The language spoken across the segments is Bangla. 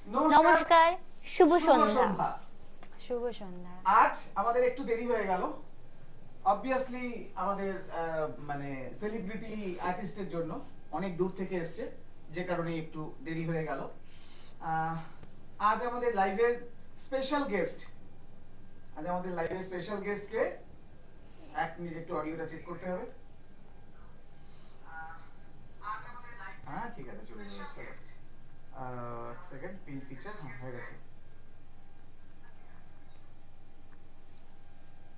নমস্কার, শুভ সন্ধ্যা। সন্ধ্যা। শুভ সন্ধ্যা। আজ আমাদের একটু দেরি হয়ে গেল, অবভিয়াসলি আমাদের মানে সেলিব্রিটি আর্টিস্টের জন্য অনেক দূর থেকে এসছে, যে কারণে একটু দেরি হয়ে গেল। আজ আমাদের লাইভের স্পেশাল গেস্ট, কে এক মিনিট একটু অডিওটা চেক করতে হবে। হ্যাঁ ঠিক আছে, চলে যাচ্ছে। এক সেকেন্ড, পিন ফিচার হয়ে গেছে।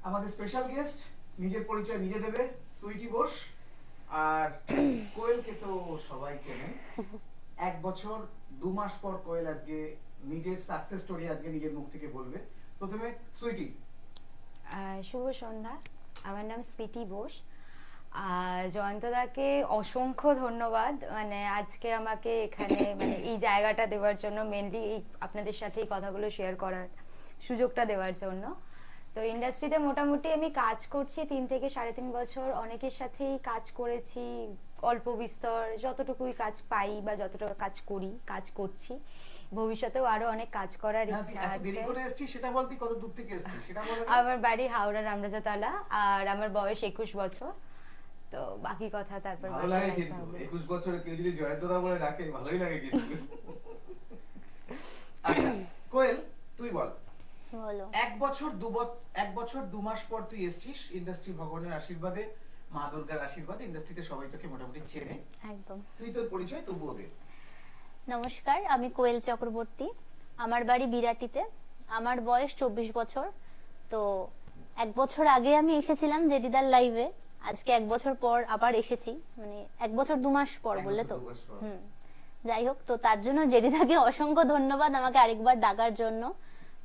আমাদের স্পেশাল গেস্ট নিজের পরিচয় নিজে দেবে, সুইটি বোস। আর কোয়েলকে তো সবাই চেনে। 1 বছর 2 মাস পর কোয়েল আজকে নিজের সাকসেস স্টোরি আজকে নিজের মুখ থেকে বলবে। প্রথমে সুইটি। শুভ সন্ধ্যা, আমার নাম স্পিটি বোস। জয়ন্তদাকে অসংখ্য ধন্যবাদ, মানে আজকে আমাকে এখানে মানে এই জায়গাটা দেওয়ার জন্য, মেনলি এই আপনাদের সাথে এই কথাগুলো শেয়ার করার সুযোগটা দেওয়ার জন্য। তো ইন্ডাস্ট্রিতে মোটামুটি আমি কাজ করছি 3 থেকে 3.5 বছর। অনেকের সাথেই কাজ করেছি, অল্প বিস্তর যতটুকুই কাজ পাই বা যতটুকু কাজ করছি। ভবিষ্যতেও আরো অনেক কাজ করার ইচ্ছা আছে। দেরি করে এসেছিস সেটা বলতি, কত দূর থেকে এসেছিস সেটা বল। আমার বাড়ি হাওড়া রামরাজাতলা, আর আমার বয়স 21 বছর। তো বাকি কথা তারপর ভালো লাগে কিন্তু 21 বছরে কেউ যদি জয়ন্তদা বলে ডাকে ভালোই লাগে কিন্তু। আচ্ছা কোয়েল, তুই বল। বলো। 1 বছর 2 মাস পর তুই এসেছিস ইন্ডাস্ট্রি, ভগবানের আশীর্বাদে, মা দুর্গার আশীর্বাদে ইন্ডাস্ট্রিতে সবাই তোকে মোটামুটি চেনে। একদম। তুই তোর পরিচয় তবুও দে। নমস্কার, আমি কোয়েল চক্রবর্তী। আমার বাড়ি বিরাটিতে। আমার বয়স 24 বছর। তো 1 বছর আগে আমি এসেছিলাম জেডিদার লাইভে। আজকে 1 বছর পর আবার এসেছি, মানে 1 বছর 2 মাস পর বললে তো। 1 বছর 2 মাস পর। যাই হোক, তো তার জন্য জেডিদাকে অসংখ্য ধন্যবাদ আমাকে আরেকবার ডাকার জন্য।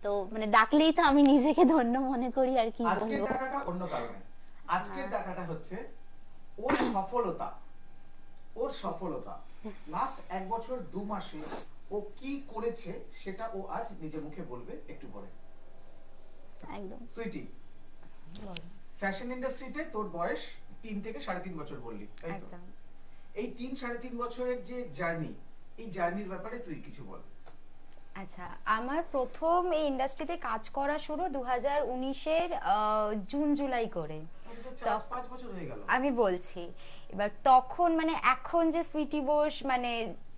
তো মানে ডাকলেই তো আমি নিজেকে ধন্য মনে করি আর কি আজকের বলবো। টাকাটা অন্য কারণে। আজকের টাকাটা হচ্ছে ওর সফলতা। লাস্ট 1 বছর 2 মাসে ও কি করেছে সেটা ও আজ নিজে মুখে বলবে একটু পরে। একদম। সুইটি, ফ্যাশন ইন্ডাস্ট্রিতে তোর বয়স 3 থেকে 3.5 বছর বললি, তাই তো? একদম। এই 3-3.5 বছরের যে জার্নি, এই জার্নির ব্যাপারে তুই কিছু বল। আচ্ছা, আমার প্রথম এই ইন্ডাস্ট্রিতে কাজ করা শুরু 2019-এর জুন জুলাই করে। তাহলে তো 4-5 বছর হয়ে গেল। আমি বলছি, এবার তখন মানে এখন যে সুইটি বোস মানে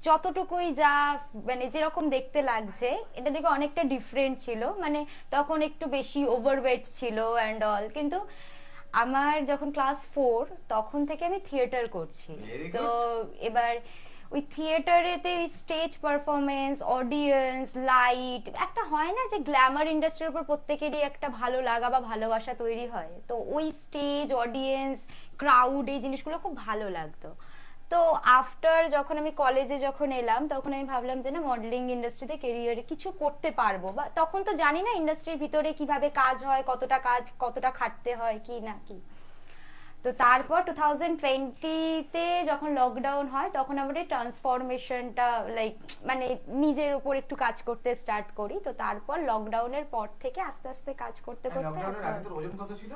যতটুকুই যা মানে যেরকম দেখতে লাগছে, এটা দেখে অনেকটা ডিফারেন্ট ছিল। মানে তখন একটু বেশি ওভারওয়েট ছিল অ্যান্ড অল, কিন্তু আমার যখন ক্লাস 4 তখন থেকে আমি থিয়েটার করছি। Very good. তো এবার ওই থিয়েটারেতে ওই স্টেজ পারফরমেন্স, অডিয়েন্স, লাইট, একটা হয় না যে গ্ল্যামার ইন্ডাস্ট্রির উপর প্রত্যেকেরই একটা ভালো লাগা বা ভালোবাসা তৈরি হয়, তো ওই স্টেজ, অডিয়েন্স, ক্রাউড, এই জিনিসগুলো খুব ভালো লাগতো। তো আফটার যখন আমি কলেজে যখন এলাম, তখন আমি ভাবলাম যে না, মডেলিং ইন্ডাস্ট্রিতে কেরিয়ারে কিছু করতে পারবো, বা তখন তো জানি না ইন্ডাস্ট্রির ভিতরে কিভাবে কাজ হয়, কতটা খাটতে হয় কি না কি। তো তারপর 2020-তে যখন লকডাউন হয়, তখন আমার এই ট্রান্সফরমেশনটা লাইক মানে নিজের উপর একটু কাজ করতে স্টার্ট করি। তো তারপর লকডাউনের পর থেকে আস্তে আস্তে কাজ করতে করতে লকডাউনের আগে তোর ওজন কত ছিল?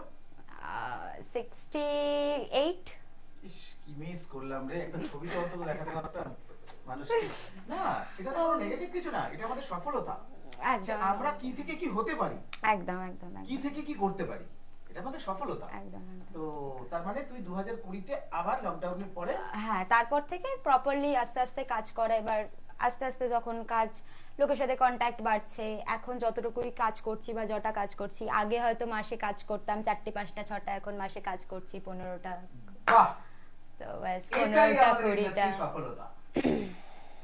68। ইস, কি মিস করলাম রে, একটা ছবি তো অন্তত দেখাতে পারতাম মানুষকে। না, এটা তো কোনো নেগেটিভ কিছু না, এটা আমাদের সফলতা। একদম। আমরা কি থেকে কি হতে পারি, একদম একদম কি থেকে কি করতে পারি, এটা আমাদের সফলতা। একদম। তো তার মানে তুই 2020-তে আবার লকডাউনের পরে। হ্যাঁ, তারপর থেকে প্রপারলি আস্তে আস্তে কাজ করা। এবার আস্তে আস্তে যখন কাজ, লোকের সাথে কন্ট্যাক্ট বাড়ছে, এখন যতটুকুই কাজ করছি বা যটা কাজ করছি, আগে হয়তো মাসে কাজ করতাম 4টে 5টা 6টা, এখন মাসে কাজ করছি 15টা। বাহ, তো ব্যাস এটাই 15টা আমাদের 20টা। ইন্ডাস্ট্রির সফলতা।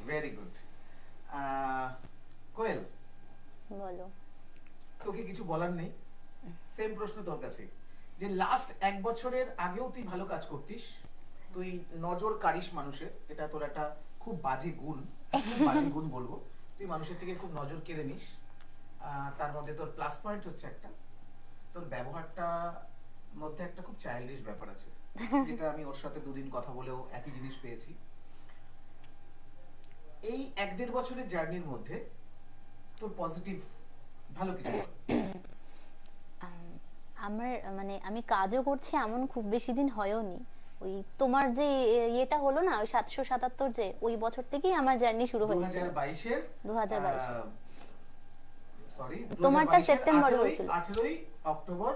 Very good. কোয়েল, বলো। তোকে কিছু বলার নেই, সেম প্রশ্ন তোর কাছে, যে লাস্ট 1 বছরের আগেও তুই ভালো কাজ করতিস, তুই নজর কাড়িস মানুষের, এটা তোর একটা খুব বাজে গুণ, বলবো। তুই মানুষের থেকে খুব নজর কেড়ে নিস। তার মধ্যে তোর প্লাস পয়েন্ট হচ্ছে একটা, তোর ব্যবহারটা মধ্যে একটা খুব চাইল্ডিশ ব্যাপার আছে, যেটা আমি ওর সাথে 2 দিন কথা বলেও একই জিনিস পেয়েছি। এই 1-1.5 বছরের জার্নির মধ্যে তোর পজিটিভ ভালো কিছু বল। আমার মানে আমি কাজও করছি এমন খুব বেশি দিন হয়ওনি। ওই তোমার যে ইয়েটা হলো না, ওই 777, যে ওই বছর থেকেই আমার জার্নি শুরু হয়েছে। 2022-এর 2022 সরি তোমারটা সেপ্টেম্বরে হয়েছিল। 18ই অক্টোবর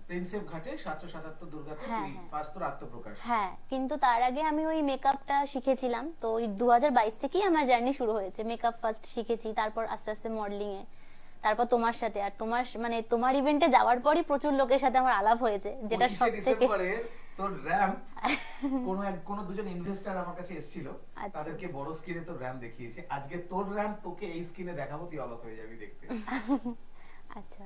প্রিন্সেপ ঘাটে 777 দুর্গাতে হ্যাঁ, তুই হ্যাঁ। ফার্স্ট তোর আত্মপ্রকাশ। হ্যাঁ, কিন্তু তার আগে আমি ওই মেকআপটা শিখেছিলাম, তো ওই 2022 থেকেই আমার জার্নি শুরু হয়েছে। মেকআপ ফার্স্ট শিখেছি, তারপর আস্তে আস্তে মডেলিং এ, তারপর তোমার সাথে। আর তোমার মানে তোমার ইভেন্টে যাওয়ার পরই প্রচুর লোকের সাথে আমার আলাপ হয়েছে, যেটা 25শে সব থেকে ডিসেম্বরে তোর র‍্যাম্প কোন দুজন ইনভেস্টর আমার কাছে এসেছিল, আচ্ছা। তাদেরকে বড় স্ক্রিনে তোর র‍্যাম্প দেখিয়েছে। আজকে তোর র‍্যাম্প তোকে এই স্ক্রিনে দেখাবো, তুই অবাক হয়ে যাবি দেখতে। আচ্ছা,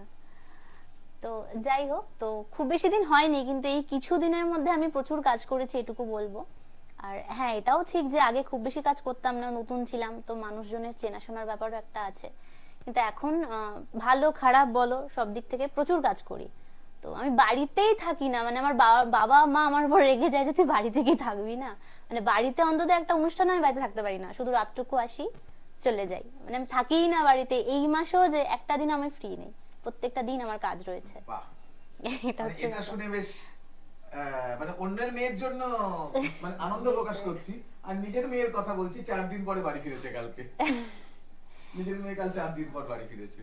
তো যাই হোক, তো খুব বেশি দিন হয়নি, কিন্তু এই কিছু দিনের মধ্যে আমি প্রচুর কাজ করেছি, এটুকু বলবো। আর হ্যাঁ, এটাও ঠিক যে আগে খুব বেশি কাজ করতাম না, নতুন ছিলাম তো, মানুষজনের চেনাশোনার ব্যাপারও একটা আছে। কিন্তু এখন ভালো খারাপ বলো, সব দিক থেকে প্রচুর কাজ করি। তো আমি বাড়িতেই থাকি না, মানে আমার বাবা মা আমার উপর রেগে যায় যে তুই বাড়ি থেকেই থাকবি না। মানে বাড়িতে অন্তত একটা অনুষ্ঠান আমি বাড়িতে থাকতে পারি না, শুধু রাতটুকু আসি চলে যাই, মানে আমি থাকিই না বাড়িতে। এই মাসেও যে একটা দিন আমি ফ্রি নেই, প্রত্যেকটা দিন আমার কাজ রয়েছে। বাহ, এটা মানে হচ্ছে এটা ব্যাপার। শুনে বেশ মানে অন্যের মেয়ের জন্য মানে আনন্দ প্রকাশ করছি, আর নিজের মেয়ের কথা বলছি। 4 দিন পরে বাড়ি ফিরেছে কালকে। নিজের মেয়ে কাল 4 দিন পর বাড়ি ফিরেছে।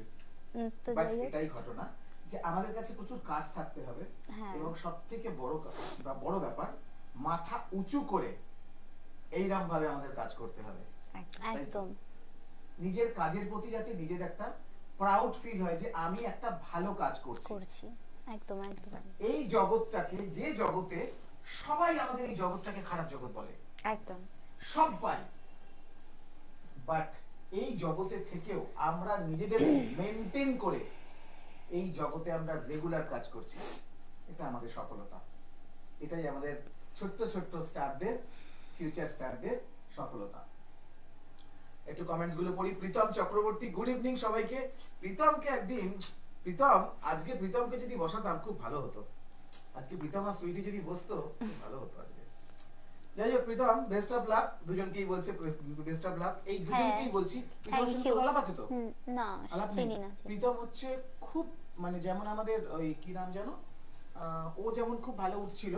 তো বাট যাই হোক, এটাই ঘটনা যে আমাদের কাছে প্রচুর কাজ থাকতে হবে, হ্যাঁ। এবং সব থেকে বড় ব্যাপার, মাথা উঁচু করে এইরকম ভাবে আমাদের কাজ করতে হবে। একদম নিজের কাজের প্রতি যাতে নিজের একটা প্রাউড ফিল হয় যে আমি একটা ভালো কাজ করছি। করছি, একদম একদম। এই জগৎটাকে, যে জগতে সবাই আমাদের এই জগৎটাকে খারাপ জগৎ বলে, একদম সবাই, বাট এই জগতে থেকেও আমরা নিজেদের মেনটেন করে এই জগতে আমরা রেগুলার কাজ করছি, এটা আমাদের সফলতা। এটাই আমাদের ছোট্ট ছোট্ট স্টারদের, ফিউচার স্টারদের সফলতা। একটু কমেন্টস গুলো পড়ি। প্রীতম চক্রবর্তী, গুড ইভিনিং সবাইকে। প্রীতমকে একদিন, আজকে প্রীতমকে যদি বসাতাম খুব ভালো হতো। আজকে প্রীতম আর সুইটি যদি বসতো খুব ভালো হতো আজকে। যাই হোক, প্রীতম বেস্ট অফ লাক। দুজনকেই বলছে বেস্ট অফ লাক। এই দুজনকেই বলছি। প্রীতমের সঙ্গে তোর আলাপ আছে তো? না, আলাপ নেই? চিনি না। প্রীতম হচ্ছে খুব, মানে যেমন আমাদের ওই কি নাম জানো, ও যেমন খুব ভালো উঠছিল,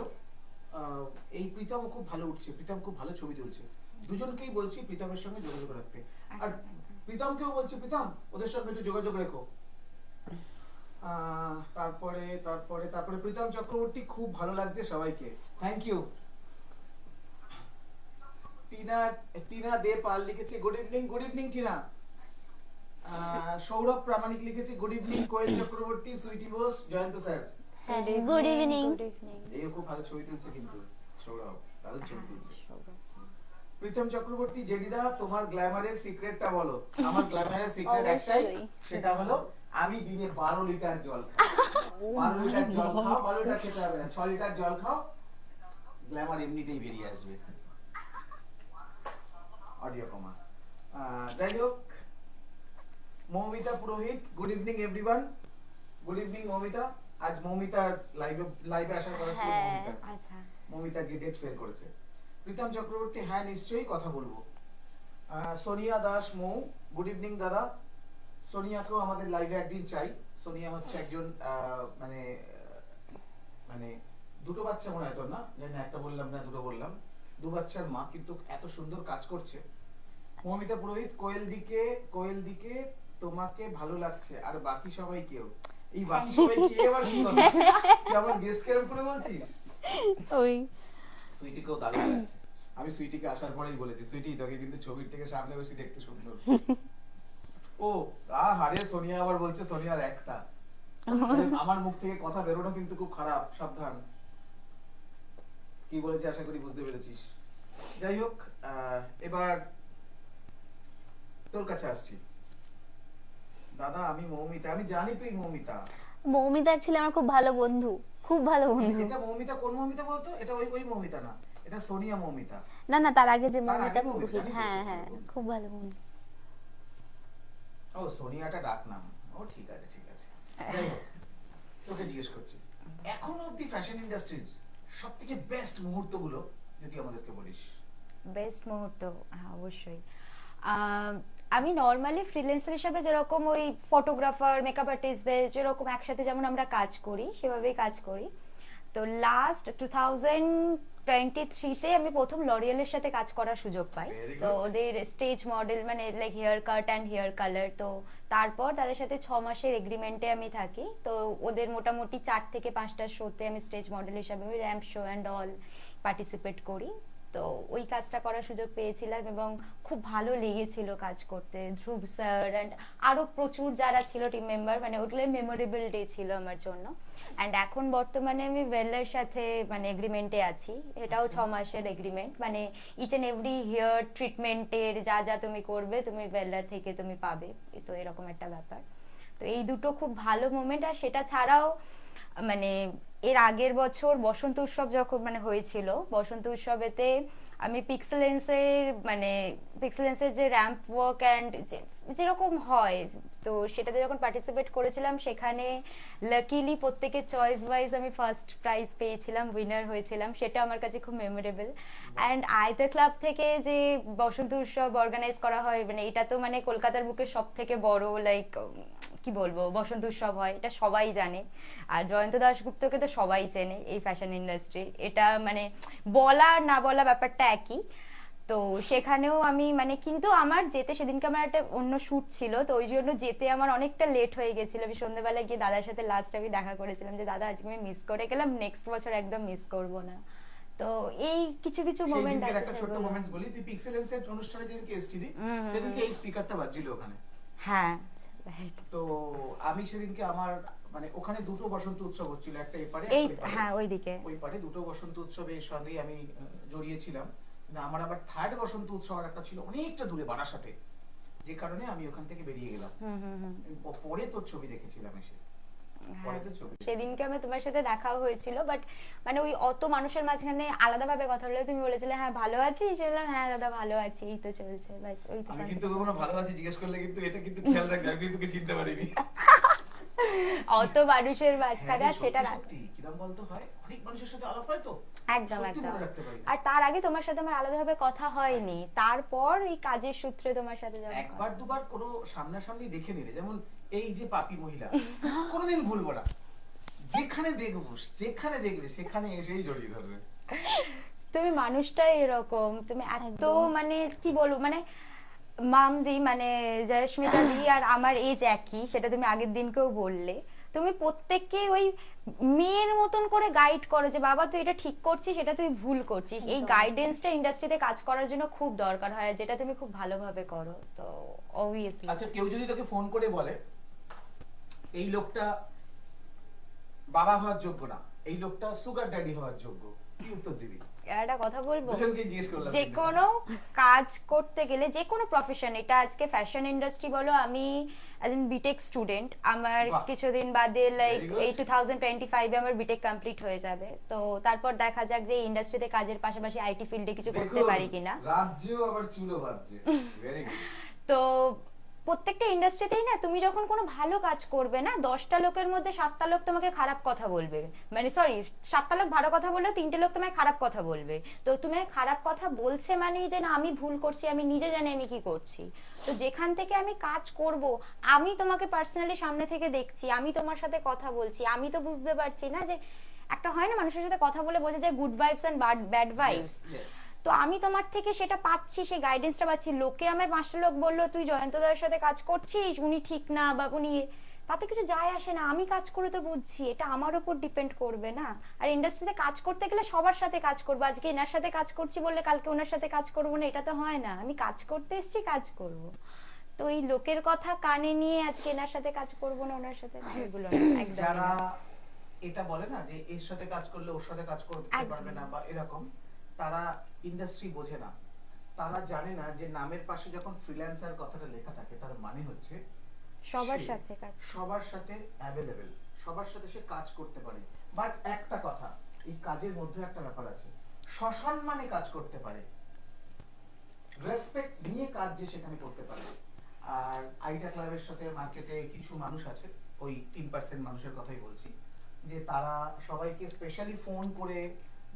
এই প্রীতমও খুব ভালো উঠছে। প্রীতম খুব ভালো ছবি তুলছে। দুজনকেই বলছি প্রীতমের সঙ্গে যোগাযোগ রাখতে। আর প্রীতমকেও বলছি, প্রীতম ওদের সঙ্গে একটু যোগাযোগ রেখো। তারপরে তারপরে তারপরে প্রীতম চক্রবর্তী, খুব ভালো লাগছে সবাইকে, থ্যাংক ইউ। টিনা দে পাল লিখেছে গুড ইভিনিং টিনা। সৌরভ প্রামাণিক লিখেছে গুড ইভিনিং কোয়েল চক্রবর্তী, সুইটি বোস, জয়ন্ত স্যার। হ্যাঁ, গুড ইভিনিং। Good evening. এই খুব ভালো ছবি তুলছে কিন্তু সৌরভ, দারুণ ছবি তুলছে। প্রীতম চক্রবর্তী, জেডিদা তোমার গ্ল্যামারের সিক্রেটটা বলো। আমার গ্ল্যামারের সিক্রেট একটাই, অবশ্যই। সেটা হলো আমি দিনে 12 লিটার জল খাই। 12 লিটার জল খাও, 12 লিটার খেতে হবে না, 6 লিটার জল খাও, গ্ল্যামার এমনিতেই বেরিয়ে আসবে। অডিও কমা। যাই হোক, মৌমিতা পুরোহিত, good evening everyone. Good evening Moumita. আজ মৌমিতার লাইভে আসার কথা ছিল। হ্যাঁ, মৌমিতা আচ্ছা মৌমিতা যে ডেট ফেল করেছে। প্রীতম চক্রবর্তী, হ্যাঁ নিশ্চয়ই কথা বলবো। সোনিয়া দাস মৌ, গুড ইভিনিং দাদা। সোনিয়াকেও আমাদের লাইভে একদিন চাই। সোনিয়া হচ্ছে একজন মানে মানে দুটো বাচ্চা মনে হয় তোর, না জানি না, একটা বললাম না দুটো বললাম, 2 বাচ্চার মা, কিন্তু এত সুন্দর কাজ করছে। মৌমিতা পুরোহিত, কোয়েল দিকে তোমাকে ভালো লাগছে, আর বাকি সবাই কেউ। এই বাকি সবাই কে আবার কি বলে? তুই আমার গেস কেরম করে বলছিস? ওই সুইটিকেও দারুণ লাগছে। আমি সুইটিকে আসার পরেই বলেছি, সুইটি তোকে কিন্তু ছবির থেকে সামনে বসে দেখতে সুন্দর। ও হারে, সোনিয়া আবার বলছে সোনিয়ার একটা। আমার মুখ থেকে কথা বেরোনো কিন্তু খুব খারাপ, সাবধান। কি বলেছি আশা করি বুঝতে পেরেছিস। যাই হোক, এবার তোর কাছে আসছি। দাদা আমি মৌমিতা। আমি জানি তুই মৌমিতা। মৌমিতা অ্যাকচুয়ালি আমার খুব ভালো বন্ধু, খুব ভালো বন্ধু। এটা মৌমিতা কোন মৌমিতা বলতো? এটা ওই মৌমিতা না, এটা সোনিয়া মৌমিতা। না না, তার আগে যে তার মৌমিতা আগে মৌমিতা, পুরোহিত, জানি তো, হ্যাঁ খুব হ্যাঁ, ভালো বন্ধু। খুব ভালো বন্ধু। ও সোনিয়াটা ডাক নাম। ও ঠিক আছে ঠিক আছে। যাই হোক, তোকে জিজ্ঞেস করছি, এখনো অব্দি ফ্যাশন ইন্ডাস্ট্রির সবথেকে বেস্ট মুহূর্তগুলো যদি আমাদেরকে বলিস। বেস্ট মুহূর্ত, হ্যাঁ অবশ্যই। আমি নর্মালি ফ্রিল্যান্সার হিসাবে যেরকম ওই ফটোগ্রাফার, মেকআপ আর্টিস্টদের যেরকম একসাথে যেমন আমরা কাজ করি সেভাবেই কাজ করি। তো লাস্ট 2023-তে আমি প্রথম লরিয়ালের সাথে কাজ করার সুযোগ পাই। Very তো good. ওদের স্টেজ মডেল মানে like hair cut and hair colour, তো তারপর তাদের সাথে 6 মাসের এগ্রিমেন্টে আমি থাকি। তো ওদের মোটামুটি 4 থেকে 5টা শোতে আমি স্টেজ মডেল হিসাবে ramp show and all participate করি। তো ওই কাজটা করার সুযোগ পেয়েছিলাম এবং খুব ভালো লেগেছিল কাজ করতে। ধ্রুব স্যার অ্যান্ড আরো প্রচুর যারা ছিল টিম মেম্বার, মানে ওগুলো মেমোরেবল ডে ছিল আমার জন্য। অ্যান্ড এখন বর্তমানে আমি ওয়েলের সাথে মানে এগ্রিমেন্টে আছি, এটাও 6 মাসের এগ্রিমেন্ট, মানে ইচ এন্ড এভরি হেয়ার ট্রিটমেন্টের যা যা তুমি করবে তুমি ওয়েলার থেকে তুমি পাবে, তো এরকম একটা ব্যাপার। তো এই দুটো খুব ভালো মোমেন্ট। আর সেটা ছাড়াও মানে এর আগের বছর বসন্ত উৎসব যখন মানে হয়েছিল, বসন্ত উৎসবেতে আমি পিক্সেলেন্সের যে র্যাম্প ওয়াক অ্যান্ড যেরকম হয়, তো সেটাতে যখন পার্টিসিপেট করেছিলাম সেখানে লাকিলি প্রত্যেকের চয়েস ওয়াইজ আমি ফার্স্ট প্রাইজ পেয়েছিলাম, উইনার হয়েছিলাম, সেটা আমার কাছে খুব মেমোরেবল। অ্যান্ড আয়তা ক্লাব থেকে যে বসন্ত উৎসব অর্গানাইজ করা হয়, মানে এটা তো মানে কলকাতার বুকে সব থেকে বড় লাইক কি বলবো বসন্ত উৎসব হয়, এটা সবাই জানে। আর জয়ন্ত দাশগুপ্তকে তো সবাই চেনে এই ফ্যাশন ইন্ডাস্ট্রি, এটা মানে বলা না বলা ব্যাপারটা একই। তো সেখানেও আমি মানে কিন্তু আমার যেতে সেদিনকে আমার একটা অন্য শ্যুট ছিল, তো ওই জন্য যেতে আমার অনেকটা লেট হয়ে গেছিল। আমি সন্ধ্যেবেলায় গিয়ে দাদার সাথে লাস্ট আমি দেখা করেছিলাম যে দাদা আজকে আমি মিস করে গেলাম, নেক্সট বছর একদম মিস করব না। তো এই কিছু কিছু সেই মোমেন্ট দিনকের আছে একটা ছোট্ট সেগুলো। মোমেন্টস বলি, তুই পিক্সেলেন্সের অনুষ্ঠানে যেদিনকে এসেছিলি সেদিনকে এই স্পিকারটা বাজছিল ওখানে। হ্যাঁ right. তো আমি সেদিনকে আমার মানে ওখানে দুটো বসন্ত উৎসব হচ্ছিল, একটা এপারে এই একটা ওই পারে। হ্যাঁ ওইদিকে ওই পারে দুটো বসন্ত উৎসবের সঙ্গে আমি জড়িয়েছিলাম। কিন্তু আমার আবার থার্ড বসন্ত উৎসব আর একটা ছিল অনেকটা দূরে বারাসাতে, যে কারণে আমি ওখান থেকে বেরিয়ে গেলাম। পরে তোর ছবি দেখেছিলাম এসে, পরে তোর ছবি দেখেছিলাম। সেদিনকে আমি তোমার সাথে দেখাও হয়েছিল, বাট মানে ওই অত মানুষের মাঝখানে আলাদাভাবে কথা বলে তুমি বলেছিলে হ্যাঁ ভালো আছিস, বললাম হ্যাঁ দাদা ভালো আছি, এই তো চলছে বাস ওই তো। আমি কিন্তু কখনো ভালো আছি জিজ্ঞেস করলে কিন্তু এটা কিন্তু খেয়াল রাখবে, আমি কিন্তু চিনতে পারিনি। অত মানুষের মাঝখানে আর সেটা হ্যাঁ, সত্যি কিরম বলতো হয়, অনেক মানুষের সাথে আলাপ হয় তো একদম সত্যি একদম। মনে রাখতে পারি না। আর তার আগে তোমার সাথে আমার আলাদাভাবে কথা হয়নি, তারপর এই কাজের সূত্রে তোমার সাথে যখন একবার দুবার কোনো সামনাসামনি দেখে নিলে, যেমন এই যে পাপি মহিলা, কোনোদিন ভুলবো না, যেখানে দেখবো যেখানে দেখবে সেখানে এসেই জড়িয়ে ধরবে। তুমি মানুষটাই এরকম, তুমি এত মানে কি বলবো মানে মামদি মানে জয়স্মিতা দি আর আমার এজ একই, সেটা তুমি আগের দিনকেও বললে। তুমি প্রত্যেককে ওই মেয়ের মতন করে গাইড করো যে বাবা তুই এটা ঠিক করছিস, এটা তুই ভুল করছিস। এই গাইডেন্সটা ইন্ডাস্ট্রিতে কাজ করার জন্য খুব দরকার হয়, যেটা তুমি খুব ভালোভাবে করো। তো অবভিয়াসলি আচ্ছা, কেউ যদি তোকে ফোন করে বলে এই লোকটা বাবা হওয়ার যোগ্য না, এই লোকটা সুগার ড্যাডি হওয়ার যোগ্য, কি উত্তর দিবি? একটা কথা বলবো, দুজনকে জিজ্ঞেস করলাম। যে কোনো কাজ করতে গেলে যে কোনো প্রফেশন, এটা আজকে ফ্যাশন ইন্ডাস্ট্রি বলো, আমি অ্যাজ এন বিটেক স্টুডেন্ট, আমার বাহ। কিছুদিন বাদে লাইক Very good. এই 2025-এ আমার বিটেক কমপ্লিট হয়ে যাবে। তো তারপর দেখা যাক যে ইন্ডাস্ট্রিতে কাজের পাশাপাশি আইটি ফিল্ডে কিছু করতে পারি কিনা। রাজ্য আবার চুলো বাজছে, ভেরি গুড। তো প্রত্যেকটা ইন্ডাস্ট্রিতেই না তুমি যখন কোনো ভালো কাজ করবে না, 10টা লোকের মধ্যে 7টা লোক তোমাকে খারাপ কথা বলবে, মানে সরি 7টা লোক ভালো কথা বললেও 3টে লোক তোমায় খারাপ কথা বলবে। তো তুমি খারাপ কথা বলছে মানেই যে না আমি ভুল করছি, আমি নিজে জানি আমি কি করছি। তো যেখান থেকে আমি কাজ করব, আমি তোমাকে পার্সোনালি সামনে থেকে দেখছি, আমি তোমার সাথে কথা বলছি, আমি তো বুঝতে পারছি না যে একটা হয় না মানুষের সাথে কথা বলে বোঝা যায় good vibes and bad vibes. তো আমি তোমার থেকে সেটা পাচ্ছি, সেই গাইডেন্সটা পাচ্ছি। লোকে আমায় 5টা লোক বললো তুই জয়ন্তদার সাথে কাজ করছিস, উনি ঠিক না বা উনি, তাতে কিছু যায় আসে না, আমি কাজ করে তো বুঝছি, এটা আমার উপর ডিপেন্ড করবে না। আর ইন্ডাস্ট্রিতে কাজ করতে গেলে সবার সাথে কাজ করবো, আজকে এনার সাথে কাজ করছি বললে কালকে ওনার সাথে কাজ করবো না, এটা তো হয় না। আমি কাজ করতে এসেছি, কাজ করব। তো এই লোকের কথা কানে নিয়ে আজকে এনার সাথে কাজ করবো না ওনার সাথে, এগুলো না, একদম যারা না। এটা বলে না যে এর সাথে কাজ করলে ওর সাথে কাজ করতে একদম। পারবে না বা এরকম, তারা ইন্ডাস্ট্রি বোঝে না। তারা জানে না যে নামের পাশে যখন ফ্রিল্যান্সার কথাটা লেখা থাকে তার মানে হচ্ছে সবার সে সাথে কাজ, সবার সাথে অ্যাভেলেবেল, সবার সাথে সে কাজ করতে পারে। বাট একটা কথা, এই কাজের মধ্যে একটা ব্যাপার আছে, সসম্মানে কাজ করতে পারে, রেসপেক্ট নিয়ে কাজ যে সেখানে করতে পারে। আর আইটা ক্লাবের সাথে মার্কেটে কিছু মানুষ আছে, ওই 3% মানুষের কথাই বলছি, যে তারা সবাইকে স্পেশালি ফোন করে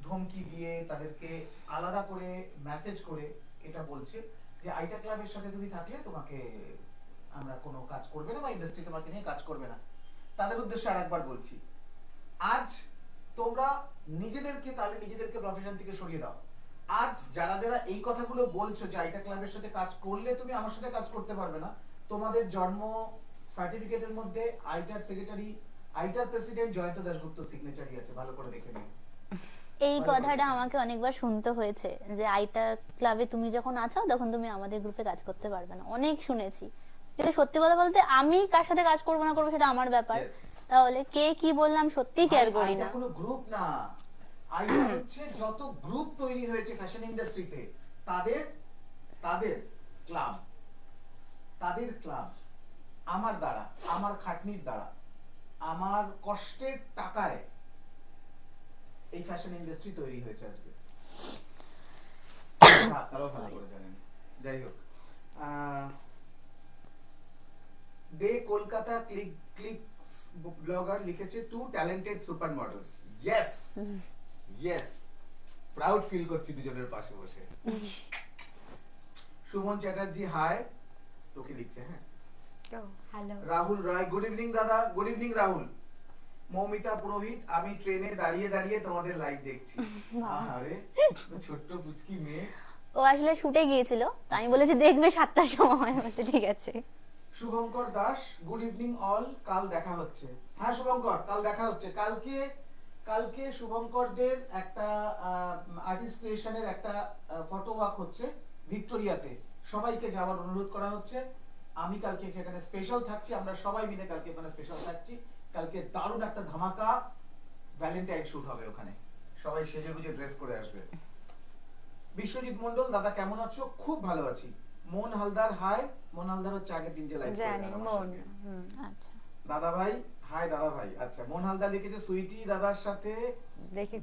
ধমকি দিয়ে তাদেরকে আলাদা করে মেসেজ করে এটা বলছে যে আইটা ক্লাবের সাথে তুমি থাকলে তোমাকে আমরা কোনো কাজ করবে না বা ইন্ডাস্ট্রি তোমাকে নিয়ে কাজ করবে না। তাদের উদ্দেশ্যে আরেকবার বলছি, আজ তোমরা নিজেদেরকে তাহলে নিজেদেরকে প্রফেশন থেকে সরিয়ে দাও। আজ যারা যারা এই কথাগুলো বলছো যে আইটা ক্লাবের সাথে কাজ করলে তুমি আমার সাথে কাজ করতে পারবে না, তোমাদের জন্ম সার্টিফিকেটের মধ্যে আইটার সেক্রেটারি, আইটার প্রেসিডেন্ট জয়ন্ত দাশগুপ্ত সিগনেচারই আছে, ভালো করে দেখে নিও। এই কথাটা আমাকে অনেকবার শুনতে হয়েছে যে আইটা ক্লাবে তুমি যখন আছো তখন তুমি আমাদের গ্রুপে কাজ করতে পারবে না, অনেক শুনেছি। কিন্তু সত্যি কথা বলতে আমি কার সাথে কাজ করবো না করবো সেটা আমার ব্যাপার। Yes. তাহলে কে কি বললাম সত্যি কেয়ার করি আইটা না। কোনো গ্রুপ না, আইটা হচ্ছে যত গ্রুপ তৈরি হয়েছে ফ্যাশন ইন্ডাস্ট্রিতে তাদের তাদের ক্লাব, তাদের ক্লাব আমার দ্বারা, আমার খাটনির দ্বারা, আমার কষ্টের টাকায় এই ফ্যাশন ইন্ডাস্ট্রি তৈরি হয়েছে আজকে। আপনারাও ভালো করে জানেন। যাই হোক, দে কলকাতা ক্লিক ব্লগার লিখেছে to talented super models. Yes yes, proud feel করছি দুজনের পাশে বসে। সুমন চ্যাটার্জি হাই, তোকে লিখছে। হ্যাঁ, hello. Rahul Roy good evening দাদা। Good evening Rahul. মৌমিতা পুরোহিত আমি ট্রেনে দাঁড়িয়ে দাঁড়িয়ে তোমাদের লাইভ দেখছি। আরে ছোট্ট পুচকি মেয়ে। ও আসলে শুটে গিয়েছিল, তো আমি বলেছি দেখবে 7টার সময়, বলতে ঠিক আছে। Shubhankar Das good evening all, কাল দেখা হচ্ছে। হ্যাঁ শুভঙ্কর, কাল দেখা হচ্ছে। কালকে শুভঙ্করদের একটা আর্টিস্ট ক্রিয়েশনের একটা ফটো ওয়াক হচ্ছে ভিক্টোরিয়াতে, সবাইকে যাওয়ার অনুরোধ করা হচ্ছে। আমি কালকে সেখানে স্পেশাল থাকছি, আমরা সবাই মিলে কালকে ওখানে স্পেশাল থাকছি। কালকে দারুণ একটা ধামাকা ভ্যালেন্টাইন শুট হবে ওখানে, সবাই সেজেগুজে ড্রেস করে আসবে। বিশ্বজিৎ মন্ডল দাদা কেমন আছো? খুব ভালো আছি। মন হালদার হাই। মন হালদার হচ্ছে আগের দিন যে লাইভ জানি মন। আচ্ছা, দাদা ভাই হাই। দাদা ভাই, আচ্ছা। মন হালদার লিখেছে সুইটি দাদার সাথে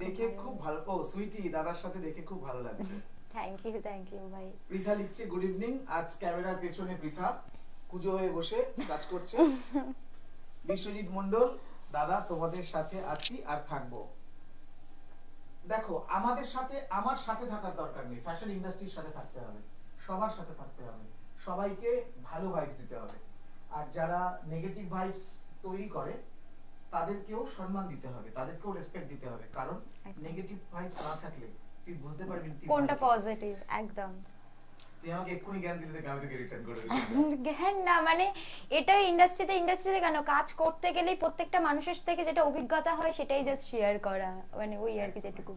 দেখে খুব ভালো। ও সুইটি দাদার সাথে দেখে খুব ভালো লাগছে। থ্যাংক ইউ ভাই। পৃথা লিখছে গুড ইভিনিং। আজ ক্যামেরার পেছনে পৃথা কুজো হয়ে বসে কাজ করছে। বিশ্বজিৎ মন্ডল দাদা তোমাদের সাথে আছি আর থাকবো। দেখো আমাদের সাথে, আমার সাথে থাকার দরকার নেই, ফ্যাশন ইন্ডাস্ট্রির সাথে থাকতে হবে, সবার সাথে থাকতে হবে, সবাইকে ভালো ভাইবস দিতে হবে। আর যারা নেগেটিভ ভাইবস তৈরি করে তাদেরকেও সম্মান দিতে হবে, তাদেরকেও রেসপেক্ট দিতে হবে, কারণ নেগেটিভ ভাইবস না থাকলে তুই বুঝতে পারবি তুই কোনটা ভালো কি পজিটিভ। করছিস। একদম। তুই আমাকে এক্ষুনি জ্ঞান দিলে আমি তোকে রিটার্ন করে দেব। জ্ঞান না, মানে এটা ইন্ডাস্ট্রিতে কেন কাজ করতে গেলেই প্রত্যেকটা মানুষের থেকে যেটা অভিজ্ঞতা হয় সেটাই জাস্ট শেয়ার করা, মানে ওই আর কি যেটুকু।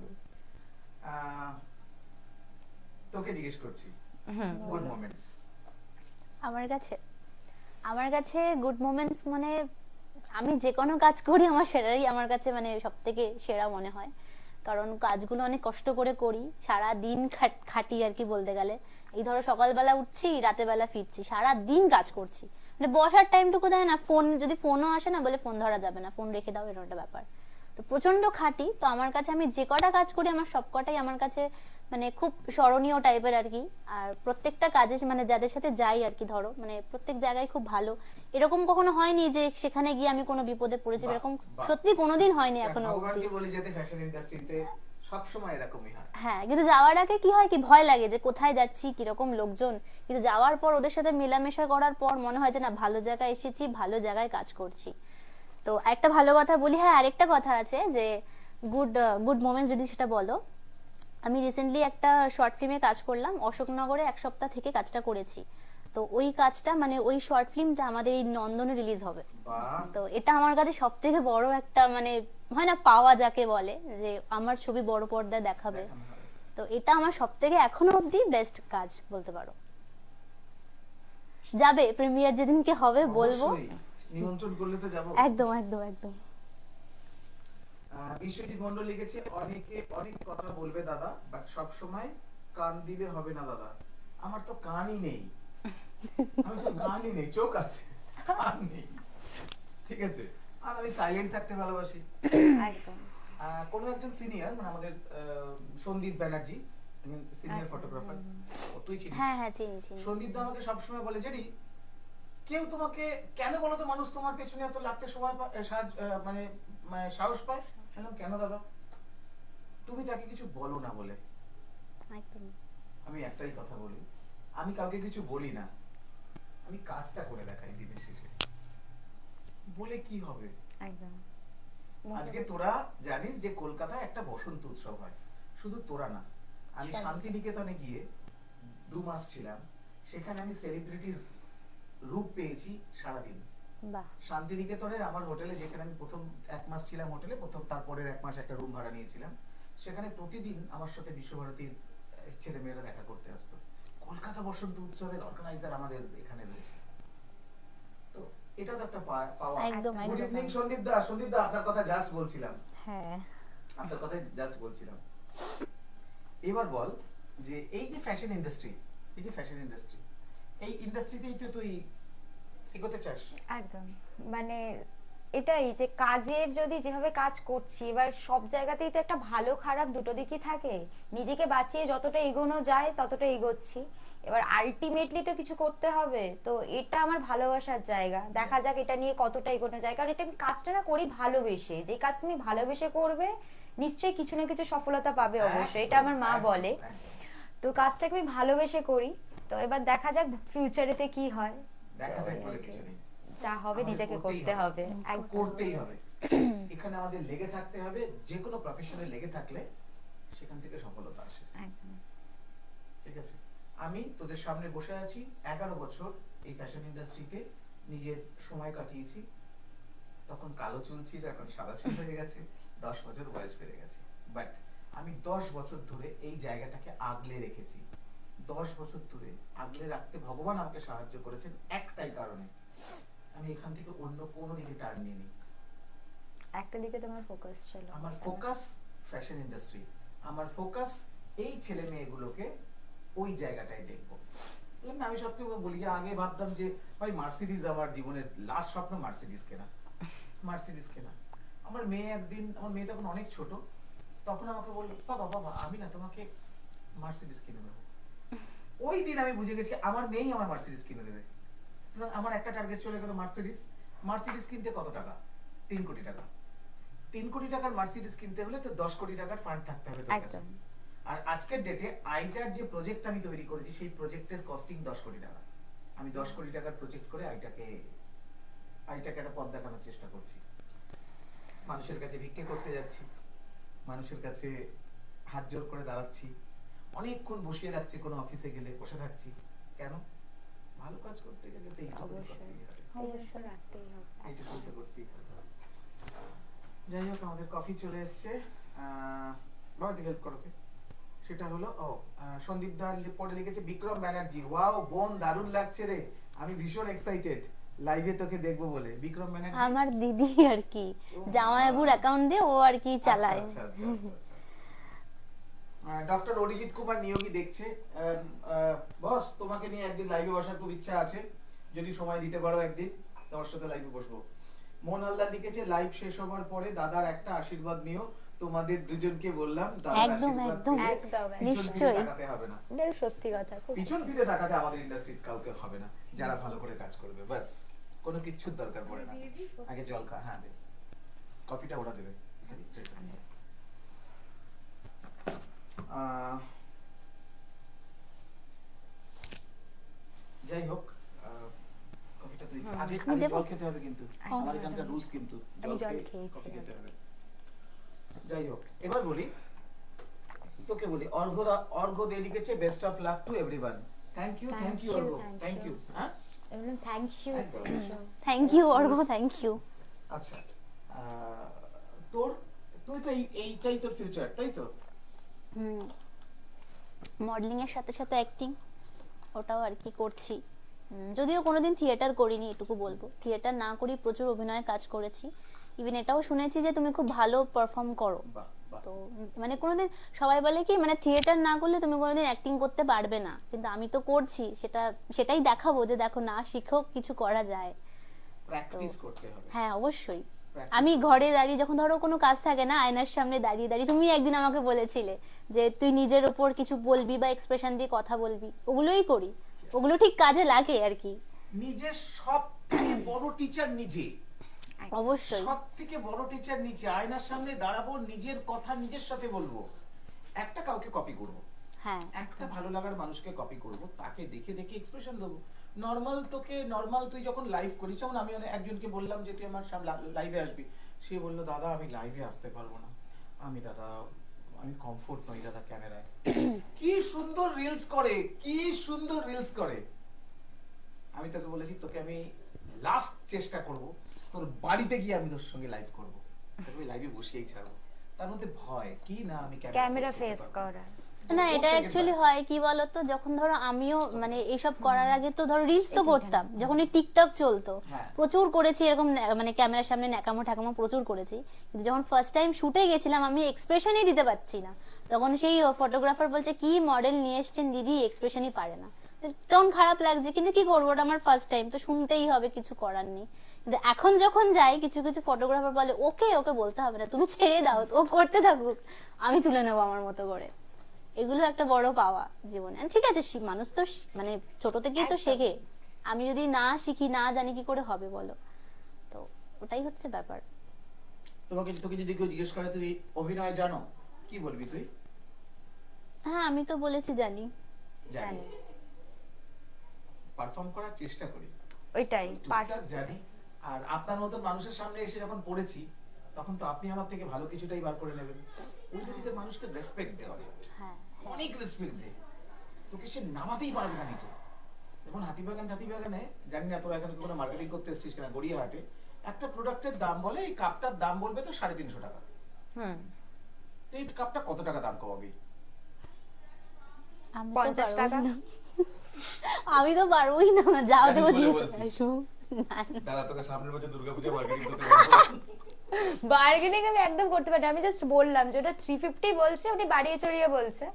তোকে জিজ্ঞেস করছি গুড মোমেন্টস। আমার কাছে গুড মোমেন্টস মানে আমি যে কোনো কাজ করি আমার সেটাই আমার কাছে মানে সব থেকে সেরা মনে হয়। কারণ কাজগুলো অনেক কষ্ট করে করি, সারা দিন খাটি আর কি বলতে গেলে। এই ধরো সকালবেলা উঠছি, রাতে বেলা ফিরছি, সারা দিন কাজ করছি, মানে বসার টাইমটুকু দেয় না। ফোন যদি ফোনও আসে না, বলে ফোন ধরা যাবে না, ফোন রেখে দাও, এরকম একটা ব্যাপার। তো প্রচন্ড খাটি। তো আমার কাছে আমি যে কটা কাজ করি আমার সব কটাই আমার কাছে মানে খুব স্মরণীয় টাইপের আর কি। আর প্রত্যেকটা কাজে মানে যাদের সাথে যাই আর কি, ধরো মানে প্রত্যেক জায়গায় খুব ভালো। এরকম কখনো হয়নি যে সেখানে গিয়ে আমি কোনো বিপদে পড়েছি, এরকম সত্যি কোনোদিন হয়নি এখনো অবধি। ভগবানকে বলি যাতে ফ্যাশন ইন্ডাস্ট্রিতে সব সময় এরকমই হয়। হ্যাঁ, কিন্তু যাওয়ার আগে কি হয় কি ভয় লাগে যে কোথায় যাচ্ছি, কিরকম লোকজন। কিন্তু যাওয়ার পর ওদের সাথে মেলামেশা করার পর মনে হয় যে না, ভালো জায়গায় এসেছি, ভালো জায়গায় কাজ করছি। তো একটা ভালো কথা বলি। হ্যাঁ, আরেকটা কথা আছে যে গুড মোমেন্টস যদি সেটা বলো, আমি রিসেন্টলি একটা শর্ট ফিল্মে কাজ করলাম অশোকনগরে, 1 সপ্তাহ থেকে কাজটা করেছি। তো ওই কাজটা মানে ওই শর্ট ফিল্মটা আমাদের এই নন্দনে রিলিজ হবে। বাহ, তো এটা আমার কাছে সব থেকে বড় একটা মানে হয় না পাওয়া যাকে বলে, যে আমার ছবি বড় পর্দায় দেখাবে। দেখানো হবে। তো এটা আমার সব থেকে এখনো অবধি বেস্ট কাজ বলতে পারো। যাবে প্রিমিয়ার যেদিনকে হবে বলবো। অবশ্যই, নিমন্ত্রণ করলে তো যাবো। একদম একদম একদম। বিশ্বজিৎ মন্ডল লিখেছে অনেকে অনেক কথা বলবে দাদা, বাট সব সময় কান দিলে হবে না দাদা। আমার তো কানই নেই, আমি তো কানই নেই, চোখ আছে কান নেই, ঠিক আছে। আর আমি সাইলেন্ট থাকতে ভালোবাসি। একদম। কোনো একজন সিনিয়র মানে আমাদের সন্দীপ ব্যানার্জি, সিনিয়র ফটোগ্রাফার, তুই চিনিস? হ্যাঁ হ্যাঁ, চিনি চিনি। সন্দীপ দা আমাকে সবসময় বলে যে কেউ তোমাকে কেন বলো তো, মানুষ তোমার পেছনে এত লাগতে সময় মানে সাহস পায়। বললাম কেন দাদা? তুমি তাকে কিছু বলো না বলে। একদম। আমি একটাই কথা বলি, আমি কাউকে কিছু বলি না, আমি কাজটা করে দেখাই দিনের শেষে। বলে কি হবে? একদম। আজকে তোরা জানিস যে কলকাতায় একটা বসন্ত উৎসব হয়, শুধু তোরা না, আমি শান্তিনিকেতনে গিয়ে 2 মাস ছিলাম, সেখানে আমি সেলিব্রিটির রূপ পেয়েছি সারাদিন। বাহ, শান্তিনিকেতনের আমার হোটেলে, যেখানে আমি প্রথম 1 মাস ছিলাম হোটেলে, তারপরের 1 মাস একটা রুম ভাড়া নিয়েছিলাম, সেখানে প্রতিদিন আমার সাথে বিশ্বভারতীর ছেলে মেয়েরা দেখা করতে আসতো। কলকাতা বসন্ত উৎসবের অর্গানাইজার আমাদের এখানে রয়েছে, তো এটা তো একটা পাওয়া। একদম, গুড একদম। ইভিনিং সন্দীপ দা। সন্দীপ দা, আপনার কথা জাস্ট বলছিলাম, হ্যাঁ, আপনার কথা জাস্ট বলছিলাম। এবার বল যে এই যে ফ্যাশন ইন্ডাস্ট্রি, এই ইন্ডাস্ট্রিতেই তো তুই এগোতে চাস। একদম, মানে এটাই যে কাজের যদি যেভাবে কাজ করছি, এবার সব জায়গাতেই তো একটা ভালো খারাপ দুটো দিকই থাকে। নিজেকে বাঁচিয়ে যতটা এগোনো যায় ততটা এগোচ্ছি, এবার আলটিমেটলি তো কিছু করতে হবে। তো এটা আমার ভালোবাসার জায়গা, দেখা যাক এটা নিয়ে কতটা এগোনো যায়। কারণ এটা আমি কাজটা না করি ভালোবেসে, যে কাজ তুমি ভালোবেসে করবে নিশ্চয়ই কিছু না কিছু সফলতা পাবে অবশ্যই, এটা আমার মা বলে। তো কাজটাকে আমি ভালোবেসে করি, তো এবার দেখা যাক ফিউচারেতে কি হয়। দেখা যাক বলে কিছু নেই, যা হবে আমাদের নিজেকে করতেই করতে হবে, একদম করতেই হবে। এখানে আমাদের লেগে থাকতে হবে, যে কোনো প্রফেশনে লেগে থাকলে সেখান থেকে সফলতা আসে। একদম। ঠিক আছে, আমি তোদের সামনে বসে আছি, 11 বছর এই ফ্যাশন ইন্ডাস্ট্রিতে নিজের সময় কাটিয়েছি। তখন কালো চুল ছিল, এখন সাদা চুল হয়ে গেছে, 10 বছর বয়স বেড়ে গেছে। বাট আমি 10 বছর ধরে এই জায়গাটাকে আগলে রেখেছি। 10 বছর ধরে আগলে রাখতে ভগবান আমাকে সাহায্য করেছেন একটাই কারণে, আমি এখান থেকে অন্য কোনো দিকে টার্ন নিইনি। একটা দিকে তোমার ফোকাস ছিল। আমার ফোকাস ফ্যাশন ইন্ডাস্ট্রি, আমার ফোকাস এই ছেলে মেয়েগুলোকে ওই জায়গাটায় দেখবো। বললাম না, আমি সবকে বলি যে আগে ভাবতাম যে ভাই মার্সিডিজ, আমার জীবনের লাস্ট স্বপ্ন মার্সিডিজ কেনা, মার্সিডিজ কেনা। আমার মেয়ে একদিন, আমার মেয়ে তখন অনেক ছোট, তখন আমাকে বললো বাবা বাবা আমি না তোমাকে মার্সিডিজ কিনে দেবো। ওই দিন আমি বুঝে গেছি আমার মেয়েই আমার মার্সিডিজ কিনে দেবে। সুতরাং আমার একটা টার্গেট চলে গেল মার্সিডিজ। মার্সিডিজ কিনতে কত টাকা? 3 কোটি টাকা। 3 কোটি টাকার মার্সিডিজ কিনতে হলে তো 10 কোটি টাকার ফান্ড থাকতে হবে তোর কাছে। একদম। আর আজকের ডেটে আইটার যে প্রজেক্ট আমি তৈরি করেছি, সেই প্রজেক্টের কস্টিং 10 কোটি টাকা। আমি 10 কোটি টাকার প্রজেক্ট করে আইটাকে একটা পথ দেখানোর চেষ্টা করছি। মানুষের কাছে ভিক্ষে করতে যাচ্ছি, মানুষের কাছে হাত জোর করে দাঁড়াচ্ছি, অনেকক্ষণ বসিয়ে রাখছি কোনো অফিসে গেলে, বসে থাকছি। কেন? ভালো কাজ করতে গেলে তো এইটুকু তো করতেই হবে, নিজস্ব রাখতেই হবে। এইটুকু তো করতেই হবে। যাই হোক, আমাদের কফি চলে এসছে। বাবা একটু হেল্প করো কে? সেটা হলো সন্দীপ দা পড়ে লিখেছে বিক্রম ব্যানার্জি। ওয়াও বোন, দারুণ লাগছে রে, আমি ভীষণ এক্সাইটেড লাইভে তোকে দেখবো বলে। বিক্রম ব্যানার্জি আমার দিদি আর কি, জামাইবাবুর অ্যাকাউন্ট দিয়ে ও আর কি চালায়। আচ্ছা আচ্ছা আচ্ছা আচ্ছা। ডক্টর অরিজিৎ কুমার নিয়োগী দেখছে। বস, তোমাকে নিয়ে একদিন লাইভে বসার খুব ইচ্ছা আছে, যদি সময় দিতে পারো একদিন তোমার সাথে লাইভে বসবো। মোহন হালদার লিখেছে লাইভ শেষ হবার পরে দাদার একটা আশীর্বাদ নিও, তোমাদের দুজনকে বললাম দাদার একদম, আশীর্বাদ একদম, পেলে একদম, পিছন ফিরে নিশ্চয়ই। তাকাতে হবে না। এটাই সত্যি কথা, খুব পিছন ফিরে তাকাতে আমাদের ইন্ডাস্ট্রিতে কাউকে হবে না, যারা ভালো করে কাজ করবে, বাস। কোনো কিচ্ছুর দরকার পড়ে না। আগে জল খা, হ্যাঁ দে, কফিটা ওরা দেবে। যাই হোক, কফিটা তুই আগে দেবো? জল খেতে হবে কিন্তু, আমার এখানকার রুলস কিন্তু আমি জল খেয়ে খেয়েছি। কফি খেতে হবে। যাই হোক, এবার বলি তোকে, বলি অর্ঘ দে লিখেছে best of luck to everyone. Thank you Argha, thank you. হ্যাঁ, এমন থ্যাংক ইউ। একদম। Thank you Argha, thank you. আচ্ছা, তুই তো এইটাই তোর ফিউচার, তাই তো? মডেলিং এর সাথে সাথে অ্যাক্টিং, ওটাও আর কি করছি। যদিও কোনোদিন থিয়েটার করিনি, এটুকু বলবো। থিয়েটার না করি প্রচুর অভিনয়ে কাজ করেছি। ইভেন এটাও শুনেছি যে তুমি খুব ভালো পারফর্ম করো। বাহ বাহ। তো মানে কোনোদিন সবাই বলে কি, মানে থিয়েটার না করলে তুমি কোনোদিন অ্যাক্টিং করতে পারবে না, কিন্তু আমি তো করছি, সেটাই দেখাবো যে দেখো, না শিখেও কিছু করা যায়। প্র্যাকটিস করতে হবে। হ্যাঁ, অবশ্যই। Practice আমি ঘরে দাঁড়িয়ে যখন ধরো কোনো কাজ থাকে না, আয়নার সামনে দাঁড়িয়ে দাঁড়িয়ে, তুমি একদিন আমাকে বলেছিলে যে তুই নিজের ওপর কিছু বলবি বা এক্সপ্রেশন দিয়ে কথা বলবি, ওগুলোই করি। ওগুলো ঠিক কাজে লাগে আর কি। নিজের সব থেকে বড় টিচার নিজে, অবশ্যই। সব থেকে বড় টিচার নিজে। আয়নার সামনে দাঁড়াবো, নিজের কথা নিজের সাথে বলবো, একটা কাউকে কপি করব, হ্যাঁ, একটা ভালো লাগার মানুষকে কপি করব, তাকে দেখে দেখে এক্সপ্রেশন দেবো। নর্মাল তুই যখন লাইভ করিস, যেমন আমি একজনকে বললাম যে তুই আমার লাইভে আসবি, সে বললো দাদা আমি লাইভে আসতে পারবো না, আমি কমফোর্ট নই দাদা ক্যামেরায়। কি সুন্দর রিলস করে, কি সুন্দর রিলস করে। আমি তোকে বলেছি তোকে আমি লাস্ট চেষ্টা করব তোর বাড়িতে গিয়ে আমি তোর সঙ্গে লাইভ করব, তোকে লাইভে বসিয়েই ছাড়বো। তার মধ্যে ভয় কি না আমি ক্যামেরা ফেস করা। না এটা অ্যাকচুয়ালি হয় কি বলতো, যখন ধরো আমিও মানে এইসব করার আগে তো ধরো রিলস তো করতাম, যখন এই টিকটক চলতো হ্যাঁ। প্রচুর করেছি এরকম মানে ক্যামেরার সামনে ন্যাকামো ঠ্যাকামো প্রচুর করেছি, কিন্তু যখন ফার্স্ট টাইম শুটে গেছিলাম আমি এক্সপ্রেশনই দিতে পারছি না, তখন সেই ফটোগ্রাফার বলছে কি মডেল নিয়ে এসছেন দিদি, এক্সপ্রেশনই পারে না। তো তখন খারাপ লাগছে, কিন্তু কি করবো, ওটা আমার ফার্স্ট টাইম, তো শুনতেই হবে, কিছু করার নেই। কিন্তু এখন যখন যাই কিছু কিছু ফটোগ্রাফার বলে ওকে ওকে বলতে হবে না, তুমি ছেড়ে দাও, ও করতে থাকুক, আমি তুলে নেবো আমার মতো করে। এগুলো একটা বড় পাওয়া জীবনে। আর ঠিক আছে, মানুষ তো মানে ছোট থেকেই তো একদম। শেখে, আমি যদি না শিখি না জানি কি করে হবে বলো, তো ওটাই হচ্ছে ব্যাপার। তোকে যদি কেউ জিজ্ঞেস করে তুই অভিনয় জানো, কি বলবি তুই? হ্যাঁ আমি তো বলেছি জানি। জানি, পারফর্ম করার চেষ্টা করি, ওইটাই টুকটাক জানি। আর আপনার মতো মানুষের সামনে এসে যখন পড়েছি তখন তো আপনি আমার থেকে ভালো কিছুটাই বার করে নেবেন। উল্টো দিকে মানুষকে রেসপেক্ট দেওয়া, হ্যাঁ অনেক রেসপেক্ট দে, তোকে সে নামাতেই পারবে না নিচে। যেমন হাতিবাগানে জানি না তোরা এখানে কোনো মার্কেটিং করতে এসেছিস কিনা, গড়িয়াহাটে একটা প্রোডাক্টের দাম বলে, এই কাপটার দাম বলবে তো 350 টাকা। হুম তো এই কাপটা কত টাকা দাম কমাবি? আমি তো 50 টাকা। পারবোই না। আমি তো পারবোই না, যাও জানিস দেবো বলে দিয়ে বলছিস। না, তোকে সামনের বছর দুর্গাপূজায় মার্কেটিং করতে বার্গেনিং আমি একদম করতে পারি না, আমি জাস্ট বললাম যে ওটা 350 বলছে, উনি বাড়িয়ে চড়িয়ে বলছে,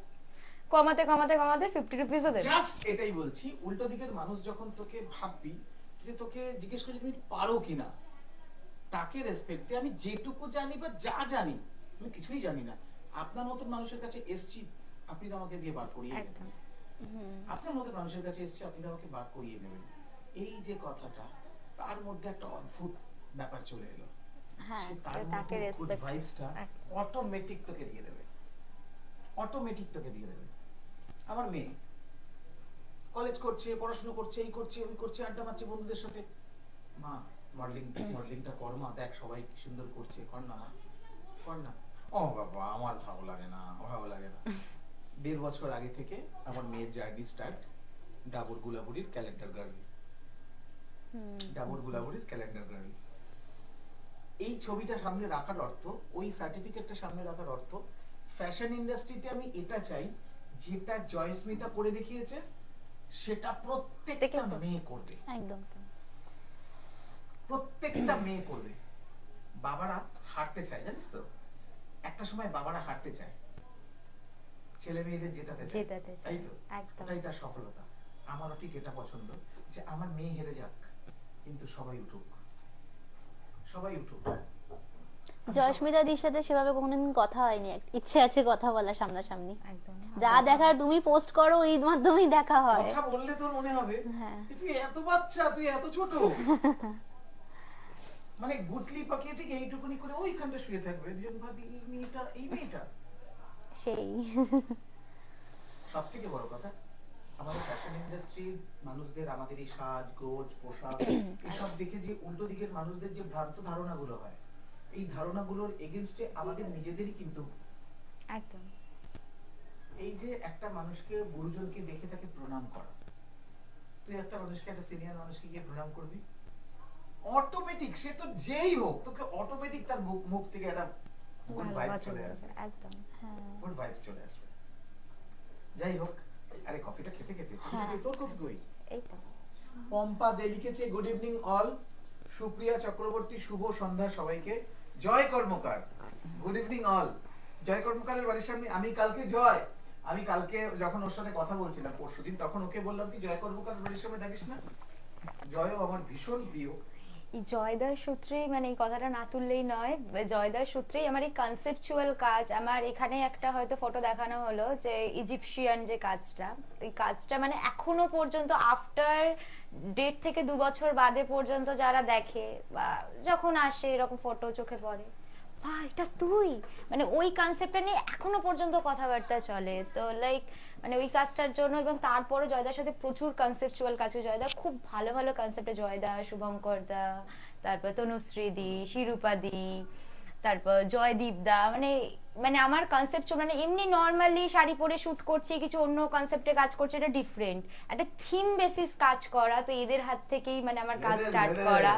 কমাতে কমাতে কমাতে 50 রুপিসও দেবে। জাস্ট এটাই বলছি, উল্টো দিকের মানুষ যখন তোকে ভাববি যে তোকে জিজ্ঞেস করছি তুমি পারো কিনা, তাকে রেসপেক্ট দে। আমি যেটুকু জানি বা যা জানি, আমি কিছুই জানি না, আপনার মতন মানুষের কাছে এসছি, আপনি তো আমাকে দিয়ে বার করিয়ে নেবেন। একদম। আপনার মতন মানুষের কাছে এসছি, আপনি তো আমাকে বার করিয়ে নেবেন। এই যে কথাটা, তার মধ্যে একটা অদ্ভুত ব্যাপার চলে এলো। হ্যাঁ সে তার তাকে গুড respect ভাইবসটা অটোমেটিক তোকে দিয়ে দেবে, অটোমেটিক তোকে দিয়ে দেবে। আমার মেয়ে কলেজ করছে, পড়াশোনা করছে, এই করছে ওই করছে, আড্ডা মারছে বন্ধুদের সাথে, মা মডেলিংটা কর মা, দেখ সবাই কি সুন্দর করছে, কর না মা, কর না। ও বাবা আমার ভালো লাগে না, ভালো লাগে না। 1.5 বছর আগে থেকে আমার মেয়ের জার্নি স্টার্ট, ডাবর গুলাবুড়ির ক্যালেন্ডার গার্ল, ডাবর গুলাবুড়ির ক্যালেন্ডার গার্ল। এই ছবিটা সামনে রাখার অর্থ, ওই সার্টিফিকেটটা সামনে রাখার অর্থ, ফ্যাশন ইন্ডাস্ট্রিতে আমি এটা চাই যেটা জয়স্মিতা করে দেখিয়েছে সেটা প্রত্যেকটা মেয়ে করবে, একদম। প্রত্যেকটা মেয়ে করবে। বাবারা হাঁটতে চায়, জানিস তো, একটা সময় বাবারা হাঁটতে চায়, ছেলে মেয়েদের জেতাতে চায়, তাই তো? একদম। ওটাই তার সফলতা। আমারও ঠিক এটা পছন্দ যে আমার মেয়ে হেরে যাক, কিন্তু সবাই উঠুক, সবাই উঠুক। জয়স্মিতা দির সাথে সেভাবে কোনোদিন কথা হয়নি, ইচ্ছে আছে কথা বলা সামনাসামনি, একদম। যা দেখার তুমি পোস্ট করো, এই মাধ্যমেই দেখা হয়। কথা বললে তোর মনে হবে হ্যাঁ। যে তুই এত বাচ্চা, তুই এত ছোট, মানে গুটলি পাকিয়ে ঠিক এইটুকুনি করে ওইখানটা শুয়ে থাকবে, দুজন ভাবি এই মেয়েটা। সেই সব থেকে বড় কথা, আমাদের ফ্যাশন ইন্ডাস্ট্রির মানুষদের আমাদের এই সাজ গোজ পোশাক এসব দেখে যে উল্টো দিকের মানুষদের যে ভ্রান্ত ধারণাগুলো হয়, এই ধারণাগুলোর এগেইনস্টে আমাদের নিজেদেরই কিন্তু একদম। এই যে একটা মানুষকে গুরুজনকে দেখে তাকে প্রণাম করা, তুই একটা মানুষকে, একটা সিনিয়র মানুষকে গিয়ে প্রণাম করবি, অটোমেটিক সে তো যেই হোক তোকে অটোমেটিক তার মুখ থেকে একটা গুড ভাইবস চলে আসবে, একদম। গুড ভাইবস চলে আসবে। যাই হোক, আরে কফিটা খেতে খেতে তোর কফি কই? এই তো। পম্পা দে লিখেছে good evening all, Supriya Chakraborty শুভ সন্ধ্যা সবাইকে। Joy Karmakar, good evening all. Joy কর্মকারের বাড়ির সামনে আমি কালকে যখন ওর সাথে কথা বলছিলাম পরশুদিন, তখন ওকে বললাম তুই জয় কর্মকারের বাড়ির সামনে থাকিস না? জয়ও আমার ভীষণ প্রিয়। এই জয়দার সূত্রেই, মানে এই কথাটা না তুললেই নয়, জয়দার সূত্রেই আমার এই কনসেপচুয়াল কাজ, আমার এখানে একটা হয়তো ফটো দেখানো হলো যে ইজিপশিয়ান যে কাজটা, এই কাজটা মানে এখনো পর্যন্ত আফটার ডেট থেকে 2 বছর বাদে পর্যন্ত যারা দেখে বা যখন আসে এরকম ফটো চোখে পড়ে, বাবা এটা তুই, মানে ওই কনসেপ্টটা নিয়ে এখনো পর্যন্ত কথাবার্তা চলে। তো লাইক মানে ওই কাজটার জন্য, এবং তারপরে জয়দার সাথে প্রচুর কনসেপচুয়াল কাজ, জয়দা খুব ভালো ভালো কনসেপ্টে, জয়দা, শুভঙ্কর দা, তারপর তনুশ্রী দি, শিরূপা দি, তারপর জয়দীপ দা, মানে মানে আমার কনসেপ্ট মানে এমনি নর্মালি শাড়ি পরে শুট করছি, কিছু অন্য কনসেপ্টে কাজ করছে, এটা ডিফারেন্ট, একটা থিম বেসিস কাজ করা। তো এদের হাত থেকেই মানে আমার কাজ Level, স্টার্ট level. করা,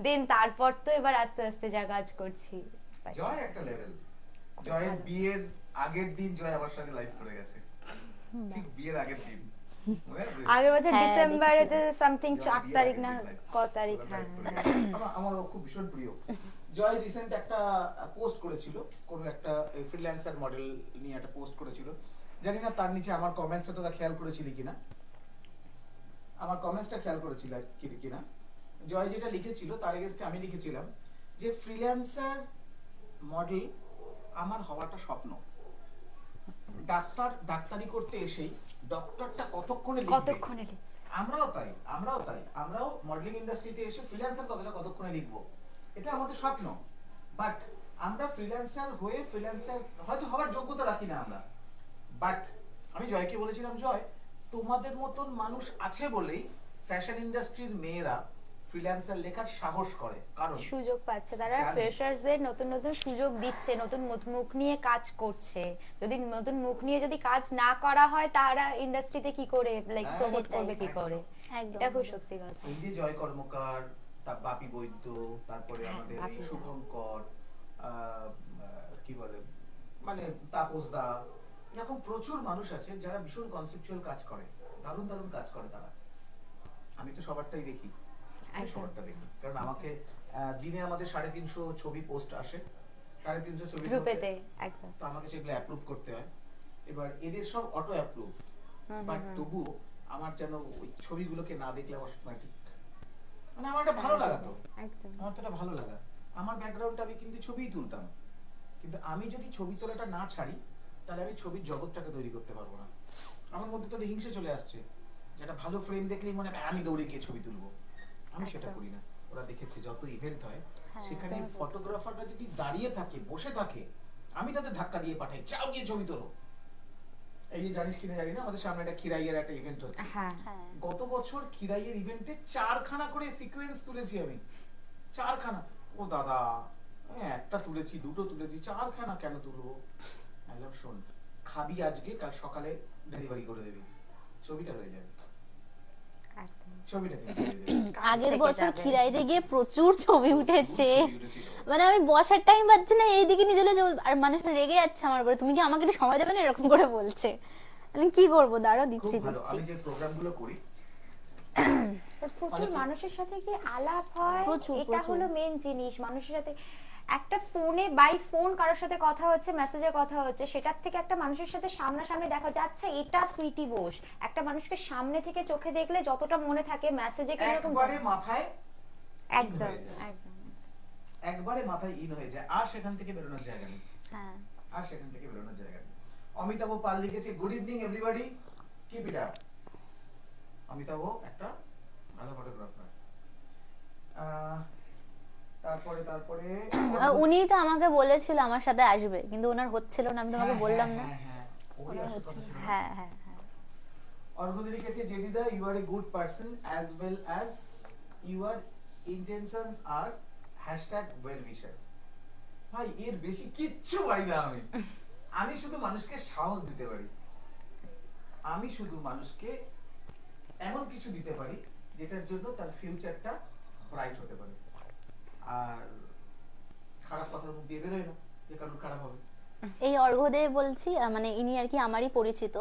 দেন তারপর তো এবার আস্তে আস্তে যা কাজ করছি। জয় একটা লেভেল। জয়ের বিয়ের আগের দিন জয় আমার সঙ্গে লাইভ করে গেছে, ঠিক বিয়ের আগের দিন, মনে আছে? আগের বছর হ্যাঁ, ডিসেম্বরেতে সামথিং জয় 4 বিয়ের তারিখ আগের না দিন live ক তারিখ, করে হ্যাঁ গেছে। আমারও খুব ভীষণ প্রিয়। জয় রিসেন্ট একটা পোস্ট করেছিল, কোন একটা ফ্রিল্যান্সার মডেল নিয়ে একটা পোস্ট করেছিল, জানি না তার নিচে আমার কমেন্টসটা তোরা খেয়াল করেছিলি কিনা, আমার কমেন্টসটা খেয়াল করেছিল কিনা। জয় যেটা লিখেছিল তার এগেইনস্টে আমি লিখেছিলাম যে ফ্রিল্যান্সার মডেল আমার হওয়াটা স্বপ্ন। ডাক্তারি করতে এসেই ডক্টরটা কতক্ষণে লিখবে, কতক্ষণে লিখবে। আমরাও মডেলিং ইন্ডাস্ট্রিতে এসে ফ্রিল্যান্সার কতক্ষণে লিখবো, এটা আমাদের স্বপ্ন। বাট আমরা ফ্রিল্যান্সার হয়ে ফ্রিল্যান্সার হয়তো হওয়ার যোগ্যতা রাখি না আমরা। বাট আমি জয়কে বলেছিলাম, জয় তোমাদের মতন মানুষ আছে বলেই ফ্যাশন ইন্ডাস্ট্রির মেয়েরা ফ্রিল্যান্সার লেখার সাহস করে, কারণ সুযোগ পাচ্ছে, তারা জানি। ফ্রেশার্সদের নতুন নতুন সুযোগ দিচ্ছে, নতুন মুখ নিয়ে কাজ করছে। যদি নতুন মুখ নিয়ে যদি কাজ না করা হয়, তারা ইন্ডাস্ট্রিতে কি করে লাইক হ্যাঁ, প্রমোট সেটাই, করবে কি করে, একদম এটা খুব সত্যি কথা। এই যে জয় কর্মকার, তার বাপি বৈদ্য, তারপরে হ্যাঁ, আমাদের বাপি এই দা। শুভঙ্কর, কি বলে মানে তাপস দা, এরকম প্রচুর মানুষ আছে যারা ভীষণ কনসেপচুয়াল কাজ করে, দারুণ দারুণ কাজ করে তারা। আমি তো সবারটাই দেখি, আমি একদম। সবারটা দেখি, কারণ আমাকে দিনে আমাদের 350 ছবি পোস্ট আসে, 350 ছবি গ্রুপেতে একদম। তো আমাকে সেগুলো অ্যাপ্রুভ করতে হয়। এবার এদের সব অটো অ্যাপ্রুভ, বাট তবুও আমার যেন ওই ছবিগুলোকে না দেখলে আমার সময় ঠিক, মানে আমার এটা ভালো লাগাতো, একদম আমার তো এটা ভালো লাগা। আমার ব্যাকগ্রাউন্ডটা আমি কিন্তু ছবিই তুলতাম, কিন্তু আমি যদি ছবি তোলাটা না ছাড়ি তাহলে আমি ছবির জগৎটাকে তৈরি করতে পারবো না। আমার মধ্যে তো হিংসে চলে আসছে, যেটা ভালো ফ্রেম দেখলেই মনে হয় আমি দৌড়ে গিয়ে ছবি তুলবো, আমি সেটা করি না। ওরা দেখেছে যত ইভেন্ট হয় হ্যাঁ, সেখানে একদম। ফটোগ্রাফাররা যদি দাঁড়িয়ে থাকে, বসে থাকে, আমি তাদের ধাক্কা দিয়ে পাঠাই, যাও গিয়ে ছবি তোলো। এই যে জানিস কিনা জানি না, আমাদের সামনে একটা খিরাইয়ের একটা ইভেন্ট হচ্ছে, হ্যাঁ হ্যাঁ, গত বছর খিরাইয়ের ইভেন্টে 4খানা করে সিকোয়েন্স তুলেছি আমি, 4খানা। ও দাদা, আমি একটা তুলেছি, দুটো তুলেছি, 4খানা কেন তুলবো? একদম শোন, খাবি আজকে, কাল সকালে ডেলিভারি করে দেবি, ছবিটা হয়ে যাবে, একদম। ছবিটা কিন্তু হয়ে যাবে। আগের থেকে বছর যাবে। খিরাইতে গিয়ে প্রচুর ছবি উঠেছে, ছবি উঠেছিল। মানে আমি বসার টাইম পাচ্ছি না, এইদিকে নিয়ে চলে যাবো, আর মানুষ রেগে যাচ্ছে আমার উপরে, তুমি কি আমাকে একটু সময় দেবে না, এরকম করে বলছে। আমি কি করবো, দাঁড়াও খুব দিচ্ছি ভালো। দিচ্ছি। আমি যে প্রোগ্রামগুলো করি প্রচুর অনেকে- মানুষের সাথে কি আলাপ হয়, প্রচুর, এটা প্রচুর। হলো মেন জিনিস। মানুষের সাথে একটা ফোনে বাই ফোন কারোর সাথে কথা হচ্ছে, মেসেজে কথা হচ্ছে, সেটার থেকে একটা মানুষের সাথে সামনাসামনি দেখা হচ্ছে, আচ্ছা এটা সুইটি বোস, একটা মানুষকে সামনে থেকে চোখে দেখলে যতটা মনে থাকে মেসেজে কিরকম একবারে মাথায় একদম হয়ে যায়। একদম একবারে মাথায় ইন হয়ে যায়, আর সেখান থেকে বেরোনোর জায়গা নেই, হ্যাঁ, আর সেখান থেকে বেরোনোর জায়গা নেই। অমিতাভ পাল লিখেছে, good evening everybody, keep it up. Amitabh একটা ভালো ফটোগ্রাফার। তারপরে উনি তো আমাকে বলেছিল আমার সাথে আসবে, কিন্তু ওনার হচ্ছিল না, আমি তোমাকে বললাম না। ওরই ওনার আসার হচ্ছিল কথা ছিল। হ্যাঁ হ্যাঁ হ্যাঁ। অর্ঘ্য লিখেছে, জেডিদা you are a good person as well as your intentions are well wisher. ভাই এর বেশি কিচ্ছু পারি না আমি। আমি শুধু মানুষকে সাহস দিতে পারি, আমি শুধু মানুষকে এমন কিছু দিতে পারি যেটার জন্য তার ফিউচারটা ব্রাইট হতে পারে। আর খারাপ কথার মুখ দিয়ে বেরোয় না যে কারণ খারাপ হবে। এই অর্ঘ্যদে বলছি, মানে ইনি আর কি আমারই পরিচিত,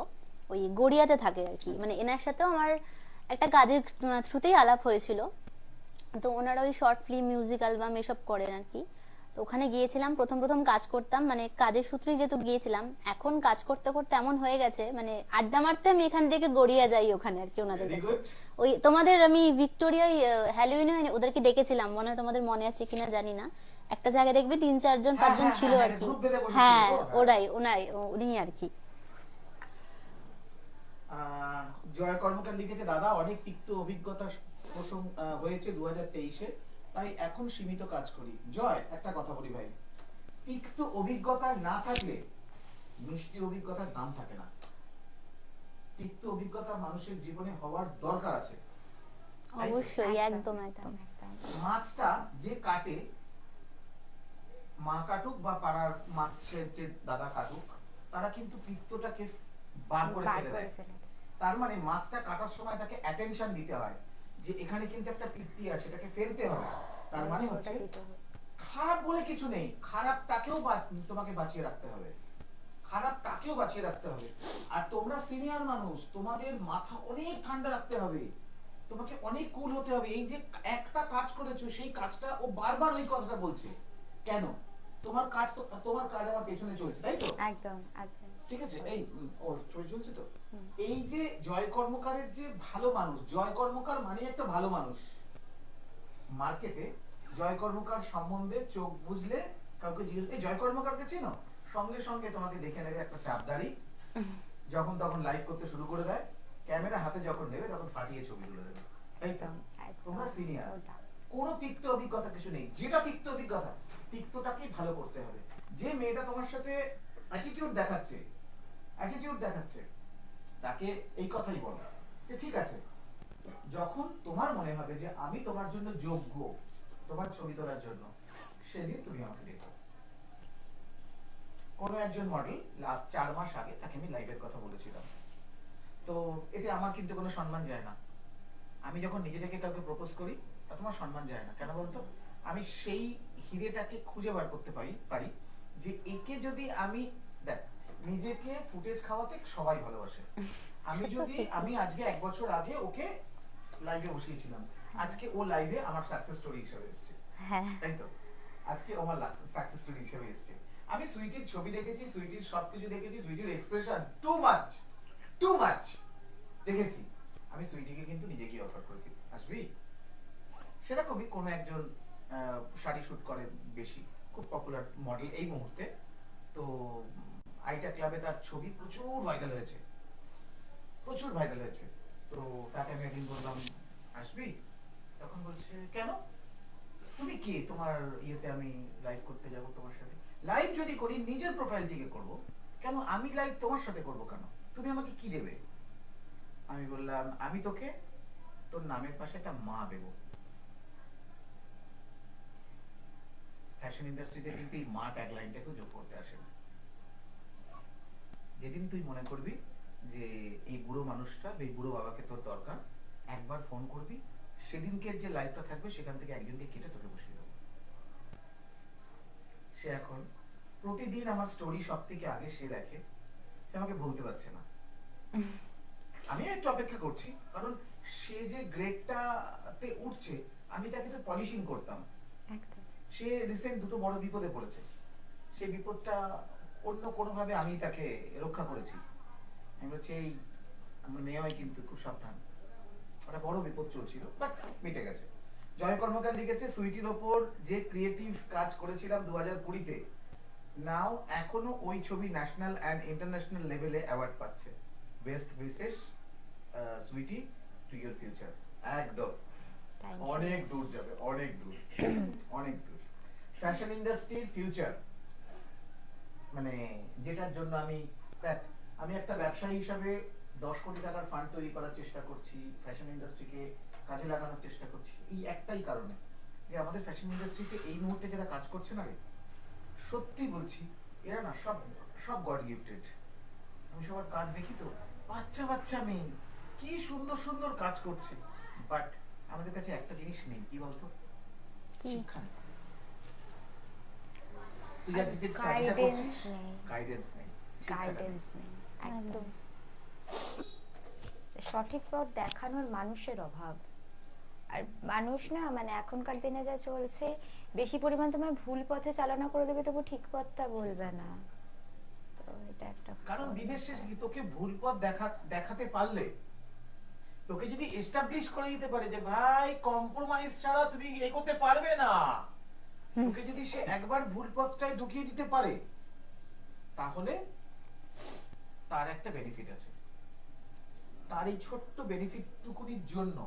ওই গড়িয়াতে থাকে আর কি, মানে এনার সাথেও আমার একটা কাজের থ্রুতেই আলাপ হয়েছিল। তো ওনারা ওই শর্ট ফিল্ম, মিউজিক অ্যালবাম এসব করেন আর কি। তো ওখানে গিয়েছিলাম, প্রথম প্রথম কাজ করতাম, মানে কাজের সূত্রেই যেহেতু গিয়েছিলাম। এখন কাজ করতে করতে এমন হয়ে গেছে, মানে আড্ডা মারতে আমি এখান থেকে গড়িয়া যাই ওখানে আর কি ওনাদের Very কাছে। good. ওই তোমাদের আমি ভিক্টোরিয়ায় হ্যালোউইনে ওদেরকে ডেকেছিলাম, মনে হয় তোমাদের মনে আছে কিনা জানি না, একটা জায়গায় দেখবে 3-4 হ্যাঁ, 5 জন ছিল হ্যাঁ, আর কি। group বেঁধে বসেছিল হ্যাঁ তো, হ্যাঁ। ওরাই উনি আর কি। জয় কর্মকার লিখেছে, দাদা অনেক তিক্ত অভিজ্ঞতা হয়েছে 2023-এ, তাই এখন সীমিত কাজ করি। জয় একটা কথা বলি ভাই, তিক্ত অভিজ্ঞতা না থাকলে মিষ্টি অভিজ্ঞতার দাম থাকে না। তিক্ত অভিজ্ঞতা মানুষের জীবনে হওয়ার দরকার আছে। তাই তো? অবশ্যই, একদম একদম। মাছটা যে কাটে, মা কাটুক বা পাড়ার মাছের যে দাদা কাটুক, তারা কিন্তু পিত্তটাকে বার করে ফেলে দেয়। তার মানে মাছটা কাটার সময় তাকে অ্যাটেনশন দিতে হয় যে এখানে কিন্তু একটা পিত্তি আছে, এটাকে ফেলতে হবে। তার মানে হচ্ছে খারাপ বলে কিছু নেই, খারাপটাকেও তোমাকে বাঁচিয়ে রাখতে হবে, খারাপটাকেও বাঁচিয়ে রাখতে হবে। আর তোমরা সিনিয়র মানুষ, তোমাদের মাথা অনেক ঠান্ডা রাখতে হবে, তোমাকে অনেক কুল হতে হবে। এই যে একটা কাজ করেছো, সেই কাজটা ও বারবার ওই কথাটা বলছে কেন? তোমার কাজ তো, তোমার কাজ আমার পেছনে চলছে, তাই তো? একদম আছে। ঠিক আছে, এই ওর ছবি চলছে তো। এই যে জয় কর্মকারের যে ভালো মানুষ, জয় কর্মকার মানে একটা ভালো মানুষ। মার্কেটে জয় কর্মকার সম্বন্ধে চোখ বুঝলে কাউকে জিজ্ঞেস, এই জয় কর্মকারকে চেনো? সঙ্গে সঙ্গে তোমাকে দেখে নেবে একটা চাপদারি, যখন তখন লাইভ করতে শুরু করে দেয়, ক্যামেরা হাতে যখন নেবে তখন ফাটিয়ে ছবি তুলে দেবে, তাই তো? তোমরা সিনিয়র, কোনো তিক্ত অভিজ্ঞতা কিছু নেই। যেটা তিক্ত অভিজ্ঞতা, তিক্তটাকে ভালো করতে হবে। যে মেয়েটা তোমার সাথে অ্যাটিটিউড দেখাচ্ছে, তাকে এই কথাই বলো যে ঠিক আছে, যখন তোমার মনে হবে যে আমি তোমার জন্য যোগ্য, তোমার ছবি তোলার জন্য, সেদিন তুমি আমাকে দেখো। কোনো একজন মডেল লাস্ট 4 মাস আগে, তাকে আমি লাইভের কথা বলেছিলাম, তো এতে আমার কিন্তু কোনো সম্মান যায় না। আমি যখন নিজে থেকে কাউকে প্রপোজ করি, তা তোমার সম্মান যায় না কেন বলতো? আমি সেই হিরেটাকে খুঁজে বার করতে পারি যে একে যদি আমি, দেখ, নিজেকে ফুটেজ খাওয়াতে সবাই ভালোবাসে। আমি আজকে 1 বছর আগে ওকে লাইভে বসিয়েছিলাম, আজকে ও লাইভে আমার সাকসেস স্টোরি হিসেবে এসেছে, হ্যাঁ, তাই তো? আজকে আমার সাকসেস স্টোরি হিসেবে এসেছে। আমি সুইটির ছবি দেখেছি, সুইটির সবকিছু দেখেছি, সুইটির এক্সপ্রেশন টু মাচ দেখেছি। আমি সুইটিকে কিন্তু নিজেকে অফার করেছি, আসবি? সেরকমই কোনো একজন শাড়ি শুট করে বেশি, খুব পপুলার মডেল এই মুহূর্তে, তো আইটা ক্লাবে তার ছবি প্রচুর ভাইরাল হয়েছে। তো তাকে আমি একদিন বললাম আসবি? তখন বলছে কেন, তুমি কে, তোমার ইয়েতে আমি লাইভ করতে যাব তোমার সাথে? লাইভ যদি করি নিজের প্রোফাইল থেকে করব, কেন আমি লাইভ তোমার সাথে করব কেন? তুমি আমাকে কি দেবে? আমি বললাম আমি তোকে তোর নামের পাশে একটা মা দেব। ফ্যাশন ইন্ডাস্ট্রিতে কিন্তু এই মা ট্যাগলাইনটাকে যোগ করতে আসে না। যেদিন তুই মনে করবি যে এই বুড়ো মানুষটা, এই বুড়ো বাবাকে তোর দরকার, একবার ফোন করবি, সেদিনকে যে লাইভটা থাকবে সেখান থেকে একজনকে কেটে তোকে বসিয়ে দেবো। সে এখন প্রতিদিন আমার স্টোরি সব থেকে আগে সে দেখে, সে আমাকে বলতে পারছে না। আমি একটু অপেক্ষা করছি, কারণ সে যে গ্রেডটাতে উঠছে, আমি তাকে তো পলিশিং করতাম। সে রিসেন্ট 2টো বড় বিপদে পড়েছে, সেই বিপদটা অন্য কোনোভাবে আমি তাকে রক্ষা করেছি। আমি বলছি এই আমার মেয়ে হয় কিন্তু খুব সাবধান, একটা বড় বিপদ চলছিল, বাট মিটে গেছে। জয় কর্মকার লিখেছে সুইটির ওপর যে ক্রিয়েটিভ কাজ করেছিলাম 2020-তে, নাও এখনো ওই ছবি ন্যাশনাল অ্যান্ড ইন্টারন্যাশনাল লেভেলে অ্যাওয়ার্ড পাচ্ছে। Best wishes sweetie to your future. একদম অনেক দূর যাবে, অনেক দূর। ফ্যাশন ইন্ডাস্ট্রির ফিউচার, মানে যেটার জন্য আমি একটা ব্যবসায়ী হিসাবে 10 কোটি টাকার ফান্ড তৈরি করার চেষ্টা করছি, ফ্যাশন ইন্ডাস্ট্রিকে কাজে লাগানোর চেষ্টা করছি, এই একটাই কারণে যে আমাদের ফ্যাশন ইন্ডাস্ট্রিতে এই মুহূর্তে যারা কাজ করছে না রে, সত্যি বলছি, এরা না সব গড গিফটেড। আমি সবার কাজ দেখি তো, বাচ্চা মেয়ে কি সুন্দর কাজ করছে, বাট আমাদের কাছে একটা জিনিস নেই, কি বলতো? শিক্ষা নেই। তুই যা ক্রিকেট স্টাডিটা করছিস, গাইডেন্স নেই। একদম সঠিক পথ দেখানোর মানুষের অভাব। আর মানুষ না, মানে এখনকার দিনে যা চলছে, বেশি পরিমাণ তোমায় ভুল পথে চালনা করে দেবে, তবু ঠিক পথটা বলবে না। তো এটা একটা কারণ দিনের শেষে কি, তোকে ভুল পথ দেখাতে পারলে, তোকে যদি এস্টাবলিশ করে দিতে পারে যে ভাই কম্প্রোমাইজ ছাড়া তুমি এগোতে পারবে না, তোকে যদি সে একবার ভুল পথটায় ঢুকিয়ে দিতে পারে, তাহলে তার একটা বেনিফিট আছে। তার এই ছোট্ট বেনিফিট টুকুনির জন্য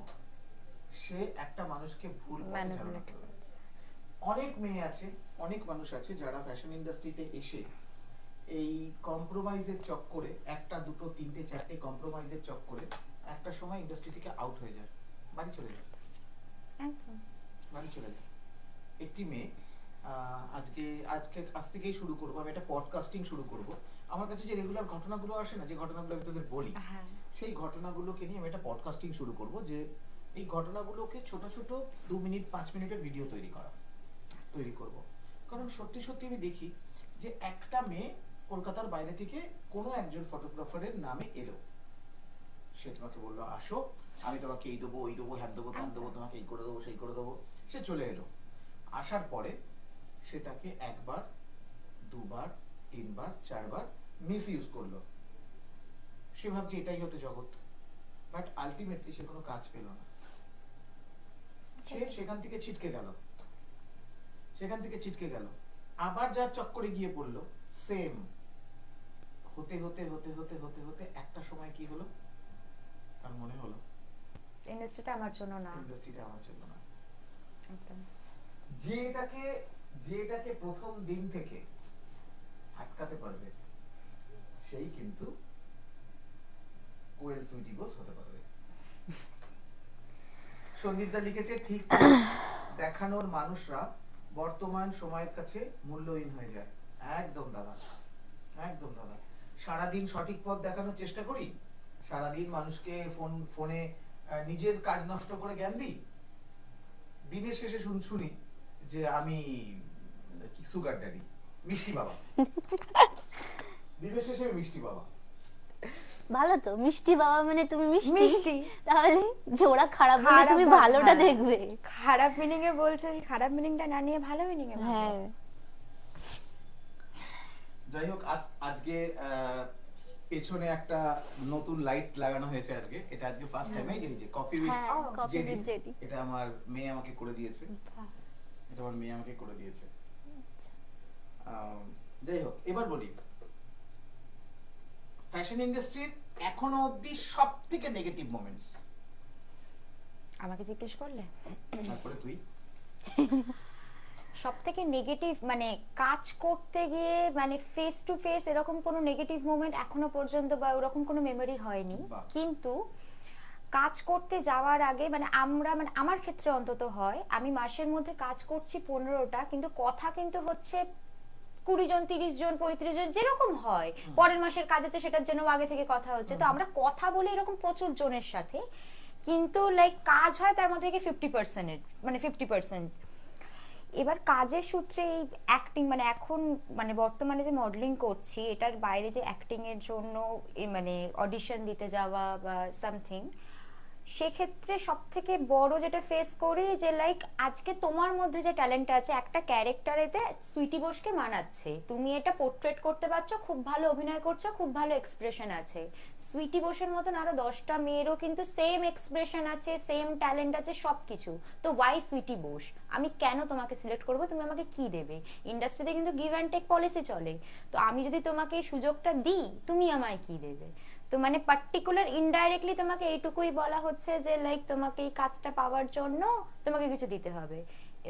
সে একটা মানুষকে ভুল পথে চালনা করবে। অনেক মেয়ে আছে, অনেক মানুষ আছে যারা ফ্যাশন ইন্ডাস্ট্রিতে এসে এই কম্প্রোমাইজের চক্করে, একটা দুটো তিনটে চারটে কম্প্রোমাইজের চক্করে একটা সময় ইন্ডাস্ট্রি থেকে আউট হয়ে যায়, বাড়ি চলে যায়, একদম বাড়ি চলে যায়। একটি মেয়ে আজকে আজকে আজ থেকেই শুরু করবো, আমি একটা পডকাস্টিং শুরু করব। আমার কাছে যে রেগুলার ঘটনাগুলো আসে না, যে ঘটনাগুলো আমি তোদের বলি, হ্যাঁ সেই ঘটনাগুলোকে নিয়ে আমি একটা পডকাস্টিং শুরু করব, যে এই ঘটনাগুলোকে ছোট ছোট 2 মিনিট 5 মিনিটের ভিডিও তৈরি করব। কারণ সত্যি সত্যি আমি দেখি যে একটা মেয়ে কলকাতার বাইরে থেকে কোনো একজন ফটোগ্রাফারের নামে এলো, সে তোমাকে বললো আসো, আমি তোমাকে এই দেবো, ওই দেবো, হ্যাঁ দেবো, ত্যান দেবো, তোমাকে এই করে দেবো, সেই করে দেবো। সে চলে এলো, আসার পরে সেটাকে একবার, দুবার, তিনবার, চারবার মিস ইউজ করলো। সে ভাবছে এটাই হতো জগৎ, বাট আলটিমেটলি সে কোনো কাজ পেল না। সে সেখান থেকে ছিটকে গেল, আবার যার চক্করে গিয়ে পড়লো, সেম হতে হতে হতে হতে হতে হতে একটা সময় কি হলো, তার মনে হলো ইন্ডাস্ট্রিটা আমার জন্য না। ইন্ডাস্ট্রিটা আমার জন্য না। একদম যেটাকে প্রথম দিন থেকে আটকাতে পারবে, সেই কিন্তু কোয়েল সুইটি বোস হতে পারবে। সন্দীপদা লিখেছে, ঠিক দেখানোর মানুষরা বর্তমান সময়ের কাছে মূল্যহীন হয়ে যায়। একদম দাদা, একদম দাদা। সারাদিন সঠিক পথ দেখানোর চেষ্টা করি, সারাদিন মানুষকে ফোনে নিজের কাজ নষ্ট করে জ্ঞান দিই, দিনের শেষে শুনি যে আমি সুগার ড্যাডি, মিষ্টি বাবা। দিনের শেষে মিষ্টি বাবা। ভালো তো, মিষ্টি বাবা মানে তুমি মিষ্টি, মিষ্টি। তাহলে যে ওরা খারাপ বলে খারাপ তুমি ভাব- ভালোটা হ্যাঁ। দেখবে। খারাপ মিনিং এ বলছে, খারাপ মিনিংটা না নিয়ে ভালো মিনিং এ হ্যাঁ যাই হোক, আজকে পেছনে একটা নতুন লাইট লাগানো হয়েছে আজকে, এটা আজকে ফার্স্ট টাইম। এই যে কফি উইথ হ্যাঁ, কফি উইথ জেডি। এটা আমার মেয়ে আমাকে করে দিয়েছে, এটা আমার মেয়ে আমাকে করে দিয়েছে। যাই হোক, এবার বলি ফ্যাশন ইন্ডাস্ট্রির এখনো অবধি সবথেকে নেগেটিভ মোমেন্টস। আমাকে জিজ্ঞেস করলে তারপরে তুই সব থেকে নেগেটিভ মানে কাজ করতে গিয়ে মানে ফেস টু ফেস এরকম কোনো নেগেটিভ মোমেন্ট এখনো পর্যন্ত বা ওরকম কোনো মেমোরি হয়নি। বাহ। কিন্তু কাজ করতে যাওয়ার আগে মানে আমার ক্ষেত্রে অন্তত হয়, আমি মাসের মধ্যে কাজ করছি 15টা, কিন্তু কথা কিন্তু হচ্ছে 20 জন 30 জন 35 জন যেরকম হয়, পরের মাসের কাজ আছে সেটার জন্য আগে থেকে কথা হচ্ছে। তো আমরা কথা বলি এরকম প্রচুর জনের সাথে, কিন্তু লাইক কাজ হয় তার মধ্যে থেকে 50% মানে 50%। এবার কাজের সূত্রে এই অ্যাক্টিং মানে এখন মানে বর্তমানে যে মডেলিং করছি, এটার বাইরে যে অ্যাক্টিং এর জন্য মানে অডিশন দিতে যাওয়া বা সামথিং, সেক্ষেত্রে সব থেকে বড় যেটা ফেস করি যে লাইক আজকে তোমার মধ্যে যে ট্যালেন্ট আছে একটা ক্যারেক্টারেতে সুইটি বোসকে মানাচ্ছে, তুমি এটা পোর্ট্রেট করতে পারছো, খুব ভালো অভিনয় করছো, খুব ভালো এক্সপ্রেশন আছে। সুইটি বোসের মতন আরো 10টা মেয়েরও কিন্তু সেম এক্সপ্রেশন আছে, সেম ট্যালেন্ট আছে, সবকিছু। তো ওয়াই সুইটি বোস? আমি কেন তোমাকে সিলেক্ট করবো? তুমি আমাকে কি দেবে? ইন্ডাস্ট্রিতে কিন্তু গিভ অ্যান্ড টেক পলিসি চলে। তো আমি যদি তোমাকে এই সুযোগটা দিই, তুমি আমায় কি দেবে? তো মানে পার্টিকুলার ইনডাইরেক্টলি তোমাকে এইটুকুই বলা হচ্ছে যে লাইক তোমাকে এই কাজটা পাওয়ার জন্য তোমাকে কিছু দিতে হবে।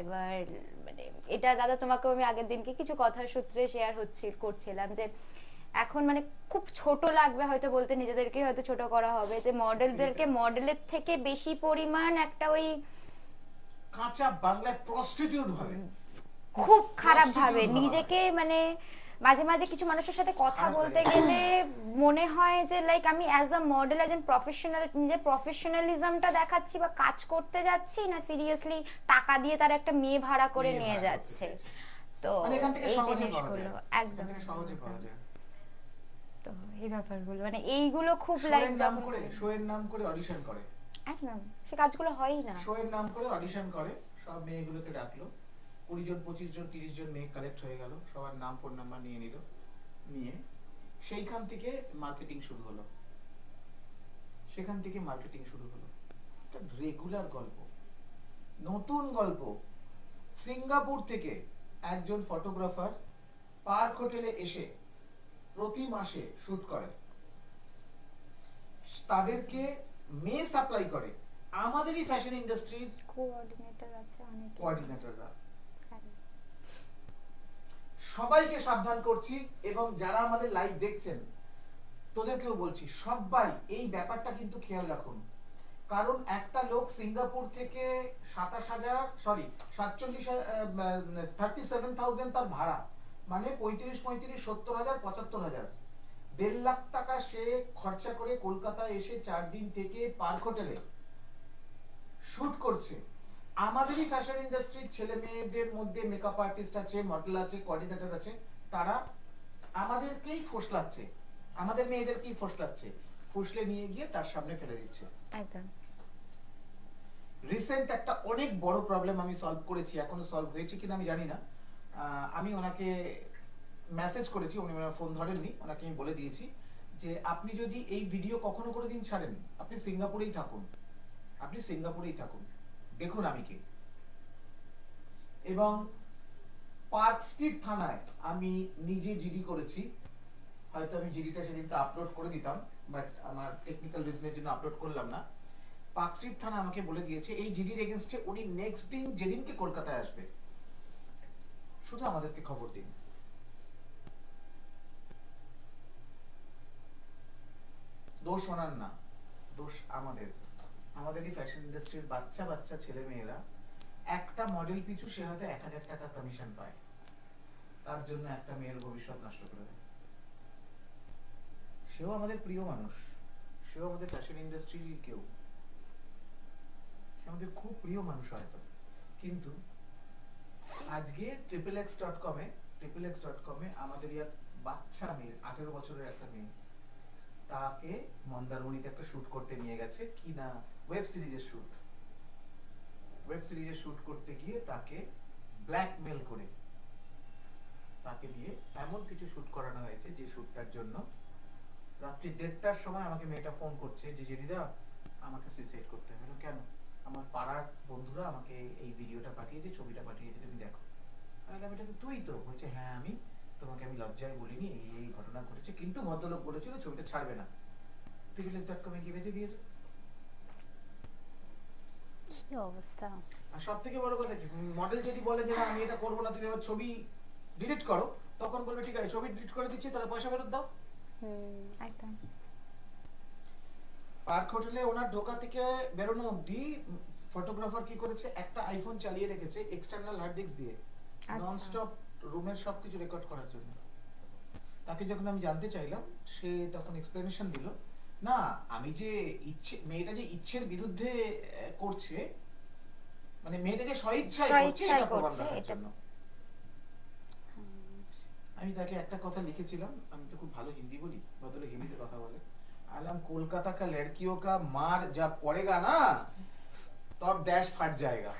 এবার মানে এটা দাদা তোমাকে আমি আগের দিনকে কিছু কথার সূত্রে শেয়ার করছিলাম যে এখন মানে খুব ছোট লাগবে হয়তো বলতে, নিজেদেরকে হয়তো ছোট করা হবে, যে মডেলদেরকে মডেলের থেকে বেশি পরিমাণ একটা ওই কাঁচা বাংলায় প্রস্টিটিউট ভাবে, খুব খারাপ ভাবে prostitute ভাবা নিজেকে মানে মাঝে মাঝে কিছু মানুষের সাথে কথা খারাপ বলতে লাগে। গেলে মনে হয় যে লাইক আমি অ্যাজ আ মডেল একজন প্রফেশনাল নিজের প্রফেশনালিজমটা দেখাচ্ছি বা কাজ করতে যাচ্ছি, না সিরিয়াসলি টাকা দিয়ে তার একটা মেয়ে ভাড়া করে মেয়ে নিয়ে ভাড়া করতে যাচ্ছে। চাইছে। তো মানে এখান থেকে এই সহজে পাওয়া জিনিসগুলো যায়, একদম এখান থেকে সহজে পাওয়া যায়। তো এই ব্যাপারগুলো মানে এইগুলো খুব শো লাইক এর নাম করে, শো এর নাম করে অডিশন করে, একদম সে কাজগুলো হয়ই না। শো এর নাম করে অডিশন করে, সব মেয়েগুলোকে ডাকলো, 20 জন 25 জন 30 জন মেয়ে কালেক্ট হয়ে গেল, সবার নাম ফোন নাম্বার নিয়ে নিল, নিয়ে সেইখান থেকে মার্কেটিং শুরু হলো, সেখান থেকে মার্কেটিং শুরু হলো। একটা রেগুলার গল্প, নতুন গল্প। সিঙ্গাপুর থেকে একজন ফটোগ্রাফার পার্ক হোটেলে এসে প্রতি মাসে শুট করে, তাদেরকে মেয়ে সাপ্লাই করে আমাদেরই ফ্যাশন ইন্ডাস্ট্রির কোঅর্ডিনেটর আছে অনেক, কোঅর্ডিনেটররা। সবাইকে সাবধান করছি এবং যারা আমাদের লাইভ দেখছেন তোদেরকেও বলছি, সবাই এই ব্যাপারটা কিন্তু খেয়াল রাখুন। কারণ একটা লোক সিঙ্গাপুর থেকে 37,000 তার ভাড়া, মানে 35,000, 70,000, 1.5 লাখ টাকা সে খরচা করে কলকাতায় এসে 4 দিন থেকে পার্ক হোটেলে শুট করছে। আমাদেরই ফ্যাশন ইন্ডাস্ট্রির ছেলে মেয়েদের মধ্যে মেকআপ আর্টিস্ট আছে, মডেল আছে, কোঅর্ডিনেটর আছে, তারা আমাদেরকেই ফোসলাচ্ছে, আমাদের মেয়েদেরকেই ফোসলাচ্ছে, ফুসলে নিয়ে গিয়ে তার সামনে ফেলে দিচ্ছে। একদম। রিসেন্ট একটা অনেক বড় প্রবলেম আমি সলভ করেছি, এখনো সলভ হয়েছে কিনা আমি জানি না। আমি ওনাকে মেসেজ করেছি, উনি আমার ফোন ধরেননি, ওনাকে আমি বলে দিয়েছি যে আপনি যদি এই ভিডিও কখনো করে দিন ছাড়েন, আপনি সিঙ্গাপুরেই থাকুন, আপনি সিঙ্গাপুরেই থাকুন, দেখুন আমি কে। এবং পার্ক স্ট্রিট থানায় আমি নিজে জিডি করেছি, হয়তো আমি জিডিটা সেদিনকে আপলোড করে দিতাম, বাট আমার টেকনিক্যাল রিজনের জন্য আপলোড করলাম না। পার্ক স্ট্রিট থানা আমাকে বলে দিয়েছে এই জিডির এগেইনস্টে উনি নেক্সট দিন যেদিনকে কলকাতায় আসবে শুধু আমাদেরকে খবর দিন। দোষ ওনার না, দোষ আমাদেরই ফ্যাশন ইন্ডাস্ট্রির বাচ্চা বাচ্চা ছেলে মেয়েরা একটা মডেল পিছু সে হয়তো 1,000 টাকা কমিশন পায়, তার জন্য একটা মেয়ের ভবিষ্যৎ নষ্ট করে দেয়। সেও আমাদের প্রিয় মানুষ, সেও আমাদের ফ্যাশন ইন্ডাস্ট্রির কেউ, সে আমাদের খুব প্রিয় মানুষ হয়তো, কিন্তু আজকে XXX.com এ আমাদের এক বাচ্চা মেয়ে, 18 বছরের একটা মেয়ে, তাকে মন্দারমণিতে একটা শুট করতে নিয়ে গেছে, কি না ওয়েব সিরিজের শুট করতে গিয়ে তাকে ব্ল্যাকমেল করে তাকে দিয়ে এমন কিছু শুট করানো হয়েছে যে শুটটার জন্য রাত্রি 1:30টার সময় আমাকে মেয়েটা ফোন করছে যে জেরিদা আমাকে সুইসাইড করতে হবে। কেন? আমার পাড়ার বন্ধুরা আমাকে এই ভিডিওটা পাঠিয়েছে, ছবিটা পাঠিয়েছে, তুমি দেখো। আমি বললাম এটা তো তুই তো? বলছে হ্যাঁ আমি, তোমাকে আমি লজ্জায় বলিনি, এই ঘটনা ঘটেছে, কিন্তু ভদ্রলোক বলেছিল ছবিটা ছাড়বে না। XXX.com এ কি বেঁচে দিয়েছে। কি অবস্থা। আর সব থেকে বড় কথা কি, মডেল যদি বলে যে না আমি এটা করবো না, তুমি আমার ছবি ডিলিট করো, তখন বলবে ঠিক আছে ছবি ডিলিট করে দিচ্ছি, তাহলে পয়সা ফেরত দাও। একদম। পার্ক হোটেলে ওনার ঢোকা থেকে বেরোনো অবধি ফটোগ্রাফার কি করেছে, একটা আইফোন চালিয়ে রেখেছে এক্সটার্নাল হার্ড ডিস্ক দিয়ে, ননস্টপ রুমের সবকিছু রেকর্ড করার জন্য। তাকে যখন আমি জানতে চাইলাম, সে তখন এক্সপ্লেনেশন দিল, না আমি যে মেয়েটা যে ইচ্ছের বিরুদ্ধে করছে, মানে মেয়েটা যে স্বইচ্ছায় করছে এটা প্রমাণ করার জন্য। আমি তাকে একটা কথা লিখেছিলাম, আমি তো খুব ভালো হিন্দি বলি, বদলে হিন্দিতে কথা বলে, আলাম কলকাতা কা লড়কিयों का मार जब पड़ेगा ना तब डैश फट जाएगा।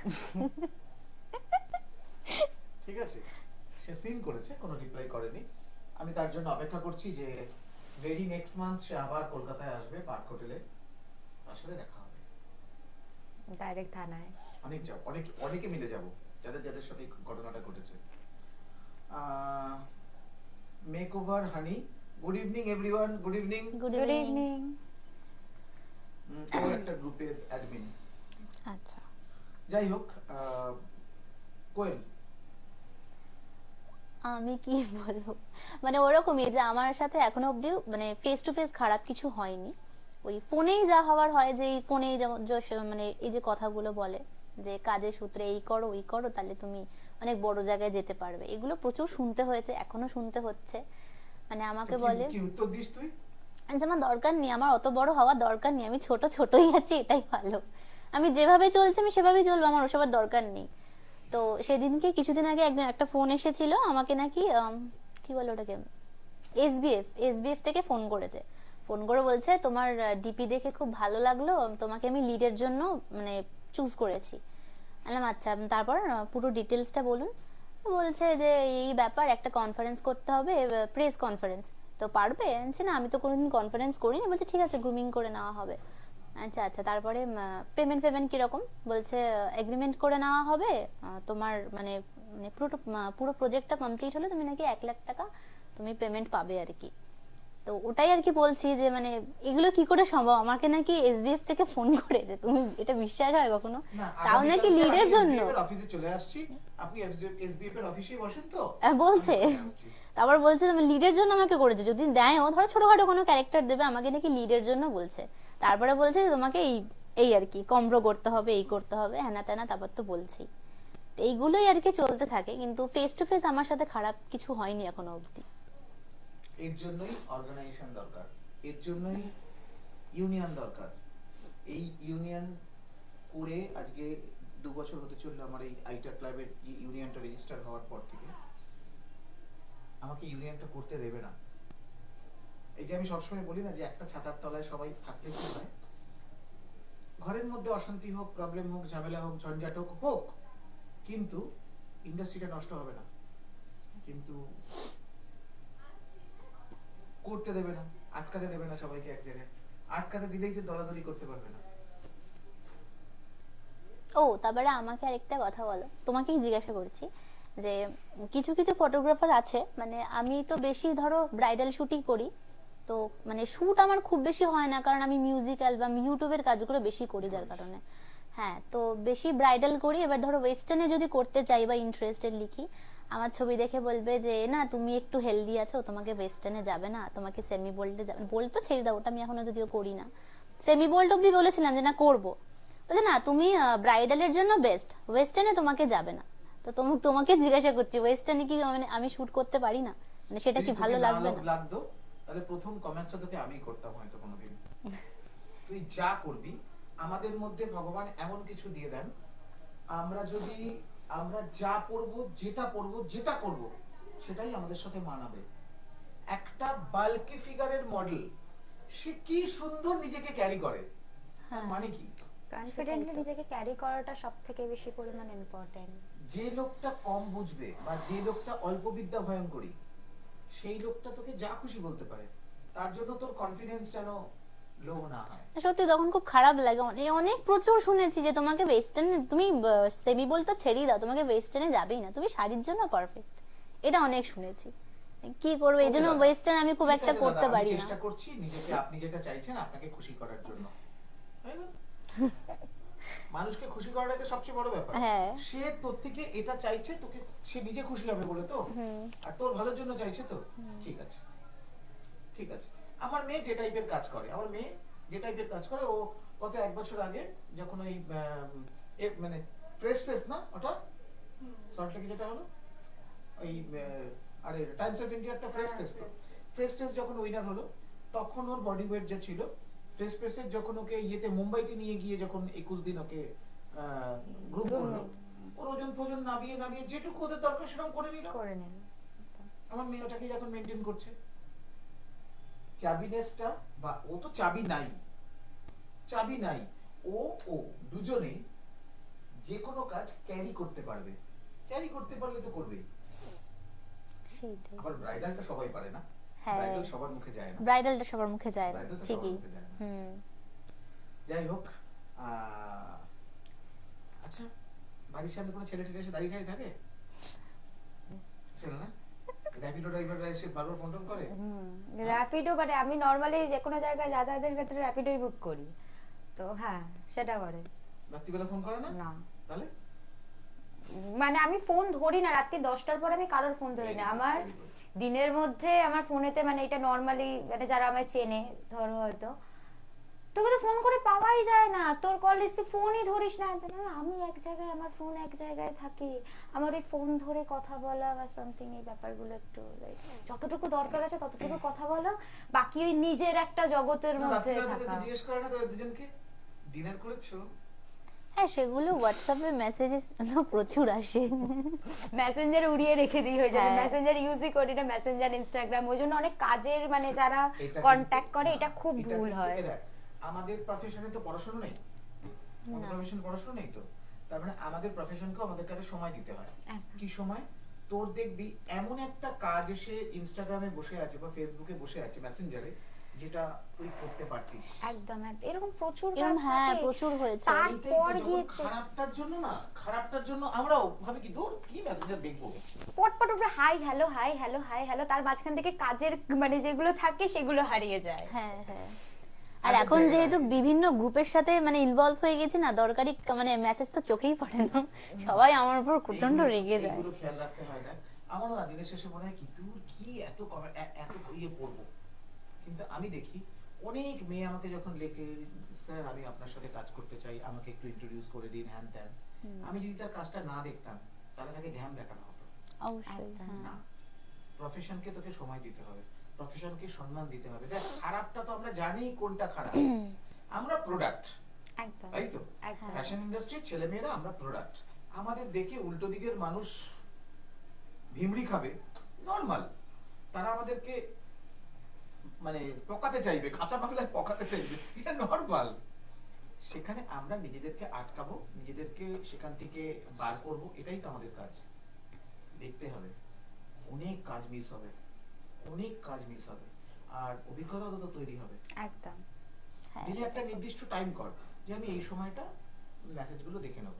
ঠিক আছে, সে সিন করেছে, কোনো রিপ্লাই করেনি। আমি তার জন্য অপেক্ষা করছি যে ভেরি নেক্সট মান্থ সে আবার কলকাতায় আসবে, পার্ক হোটেলে, তার সাথে দেখা হবে। ডাইরেক্ট থানায় অনেকে মিলে যাব, যাদের সাথে এই ঘটনাটা ঘটেছে। Makeover honey, good evening everyone, good evening. Good good evening. Evening. ও একটা গ্রুপের অ্যাডমিন। আচ্ছা, যাই হোক, কোয়েল আমি কি বলবো, মানে ওরকমই যে আমার সাথে এখনো অবধি মানে ফেস টু ফেস খারাপ কিছু হয়নি, ওই ফোনেই যা হওয়ার হয়, যে এই ফোনেই যেমন মানে এই যে কথাগুলো বলে যে কাজের সূত্রে এই করো ওই করো তাহলে তুমি অনেক বড় জায়গায় যেতে পারবে, এগুলো প্রচুর শুনতে হয়েছে, এখনো শুনতে হচ্ছে। মানে আমাকে বলে কি উত্তর দিস তুই? যে আমার দরকার নেই, আমার অত বড় হওয়ার দরকার নেই, আমি ছোটই আছি, এটাই ভালো, আমি যেভাবে চলছি আমি সেভাবেই চলবো, আমার ওসবের দরকার নেই। তো সেদিনকে কিছুদিন আগে একদিন একটা ফোন এসেছিল আমাকে, নাকি কি বলে ওটাকে, এসবিএফ থেকে ফোন করেছে, ফোন করে বলছে তোমার ডিপি দেখে খুব ভালো লাগলো, তোমাকে আমি লিডের জন্য মানে চুজ করেছি। বললাম আচ্ছা, তারপর পুরো ডিটেলসটা বলুন। বলছে যে এই ব্যাপার, একটা কনফারেন্স করতে হবে, প্রেস কনফারেন্স, তো পারবে? না আমি তো কোনোদিন কনফারেন্স করিনি। বলছে ঠিক আছে, গ্রুমিং করে নেওয়া হবে। আচ্ছা, তারপরে পেমেন্ট কিরকম? বলছে এগ্রিমেন্ট করে নেওয়া হবে, তোমার মানে পুরো প্রজেক্টটা কমপ্লিট হলে তুমি নাকি 1 লাখ টাকা তুমি পেমেন্ট পাবে আর কি। তো ওটাই আর কি বলছি যে মানে এগুলো কি করে সম্ভব, আমাকে নাকি এসবিএফ থেকে ফোন করে, যে তুমি এটা বিশ্বাস হয় কখনো, না, তাও নাকি লিডের জন্য। SBF এর অফিসে চলে আসছি, আপনি এসবিএফ এর অফিসেই বসেন তো, বলছে আমি চলে আসছি। তারপর বলছে তুমি লিডের জন্য আমাকে করেছে, যদি দেয়ও ধরো ছোটখাটো কোনো ক্যারেক্টার দেবে, আমাকে নাকি লিডের জন্য বলছে। তারপরে বলছে যে তোমাকে এই এই আর কি কমপ্রো করতে হবে, এই করতে হবে, হ্যানা ত্যানা, তারপর তো বলছেই। তো এইগুলোই আর কি চলতে থাকে, কিন্তু ফেস টু ফেস আমার সাথে খারাপ কিছু হয়নি এখনো অবধি। এর জন্যই অর্গানাইজেশন দরকার, এর জন্যই ইউনিয়ন দরকার। এই ইউনিয়ন করে আজকে 2 বছর হতে চললো আমার এই আইটা ক্লাবের ইউনিয়নটা রেজিস্টার হওয়ার পর থেকে। আমাকে ইউনিয়নটা করতে দেবে না। এই যে আমি সবসময় বলি না যে একটা ছাতার তলায় সবাই থাকলে কি হয়, ঘরের মধ্যে অশান্তি হোক, প্রবলেম হোক, ঝামেলা হোক, ঝঞ্ঝাট হোক, কিন্তু ইন্ডাস্ট্রিটা নষ্ট হবে না। কিন্তু করতে দেবে না, আটকাতে দেবে না সবাইকে এক জায়গায়। আটকাতে দিলেই তো দলাদলি করতে পারবে না। ও তারপরে আমাকে আরেকটা কথা বলো, তোমাকেই জিজ্ঞাসা করছি যে কিছু কিছু ফটোগ্রাফার আছে, মানে আমি তো বেশি ধরো ব্রাইডাল শুটই করি, তো মানে শুট আমার খুব বেশি হয় না, কারণ আমি মিউজিক অ্যালবাম ইউটিউবের কাজগুলো বেশি করি, যার কারণে হ্যাঁ, তো বেশি ব্রাইডাল করি। এবার ধরো ওয়েস্টার্নে যদি করতে চাই বা ইন্টারেস্টেড লিখি, আমার ছবি দেখে বলবে যে না তুমি একটু হেলদি আছো, তোমাকে ওয়েস্টার্নে যাবে না, তোমাকে সেমি বোল্ডে যাবে। বোল্ড তো ছেড়ে দাও, ওটা আমি এখনো যদিও করি না, সেমি বোল্ড অব্দি বলেছিলাম যে না করবো, বলছে না তুমি ব্রাইডালের জন্য বেস্ট, ওয়েস্টার্নে তোমাকে যাবে না। তো তোমাকে জিজ্ঞাসা করছি ওয়েস্টার্নে কি মানে আমি শুট করতে পারি না, মানে সেটা কি যদি ভালো তোকে না লাগবে না? লাগতো তাহলে প্রথম কমেন্টসটা তোকে আমি করতাম হয়তো কোনোদিন। তুই যা করবি, আমাদের মধ্যে ভগবান এমন কিছু দিয়ে দেন, আমরা যা পড়বো, যেটা করব সেটাই আমাদের সাথে মানাবে। একটা বাল্কি ফিগারের মডেল, সে কি সুন্দর নিজেকে ক্যারি করে, তার মানে কি? কনফিডেন্টলি নিজেকে ক্যারি করাটা সবথেকে বেশি পরিমাণ ইম্পর্টেন্ট। যে লোকটা কম বুঝবে বা যে লোকটা অল্প বিদ্যা ভয়ঙ্করী, সেই লোকটা তোকে যা খুশি বলতে পারে, তার জন্য তোর কনফিডেন্স যেন লো না হয়। সত্যি তখন খুব খারাপ লাগে, অনেক প্রচুর শুনেছি যে তোমাকে ওয়েস্টার্ন, তুমি সেমি বল তো ছেড়েই দাও, তোমাকে ওয়েস্টার্নে যাবেই না, তুমি শাড়ির জন্য পারফেক্ট, এটা অনেক শুনেছি। কি করবো, এই জন্য ওকে দাদা, ওয়েস্টার্ন আমি খুব ঠিক একটা আছে করতে দাদা, আমি পারি না। চেষ্টা করছি নিজেকে, আপনি যেটা চাইছেন আপনাকে খুশি করার জন্য। হয়ে গেল? মানুষকে খুশি করাটাই তো সবচেয়ে বড় ব্যাপার। হ্যাঁ। সে তোর থেকে এটা চাইছে, তোকে সে নিজে খুশি হবে বলে তো, আর তোর ভালোর জন্য চাইছে তো, ঠিক আছে, ঠিক আছে। আমার মেয়ে যে টাইপের কাজ করে, ও গত 1 বছর আগে যখন ওই মানে ফ্রেশ ফেস না ওটা সল্টলেকে যেটা হলো ওই আরে টাইমস অফ ইন্ডিয়ারটা ফ্রেশ ফেস যখন উইনার হলো, তখন ওর বডি ওয়েট যা ছিল, ফ্রেশ ফেসের যখন ওকে ইয়েতে মুম্বাইতে নিয়ে গিয়ে যখন 21 দিন ওকে গ্রুপ করলো, ওর ওজন ফোজন নামিয়ে যেটুকু ওদের দরকার সেরকম করে নিল। আমার মেয়ে ওটাকে এখন মেনটেন করছে। চাবিনেসটা, বা ও তো চাবি নাই, ও দুজনেই যে কোনো কাজ ক্যারি করতে পারবে, ক্যারি করতে পারলে তো করবেই। সেইটাই। আবার ব্রাইডালটা সবাই পারে না, হ্যাঁ। ব্রাইডাল সবার মুখে যায় না। ব্রাইডালটা সবার মুখে যায় না, ব্রাইডালটা সবার ঠিকই। মুখে যায় না। হুম। যাই হোক, আচ্ছা, বাড়ির সামনে কোনো ছেলে টেলে এসে দাঁড়িয়ে ঠাড়িয়ে থাকে? ছিল না? র্যাপিডো ড্রাইভাররা এসে বারবার ফোন টোন করে? র্যাপিডো মানে আমি নর্মালি যে কোনো জায়গায় যাতায়াতের ক্ষেত্রে র্যাপিডোই বুক করি, তো হ্যাঁ সেটা করে। রাত্রিবেলা ফোন করে না? না, তাহলে মানে আমি ফোন ধরি না রাত্রি 10টার পর, আমি কারোর ফোন ধরি না। আমার দিনের মধ্যে আমার ফোনেতে মানে এটা নর্মালি মানে যারা আমায় চেনে ধরো হয়তো, তোকে তো ফোন করে পাওয়াই যায় না, তোর কল লিস্টে ফোনই ধরিস না। আমি এক জায়গায়, আমার ফোন এক জায়গায় থাকে, আমার ওই ফোন ধরে কথা বলা বা সামথিং, এই ব্যাপারগুলো একটু যতটুকু দরকার আছে ততটুকু কথা বলো, বাকি ওই নিজের একটা জগতের মধ্যে থাকা। জিজ্ঞেস করে না তোরা দুজনকে ডিনার করেছো? হ্যাঁ, সেগুলো হোয়াটসঅ্যাপে মেসেজেস তো প্রচুর আসে। মেসেঞ্জার উড়িয়ে রেখে দিই, হয়ে যায় হ্যাঁ। মেসেঞ্জার ইউজই করি না, মেসেঞ্জার ইনস্টাগ্রাম, ওই জন্য অনেক কাজের মানে যারা কন্ট্যাক্ট করে এটা খুব ভুল হয়। আমাদের প্রফেশনে তো পড়াশোনা নেই, আমাদের প্রফেশন পড়াশোনা নেই, তো তার মানে আমাদের প্রফেশনকে আমাদেরকে একটা সময় দিতে হয়। কি সময়? তোর দেখবি এমন একটা কাজ এসে ইনস্টাগ্রামে বসে আছে বা ফেসবুকে বসে আছে, মেসেঞ্জারে, যেটা তুই করতে পারতিস। একদম একদম এরকম প্রচুর এরকম কাজ হ্যাঁ থাকে। প্রচুর হয়েছে। তার- এইটাই তো, তারপর যখন গিয়েছে। খারাপটার জন্য না, খারাপটার জন্য আমরাও ভাবি কি দূর কি মেসেঞ্জার দেখবো। পটপট উপরে hi hello hi hello hi hello, তার মাঝখান থেকে কাজের মানে যেগুলো থাকে সেগুলো হারিয়ে যায়। হ্যাঁ হ্যাঁ। আর কাজের এখন জায়গায় যেহেতু আরকি। বিভিন্ন গ্রুপের সাথে মানে ইনভলভ হয়ে গেছি না, দরকারি মানে মেসেজ তো চোখেই পড়ে না, সবাই আমার উপর প্রচন্ড এইগুলো- রেগে যায়। এইগুলো খেয়াল রাখতে হয় না। আমারও না দিনের শেষে মনে হয় কি দূর কি এত এত ইয়ে পড়বো। কিন্তু আমি দেখি অনেক মেয়ে আমাকে যখন লেখে, স্যার আমি আপনার সাথে কাজ করতে চাই, আমাকে একটু ইন্ট্রোডিউস করে দিন, হ্যান ত্যান। আমি যদি তার কাজটা না দেখতাম তাহলে তাকে ঘ্যাম দেখানো হতো। অবশ্যই হ্যাঁ। না, প্রফেশনকে তোকে সময় দিতে হবে, প্রফেশনকে সম্মান দিতে হবে। দেখ খারাপটা তো আমরা জানি কোনটা খারাপ, আমরা প্রোডাক্ট, একদম তাই তো? একদম। ফ্যাশন ইন্ডাস্ট্রির ছেলেমেয়েরা আমরা প্রোডাক্ট। আমাদের দেখে উল্টো দিকের মানুষ ভিমড়ি খাবে, নরমাল। তারা আমাদেরকে মানে পকাতে চাইবে, কাঁচা বাংলায় পকাতে চাইবে, এটা নরমাল। সেখানে আমরা নিজেদেরকে আটকাবো, নিজেদেরকে সেখান থেকে বার করব, এটাই তো আমাদের কাজ। দেখতে হবে অনেক কাজ মিস হবে, অনেক কাজ মিস হবে, আর অভিজ্ঞতা তো তৈরি হবে। একদম হ্যাঁ। দিনে একটা নির্দিষ্ট টাইম কর যে আমি এই সময়টা মেসেজগুলো দেখে নেব।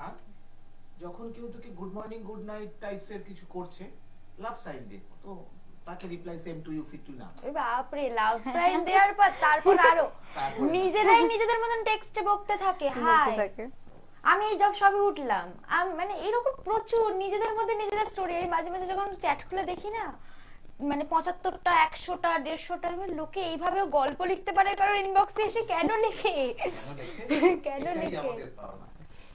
আর যখন কেউ তোকে good morning good night types এর কিছু করছে, লাভ সাইন দে, তো তাকে reply same to you fit to না। ওই বাপরে, লাভ সাইন দেওয়ার পর তারপর আরো তারপরে? নিজেরাই নিজেদের মতন টেক্সটে বকতে থাকে হাই আমি এই জব সবে উঠলাম, মানে এরকম প্রচুর নিজেদের মধ্যে নিজেরা স্টোরি। আমি মাঝে মাঝে যখন চ্যাট খুলে দেখি না, মানে 75টা 100টা 150টা লোকে এইভাবেও গল্প লিখতে পারে, কারণ ইনবক্সে এসে কেন লিখে কেন এটাই লিখে। আমাদের পাওনা।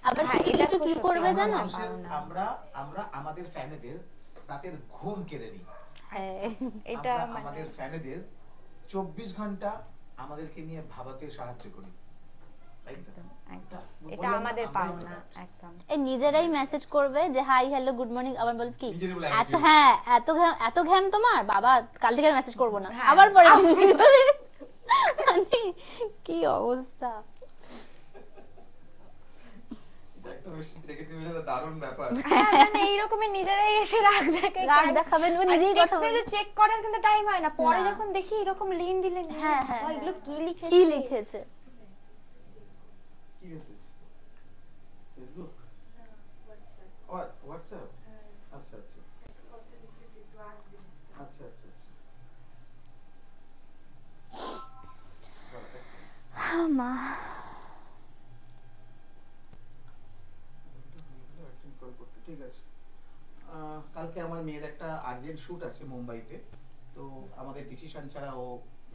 আবার হ্যাঁ, কিছু এটা কিছু খুব কি সত্যি। করবে আমরা জানো? মানুষের- আমরা আমাদের ফ্যানেদের রাতের ঘুম কেড়ে নিই। হ্যাঁ এটা আমরা মানে আমাদের ফ্যানেদের 24 ঘন্টা আমাদেরকে নিয়ে ভাবাতে সাহায্য করি, তাই তো? একদম বললাম এটা না, আমাদের আমরাই পাওনা product। একদম। এই নিজেরাই মেসেজ করবে যে হাই হ্যালো গুড মর্নিং, আবার বলবে কি নিজেদের বলে এত attitude। হ্যাঁ এত ঘ্যাম তোমার বাবা, কাল থেকে মেসেজ করবো না, হ্যাঁ। আবার পরে মানে কি অবস্থা। এটা একটা বেশ নেগেটিভ দারুণ ব্যাপার। হ্যাঁ, মানে এইরকমই নিজেরাই এসে রাগ দেখায়, রাগ দেখাবেন বা নিজেই কথা বলবেন। চেক করার কিন্তু টাইম হয় না, পরে না। যখন দেখি এরকম লিন দিলে হ্যাঁ, হ্যাঁ, এগুলো কি লিখেছে কি লিখেছে। কি মেসেজ? ফেসবুক? হোয়াটসঅ্যাপ? আচ্ছা আচ্ছা আচ্ছা আচ্ছা আচ্ছা। মা ঠিক আছে। কালকে আমার মেয়ের একটা আর্জেন্ট শুট আছে মুম্বাইতে, তো আমাদের ডিসিশন ছাড়া ও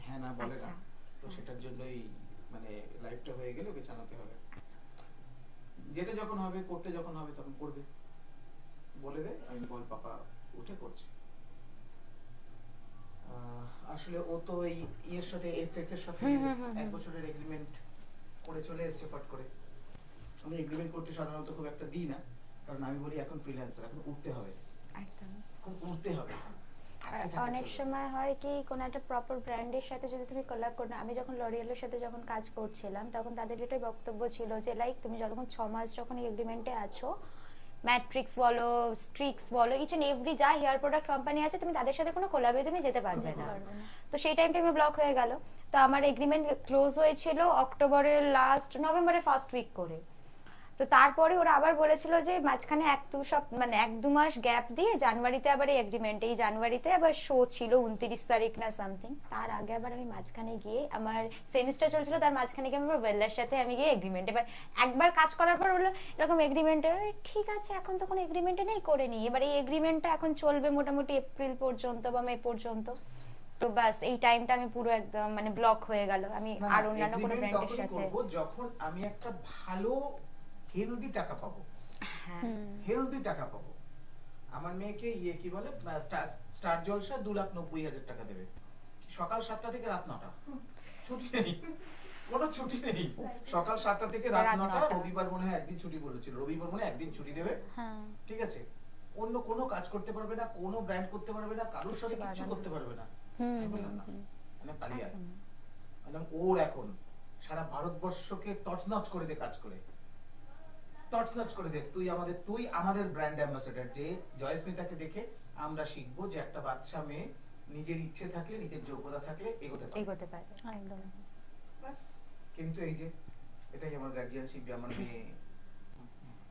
হ্যাঁ না বলে না, আচ্ছা। তো সেটার জন্যই মানে লাইফটা হয়ে গেলে ওকে জানাতে হবে। যেতে যখন হবে, করতে যখন হবে তখন করবে, বলে দে, আমি বল পাপা উঠে করছি। আসলে ও তো এই ইয়ের সাথে এফএস এর সাথে 1 বছরের এগ্রিমেন্ট করে চলে এসেছে ফট করে। আমি এগ্রিমেন্ট করতে সাধারণত খুব একটা দিই না, কারণ আমি বলি এখন ফ্রিল্যান্সার, এখন উঠতে হবে, একদম। এখন উঠতে হবে। আর অনেক সময় হয় কি কোনো একটা প্রপার ব্র্যান্ডের সাথে যদি তুমি কোলাব করো না, আমি যখন লরিয়ালের সাথে যখন কাজ করছিলাম তখন তাদের এটাই বক্তব্য ছিল যে লাইক তুমি যতক্ষণ 6 মাস যখন এই এগ্রিমেন্টে আছো, ম্যাট্রিক্স বলো স্ট্রিক্স বলো ইচ এন্ড এভরি যা হেয়ার প্রোডাক্ট কোম্পানি আছে, তুমি তাদের সাথে কোনো কোলাবে তুমি যেতে পারবে না। তো সেই টাইমটা আমি ব্লক হয়ে গেল। তো আমার এগ্রিমেন্ট ক্লোজ হয়েছিল অক্টোবরের লাস্ট নভেম্বরের ফার্স্ট উইক করে। তো তারপরে ওরা আবার বলেছিল যে মাঝখানে 1-2 মাস গ্যাপ দিয়ে জানুয়ারিতে আবার এই এগ্রিমেন্ট, এই জানুয়ারিতে আবার শো ছিল 29 তারিখ না সামথিং, তার আগে আবার আমি মাঝখানে গিয়ে আমার সেমিস্টার চলছিল, তার মাঝখানে গিয়ে আমার ওয়েল্লার সাথে আমি গিয়ে এগ্রিমেন্ট, এবার একবার কাজ করার পর বললো এরকম এগ্রিমেন্টে, ঠিক আছে এখন তো কোনো এগ্রিমেন্টে নেই করে নি, এবার এই এগ্রিমেন্টটা এখন চলবে মোটামুটি এপ্রিল পর্যন্ত বা মে পর্যন্ত। তো বাস এই টাইমটা আমি পুরো একদম মানে ব্লক হয়ে গেল, আমি আর অন্যান্য কোনো ব্র্যান্ডের সাথে। করব যখন আমি একটা ভালো হেলদি টাকা পাবো, হ্যাঁ হেলদি টাকা পাবো। আমার মেয়েকে ইয়ে কি বলে স্টার জলসা 2,90,000 টাকা দেবে, সকাল 7টা থেকে রাত 9টা, ছুটি নেই, কোনো ছুটি নেই, সকাল 7টা থেকে রাত রাত 9টা, 9টা। রবিবার মনে হয় একদিন ছুটি বলেছিল, রবিবার মনে হয় একদিন ছুটি দেবে, হ্যাঁ ঠিক আছে? অন্য কোনো কাজ করতে পারবে না, কোনো ব্র্যান্ড করতে পারবে না, কারোর সাথে কিছু কিছু পারবে না। করতে পারবে না। হুম, আমি বললাম না, হুম, মানে পালিয়ে আয়। বললাম ওর এখন সারা ভারতবর্ষকে তছনছ করে দে, কাজ করে তছনছ করে দে, তুই আমাদের ব্র্যান্ড অ্যাম্বাসেডর, যে জয়স্মিতাকে দেখে আমরা শিখবো যে একটা বাচ্চা মেয়ে নিজের ইচ্ছে থাকলে, নিজের যোগ্যতা থাকলে এগোতে পারে। এগোতে পারে। একদম। ব্যাস। কিন্তু এই যে এটাই আমার গার্জিয়ানশিপ, যে আমার মেয়ে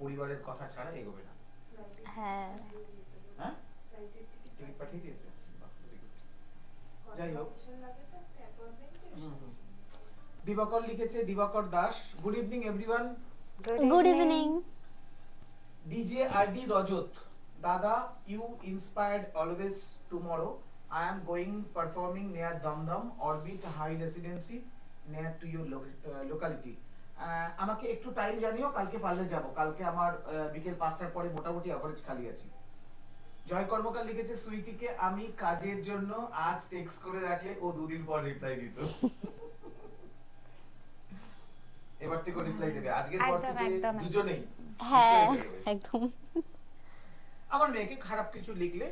পরিবারের কথা ছাড়া এগোবে না। হ্যাঁ। হ্যাঁ, টিকিট পাঠিয়ে দিয়েছে। বাহ, very good। যাই হোক, দিবাকর লিখেছে, Dibakar Das, good evening everyone. Good evening. DJ RD Rajat, দাদা you inspired always tomorrow, I am going performing near Dumdum orbit high residency near to your locality. আমাকে একটু টাইম জানিও, কালকে পারলে যাব। কালকে আমার বিকেল 5টার পরে মোটামুটি অ্যাভারেজ খালি আছি। জয় কর্মকার লিখেছে, সুইটিকে আমি কাজের জন্য আজ টেক্সট করে রাখলে ও 2 দিন পর রিপ্লাই দিত। এবার থেকে রিপ্লাই দেবে আজকের পর একদম, থেকে একদম। দুজনেই। হ্যাঁ, reply দেবে। একদম। আমার মেয়েকে খারাপ কিছু লিখলে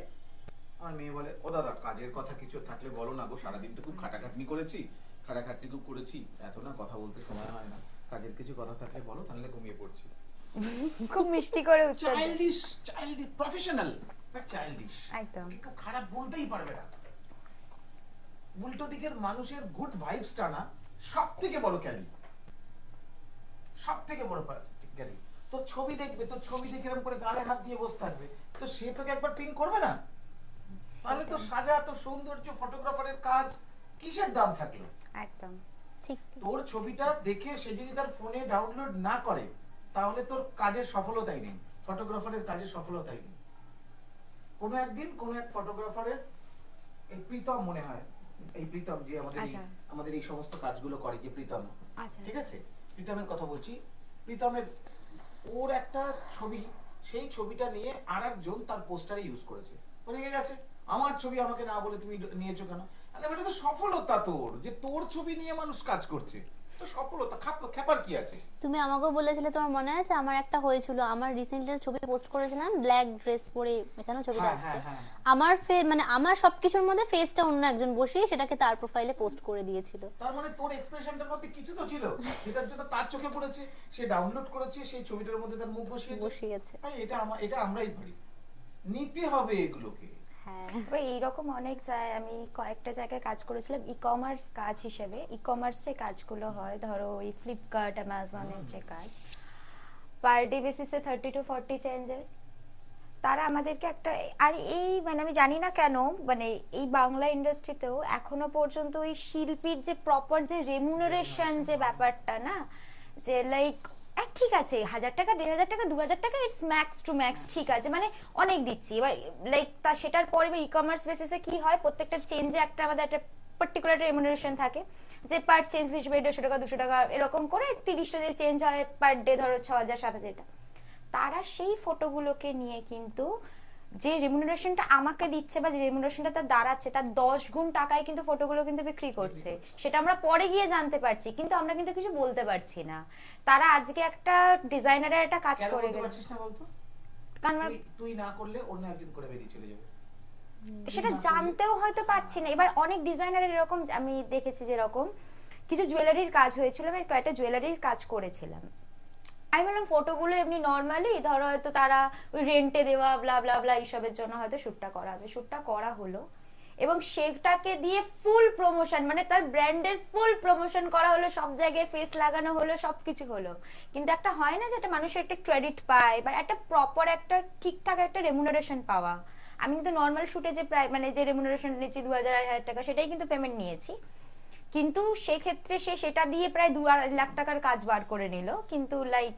আমার মেয়ে বলে, ও দাদা কাজের কথা কিছু থাকলে বলো না গো, সারাদিন তো খুব খাটাখাটনি করেছি, খাটাখাটনি খুব করেছি, এত না কথা বলতে সময় হয় না, কাজের কিছু কথা থাকলে বলো, তাহলে ঘুমিয়ে পড়ছি। খুব মিষ্টি করে উত্তর দেয়। Childish, professional but childish. একদম। কেউ খারাপ বলতেই পারবে না। উল্টো দিকের মানুষের গুড ভাইবসটা না সব থেকে বড় ক্যালি, সব থেকে বড় ক্যালি। তোর ছবি দেখবে, তোর ছবি দেখে এরকম করে গালে হাত দিয়ে বসে থাকবে, তো সে তোকে একবার পিন করবে না? তাহলে তো সাজা, তো সৌন্দর্য, ফটোগ্রাফারের কাজ কিসের দাম থাকলো? একদম ঠিক। তোর ছবিটা দেখে সে যদি তার ফোনে ডাউনলোড না করে, তাহলে তোর কাজের সফলতাই নেই, ফটোগ্রাফারের কাজের সফলতাই নেই। কোনো একদিন কোনো এক ফটোগ্রাফারের, এই প্রীতম মনে হয়, এই প্রীতম যে আচ্ছা। আমাদের এই সমস্ত কাজগুলো করে, যে প্রীতম, আচ্ছা। ঠিক আছে, প্রীতমের কথা বলছি। প্রীতমের ওর একটা ছবি, সেই ছবিটা নিয়ে আরেকজন তার পোস্টারে ইউজ করেছে, রেগে গেছে, আমার ছবি আমাকে না বলে তুমি নিয়েছো কেন? আরে এটা তো সফলতা তোর, যে তোর ছবি নিয়ে মানুষ কাজ করছে, তো সফলতা, খেপার কি আছে? তুমি আমাকেও বলেছিলে, তোমার মনে আছে? আমার একটা হয়েছিল, আমার রিসেন্টলি ছবি পোস্ট করেছিলাম, ব্ল্যাক ড্রেস পরে, এখানে ছবিটা হ্যাঁ, আসছে। হ্যাঁ, হ্যাঁ। আমার মানে আমার সবকিছুর মধ্যে ফেসটা অন্য একজন বসিয়ে সেটাকে তার প্রোফাইলে পোস্ট করে দিয়েছিল। তার মানে তোর এক্সপ্রেশনটার মধ্যে কিছু তো ছিল যেটার জন্য তার চোখে পড়েছে, সে ডাউনলোড করেছে, সেই ছবিটার মধ্যে তার মুখ বসিয়েছে। ভাই, এটা আমরাই পারি, নিতে হবে এগুলোকে। হ্যাঁ। ওই এইরকম অনেক আমি কয়েকটা জায়গায় কাজ করেছিলাম ই কমার্স কাজ হিসেবে। ই কমার্স যে কাজগুলো হয়, ধরো ওই ফ্লিপকার্ট, অ্যামাজনের যে কাজ, পার ডে বেসিসে 30 to 40 চেঞ্জেস। তারা আমাদেরকে একটা, আর এই মানে আমি জানি না কেন, মানে এই বাংলা ইন্ডাস্ট্রিতেও এখনো পর্যন্ত ওই শিল্পীর যে প্রপার যে রেমুনারেশন যে ব্যাপারটা না, যে লাইক ঠিক আছে 1000 টাকা, 1500 টাকা, 2000 টাকা, ইটস ম্যাক্স টু ম্যাক্স, ঠিক আছে, মানে অনেক দিচ্ছি। এবার লাইক সেটার পরে ই কমার্স বেসিসে কি হয়, প্রত্যেকটা চেঞ্জে একটা আমাদের একটা পার্টিকুলার রেমুনারেশন থাকে, যে পার চেঞ্জ হিসেবে 150 টাকা, 200 টাকা এরকম করে 30টা যে চেঞ্জ হয় পার ডে, ধরো 6000, 7000 টাকা। তারা সেই ফটোগুলোকে নিয়ে কিন্তু যে রেমুনারেশনটা আমাকে দিচ্ছে বা যে রেমুনারেশনটা তার দাঁড়াচ্ছে, তার 10 গুণ টাকায় কিন্তু ফটোগুলো কিন্তু বিক্রি করছে। সেটা আমরা পরে গিয়ে জানতে পারছি, কিন্তু আমরা কিন্তু কিছু বলতে পারছি না। তারা আজকে একটা ডিজাইনারের একটা কাজ কেন করে বলতে গেল, পারছিস না বলতো? কারণ তুই না করলে অন্য একজন করে বেরিয়ে চলে যাবে। সেটা জানতেও হয়তো পাচ্ছি না। এবার অনেক ডিজাইনারের এরকম আমি দেখেছি, যেরকম কিছু জুয়েলারির কাজ হয়েছিল, আমি কয়েকটা জুয়েলারির কাজ করেছিলাম। আমি বললাম ফটোগুলো এমনি নর্মালি, ধরো হয়তো তারা ওই রেন্টে দেওয়া ব্লা ব্লা ব্লা এইসবের জন্য হয়তো শ্যুটটা করা হবে। শ্যুটটা করা হলো এবং সেটাকে দিয়ে ফুল প্রমোশন, মানে তার ব্র্যান্ডের ফুল প্রমোশন করা হলো, সব জায়গায় ফেস লাগানো হলো, সবকিছু হলো। কিন্তু একটা হয় না যে একটা মানুষের একটা ক্রেডিট পায় বা একটা প্রপার একটা ঠিকঠাক একটা রেমুনারেশন পাওয়া। আমি কিন্তু নর্মাল শুটে যে প্রায় মানে যে রেমুনারেশন নিয়েছি 2000, 1000 টাকা, সেটাই কিন্তু পেমেন্ট নিয়েছি। কিন্তু সেক্ষেত্রে সে সেটা দিয়ে প্রায় 2-2 লাখ টাকার কাজ বার করে নিল, কিন্তু লাইক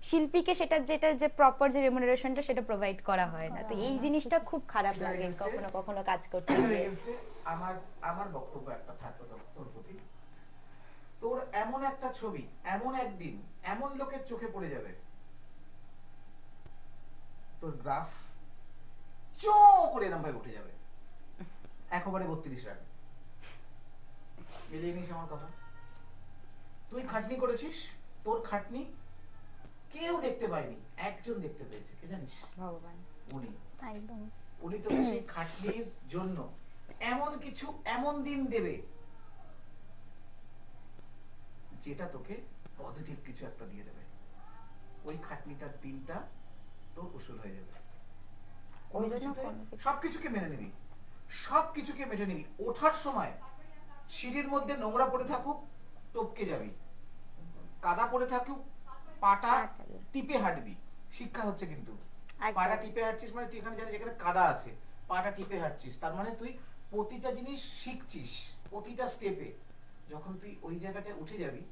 শিল্পীকে সেটা যেটা যে প্রপার যে রেমুনারেশনটা সেটা প্রোভাইড করা হয় না। তো এই জিনিসটা খুব খারাপ লাগে কখনো কখনো কাজ করতে গিয়ে। আমার বক্তব্য একটা থাকতো তোর প্রতি, তোর এমন একটা ছবি এমন একদিন এমন লোকের চোখে পড়ে যাবে, তোর গ্রাফ চো করে এরকম ভাবে উঠে যাবে, একেবারে 32 রান। মিলিয়ে নিস আমার কথা। তুই খাটনি করেছিস, তোর খাটনি কেউ দেখতে পায়নি, একজন দেখতে পেয়েছে, কে জানিস? ভগবান। উনি। একদম। উনি তোকে সেই খাটনির জন্য এমন কিছু এমন দিন দেবে যেটা তোকে পজিটিভ কিছু একটা দিয়ে দেবে। ওই খাটনিটার দিনটা তোর উসুল হয়ে যাবে। কোনো কিছুতে সবকিছুকে মেনে নিবি, সব কিছুকে মেটে নিবি। ওঠার সময় সিঁড়ির মধ্যে নোংরা পড়ে থাকুক, টপকে যাবি, কাদা পড়ে থাকুক, পাটা টিপে হাঁটবি। শিক্ষা হচ্ছে কিন্তু, একদম। পাটা টিপে হাঁটছিস মানে তুই এখানে জানিস যেখানে কাদা আছে পাটা টিপে হাঁটছিস, তার মানে তুই প্রতিটা জিনিস শিখছিস প্রতিটা স্টেপে। যখন তুই ওই জায়গাটায় উঠে যাবি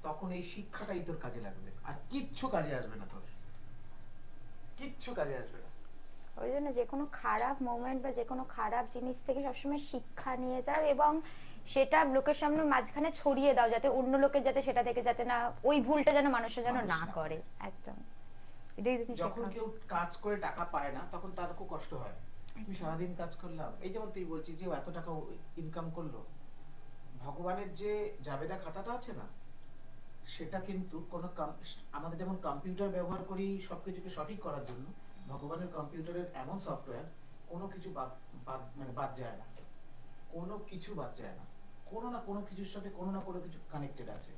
তখন এই শিক্ষাটাই তোর কাজে লাগবে, আর কিচ্ছু কাজে আসবে না তোর, কিচ্ছু কাজে আসবে না। ওই জন্য যে কোনো খারাপ মোমেন্ট বা যে কোনো খারাপ জিনিস থেকে সবসময় শিক্ষা নিয়ে যাও এবং সেটা লোকের সামনে মাঝখানে ছড়িয়ে দাও, যাতে অন্য লোকের যাতে সেটা থেকে যাতে না, ওই ভুলটা যেন মানুষের যেন মানুষ না না করে। একদম, এটাই তুমি যখন শেখাও। কেউ কাজ করে টাকা পায় না তখন তার খুব কষ্ট হয়। তুমি সারাদিন কাজ করলাম, এই যেমন তুই বলছিস যে ও এত টাকা ইনকাম করলো, ভগবানের যে জাবেদা খাতাটা আছে না, সেটা কিন্তু কোনো আমাদের যেমন কম্পিউটার ব্যবহার করি সবকিছুকে সঠিক করার জন্য, ভগবানের কম্পিউটারের এমন সফটওয়্যার কোনো কিছু মানে বাদ যায় না, কোনো কিছু বাদ যায় না, কোনো না কোনো কিছুর সাথে কোনো না কোনো কিছু কানেক্টেড আছে,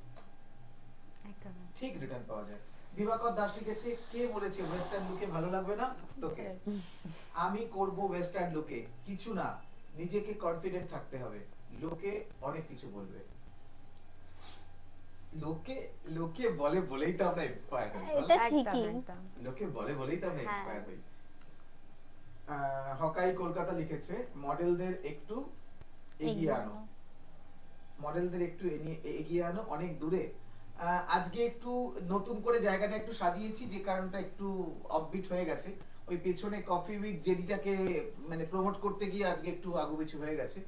একদম। ঠিক রিটার্ন পাওয়া যায়। দিবাকর দাস লিখেছে, কে বলেছে ওয়েস্টার্ন লুকে ভালো লাগবে না তোকে? আমি করব ওয়েস্টার্ন লুকে, কিছু না, নিজেকে কনফিডেন্ট থাকতে হবে, লোকে অনেক কিছু বলবে। লোকে লোকে বলে বলেই তো আমরা ইন্সপায়ার হই, বল? এটা একদম, ঠিকই। একদম। লোকে বলে বলেই তো আমরা হ্যাঁ। ইন্সপায়ার হই। হকাই কলকাতা লিখেছে, মডেলদের একটু এগিয়ে আনো, মডেলদের একটু এগিয়ে আনো অনেক দূরে। আজকে একটু নতুন করে জায়গাটা একটু সাজিয়েছি, যে কারণটা একটু অফবিট হয়ে গেছে। ওই পেছনে কফি উইথ জেডিটাকে মানে প্রমোট করতে গিয়ে আজকে একটু আগুপিছু হয়ে গেছে।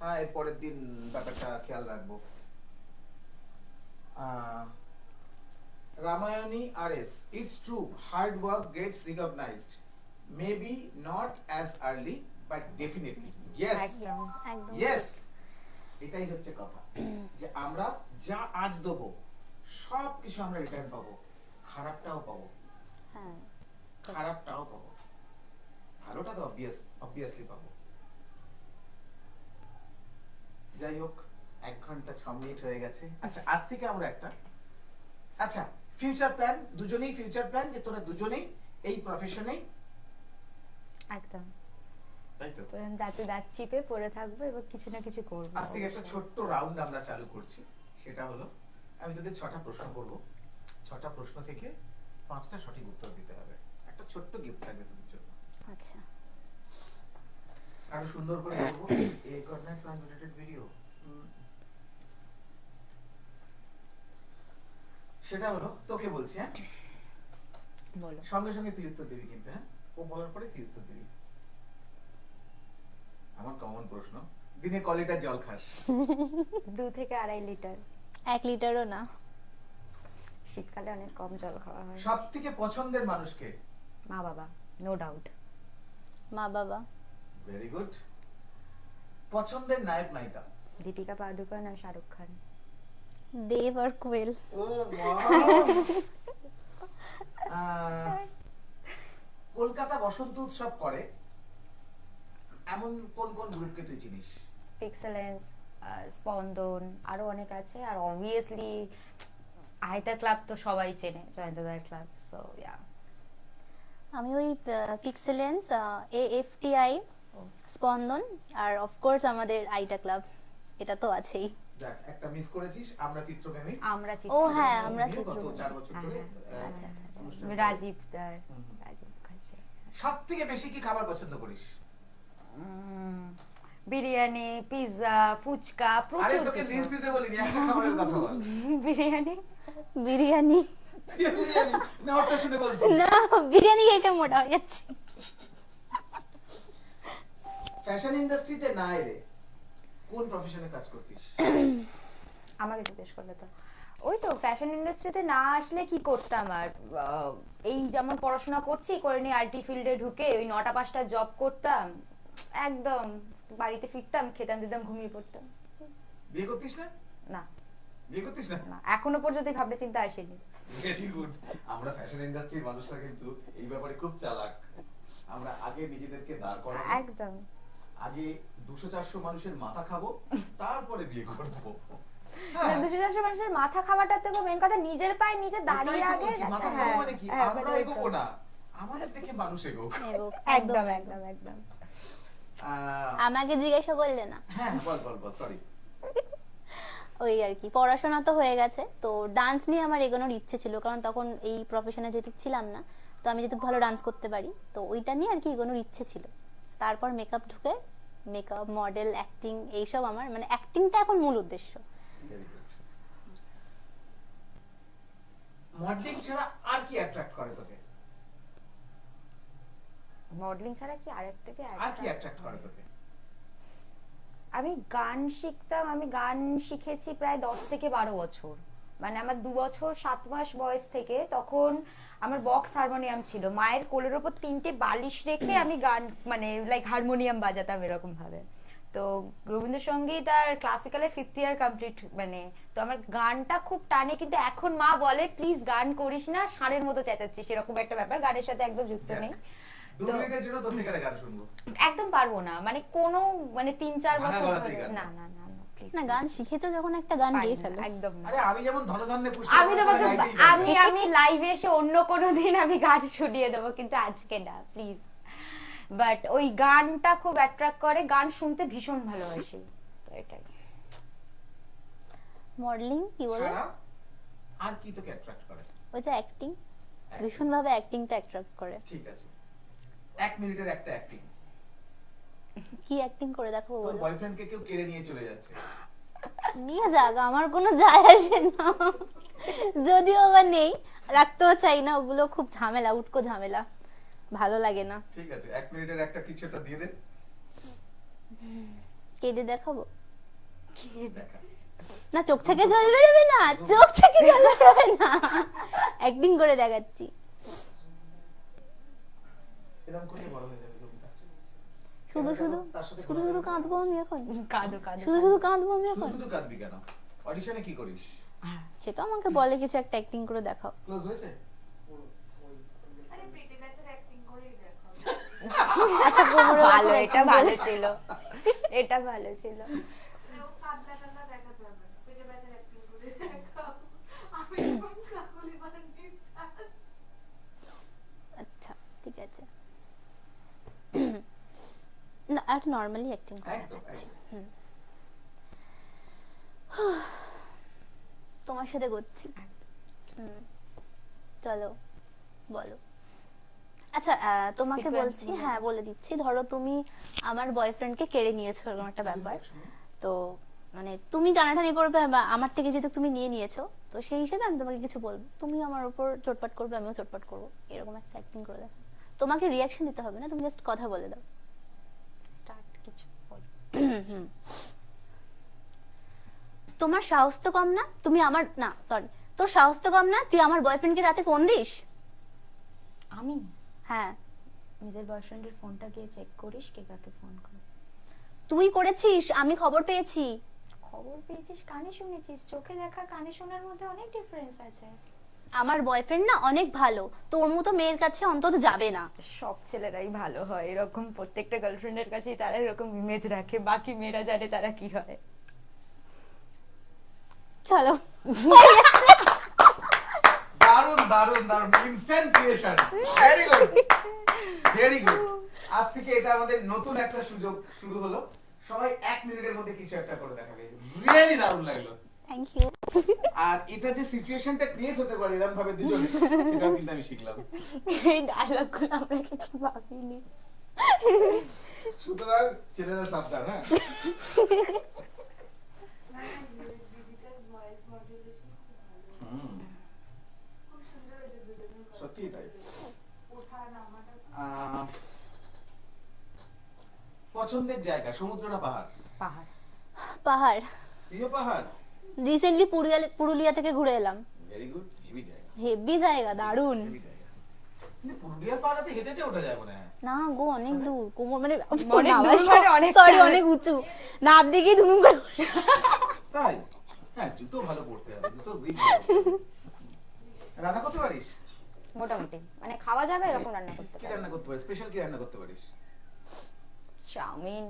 হ্যাঁ, এর পরের দিন ব্যাপারটা খেয়াল রাখবো। Ramayani RS, it's true, hard work gets recognised, maybe not as early but definitely yes, একদম, একদম ইয়েস। এটাই হচ্ছে কথা, যে আমরা যা আজ দেবো সব কিছু আমরা রিটার্ন পাবো, খারাপটাও পাবো, হ্যাঁ, খারাপটাও পাবো, ভালোটা তো অবভিয়াসলি পাবো। যাই হোক, 1 ঘন্টা 6 মিনিট হয়ে গেছে। আচ্ছা, আজ থেকে আমরা একটা, আচ্ছা, ফিউচার প্ল্যান, দুজনেই ফিউচার প্ল্যান যে তোরা দুজনেই এই প্রফেশনেই, একদম। তাই তো? দাঁতে দাঁত চিপে পড়ে থাকবো এবং কিছু না কিছু করবো। আজ থেকে একটা ছোট্ট রাউন্ড আমরা চালু করছি, সেটা হলো আমি তোদের 6টা প্রশ্ন করব, 6টা প্রশ্ন থেকে 5টা সঠিক উত্তর দিতে হবে, একটা ছোট্ট গিফট থাকবে তোদের জন্য। আচ্ছা। আরো সুন্দর করে করবো এই কর্নার ফ্যান রিলেটেড ভিডিও। সেটা হলো, তোকে বলছি, হ্যাঁ, বলো। সঙ্গে সঙ্গে তুই উত্তর দিবি কিন্তু, হ্যাঁ, ও বলার পরে তুই উত্তর দিবি। আমার কমন প্রশ্ন, দিনে ক লিটার জল খাস? 2 থেকে 2.5 লিটার। 1 লিটারও না। শীতকালে অনেক কম জল খাওয়া হয়। সব থেকে পছন্দের মানুষকে? মা বাবা, নো ডাউট। মা বাবা। Very good. পছন্দের নায়ক নায়িকা? দীপিকা পাদুকোন আর শাহরুখ খান। দেব আর কোয়েল। ও ওয়াও। কলকাতা বসন্ত উৎসব করে এমন কোন কোন গ্রুপকে তুই চিনিস? পিক্সেলেন্স, স্পন্দন, আরো অনেক আছে। আর অবভিয়াসলি আয়তা ক্লাব তো সবাই চেনে, জয়ন্তদার ক্লাব। সো ইয়া, আমি ওই পিক্সেলেন্স, এএফটিআই, স্পন্দন, আর অফকোর্স আমাদের আইটা ক্লাব, এটা তো আছেই। দেখ, একটা মিস করেছিস, আমরা চিত্রপ্রেমী। আমরা ও হ্যাঁ, আমরা গত চিত্রপ্রেমী। 4 বছর ধরে হ্যাঁ, আচ্ছা, আচ্ছা, আচ্ছা। অনুষ্ঠান করে। রাজীব দার, রাজীব মুখার্জি। সব থেকে বেশি কি খাবার পছন্দ করিস? বিরিয়ানি, পিৎজা, ফুচকা, আরে প্রচুর তোকে কিছু। লিস্ট দিতে বলিনি, একটা খাবারের কথা বল। বিরিয়ানি। বিরিয়ানি। তুই বিরিয়ানি না, ওটা শুনে বলছিস? না, বিরিয়ানি খেয়ে খেয়ে মোটা হয়ে যাচ্ছে। ফ্যাশন ইন্ডাস্ট্রিতে না এলে কোন প্রফেশনে কাজ করতিস? আমাকে জিজ্ঞেস করলে তো ওই তো ফ্যাশন ইন্ডাস্ট্রিতে না আসলে কি করতাম আর, এই যেমন পড়াশোনা করছি করে নিয়ে আইটি ফিল্ডে ঢুকে ওই 9টা 5টা জব করতাম, একদম বাড়িতে ফিরতাম, খেতাম দিতাম, ঘুমিয়ে পড়তাম। বিয়ে করতিস না? না, বিয়ে করতিস না? না, এখনো পর্যন্ত এই ভাবনা চিন্তা আসেনি। Very good. আমরা ফ্যাশন ইন্ডাস্ট্রির মানুষরা কিন্তু এই ব্যাপারে খুব চালাক। আমরা আগে নিজেদেরকে দাঁড় করাবো, একদম। আগে 200-400 মানুষের মাথা খাবো, তারপরে বিয়ে করবো। 200-400 মানুষের মাথা খাওয়াটা তো মেন কথা, নিজের পায়ে নিজে দাঁড়িয়ে আগে। মাথা হ্যাঁ, খাবো মানে কি? হ্যাঁ, আমরা ওই তো। এগোবো না, আমাদের দেখে মানুষ এগোক। এগোক, একদম একদম একদম। আমাকে জিজ্ঞাসা করলে না। হ্যাঁ বল বল বল, সরি। ওই আর কি, পড়াশোনা তো হয়ে গেছে, তো ডান্স নিয়ে আমার এগোনোর ইচ্ছে ছিল, কারণ তখন এই প্রফেশনে যেহেতু ছিলাম না, তো আমি যেহেতু ভালো ডান্স করতে পারি, তো ওইটা নিয়ে আর কি এগোনোর ইচ্ছে ছিল। তারপর মেকআপ ঢুকে মেকআপ, মডেল, অ্যাক্টিং, এইসব আমার মানে অ্যাক্টিংটা এখন মূল উদ্দেশ্য। মডেলিং ছাড়া আর কি অ্যাট্রাক্ট করে তোকে? মডেলিং ছাড়া কি আরেকটাকে আর কি অ্যাট্রাক্ট করে তোকে? আমি গান শিখতাম, আমি গান শিখেছি প্রায় 10 থেকে 12 বছর, মানে আমার 2 বছর 7 মাস বয়স থেকে। তখন আমার বক্স হারমোনিয়াম ছিল, মায়ের কোলের ওপর 3টে বালিশ রেখে আমি গান মানে লাইক হারমোনিয়াম বাজাতাম এরকম ভাবে। তো রবীন্দ্রসঙ্গীত আর ক্লাসিক্যালের 5th ইয়ার কমপ্লিট, মানে তো আমার গানটা খুব টানে, কিন্তু এখন মা বলে প্লিজ গান করিস না, ষাঁড়ের মতো চেঁচাচ্ছিস, এরকম একটা ব্যাপার, গানের সাথে একদম যুক্ত নেই। 2 মিনিটের জন্য তোর থেকে একটা গান শুনবো। একদম পারবো না, মানে কোনো মানে 3-4 ভাঙা বছর গলাতেই ধরে গান। না না না না প্লিজ না, গান শিখেছো যখন একটা গান গেয়ে ফেলো। একদম না। আরে আমি যেমন ধনধান্যে পুষ্প আমি তোমাকে আমি লাইভে এসে অন্য কোনো দিন আমি গান শুনিয়ে দেবো, কিন্তু আজকে না প্লিজ। বাট ওই গানটা খুব অ্যাট্রাক্ট করে, গান শুনতে ভীষণ ভালোবাসি, তো এটাই। মডেলিং কি বলো? ছাড়া আর কি তোকে অ্যাট্রাক্ট করে? ওই যে অ্যাক্টিং, ভীষণ ভাবে অ্যাক্টিংটা অ্যাট্রাক্ট করে। ঠিক আছে, 1 মিনিটের একটা অ্যাক্টিং। কি অ্যাক্টিং করে দেখাবো তোর বলো? বয়ফ্রেন্ডকে কেউ কেড়ে নিয়ে চলে যাচ্ছে, নিয়ে যাক, আমার কোনো যায় আসে না, যদিও আবার নেই, রাখতেও চাই না, ওগুলো খুব ঝামেলা, উটকো ঝামেলা, ভালো লাগে না। ঠিক আছে 1 মিনিটের একটা কিছু একটা দিয়ে দে, কেঁদে দেখাবো? দেখা। না, চোখ থেকে জল বেরোবে না, চোখ থেকে জল বেরোবে না, অ্যাক্টিং করে দেখাচ্ছি। এরকম করলে বড় হয়ে যাবে জমিটা। শুধু শুধু তার সাথে শুধু শুধু কাঁদবো আমি এখন, কাঁদো কাঁদো শুধু শুধু কাঁদবো আমি শুধু এখন। শুধু কাঁদবি কেন? অডিশনে কি করিস? সে তো আমাকে বলে কিছু একটা অ্যাক্টিং করে দেখাও। ক্লোজ হয়েছে? আচ্ছা, কোমরে ভালো, বসে এটা ভালো ছিল, এটা ভালো ছিল। আচ্ছা ঠিক আছে, না আর নরমালি অ্যাক্টিং করে একদম, দেখাচ্ছি। একদম। তোমার সাথে করছি। চলো বলো। আচ্ছা, তোমাকে Sequence বলছি, বলো। হ্যাঁ বলে দিচ্ছি। ধরো তুমি আমার বয়ফ্রেন্ডকে কেড়ে নিয়েছো, এরকম একটা ব্যাপার, তো মানে তুমি টানাটানি করবে, বা আমার থেকে যেহেতু তুমি নিয়ে নিয়েছো, তো সেই হিসেবে আমি তোমাকে কিছু বলবো, তুমি আমার উপর চটপট করবে, আমিও চটপট করবো, এরকম একটা অ্যাক্টিং করে দেখো। তোমাকে রিয়াকশন দিতে হবে না, তুমি জাস্ট কথা বলে দাও। স্টার্ট কিছু বলো। তোমার সাহস তো কম না, তুমি আমার না সরি, তোর সাহস তো কম না, তুই আমার বয়ফ্রেন্ডকে রাতে ফোন দিস? আমি হ্যাঁ, নিজের বয়ফ্রেন্ডের ফোনটা গিয়ে চেক করিস কে কাকে ফোন করে? তুই করেছিস, আমি খবর পেয়েছি। খবর পেয়েছিস, কানে শুনেছিস, চোখে দেখা কানে শোনার মধ্যে অনেক ডিফারেন্স আছে। আমার বয়ফ্রেন্ড না অনেক ভালো, তোর মতো মেয়ের কাছে অন্তত যাবে না। সব ছেলেরাই ভালো হয়, এরকম প্রত্যেকটা গার্লফ্রেন্ডের কাছেই তারা এরকম ইমেজ রাখে, বাকি মেয়েরা জানে তারা কি হয়। চলো। দারুণ দারুণ দারুণ, instant creation, very good very good. আজ থেকে এটা আমাদের নতুন একটা সুযোগ শুরু হলো, সবাই 1 মিনিটের মধ্যে কিছু একটা করে দেখাবে। রিয়েলি দারুণ লাগলো। Thank you. আর এটা যে সিচুয়েশনটা ক্রিয়েট হতে পারে এরকম ভাবে দুজনে, সেটাও কিন্তু আমি শিখলাম। এই ডায়লগগুলো আমরা কিছু ভাবিনি। সুতরাং ছেলেরা সাবধান, হ্যাঁ। হুম, সত্যি তাই। পছন্দের জায়গা সমুদ্র না পাহাড়? পাহাড়। পাহাড়। প্রিয় পাহাড়? রিসেন্টলি পুরুলিয়া থেকে ঘুরে এলাম। ভেরি গুড, হেভি জায়গা, হেভি জায়গা, দারুণ। হেভি জায়গা। কিন্তু পুরুলিয়ার পাহাড়ে হেঁটে হেঁটে ওঠা যায় মনে হয়। না গো, অনেক দূর, কোমর মানে অনেক দূর মানে অনেকটা। সরি, অনেক উঁচু, নাপ দিকেই ধুমুম করে। তাই? হ্যাঁ, জুতো ভালো পড়তে হবে, জুতো গ্রিপ। রান্না করতে পারিস? মোটামুটি মানে খাওয়া যাবে এরকম রান্না করতে কি পারি। রান্না করতে পারিস? স্পেশাল কি রান্না করতে পারিস? চাউমিন,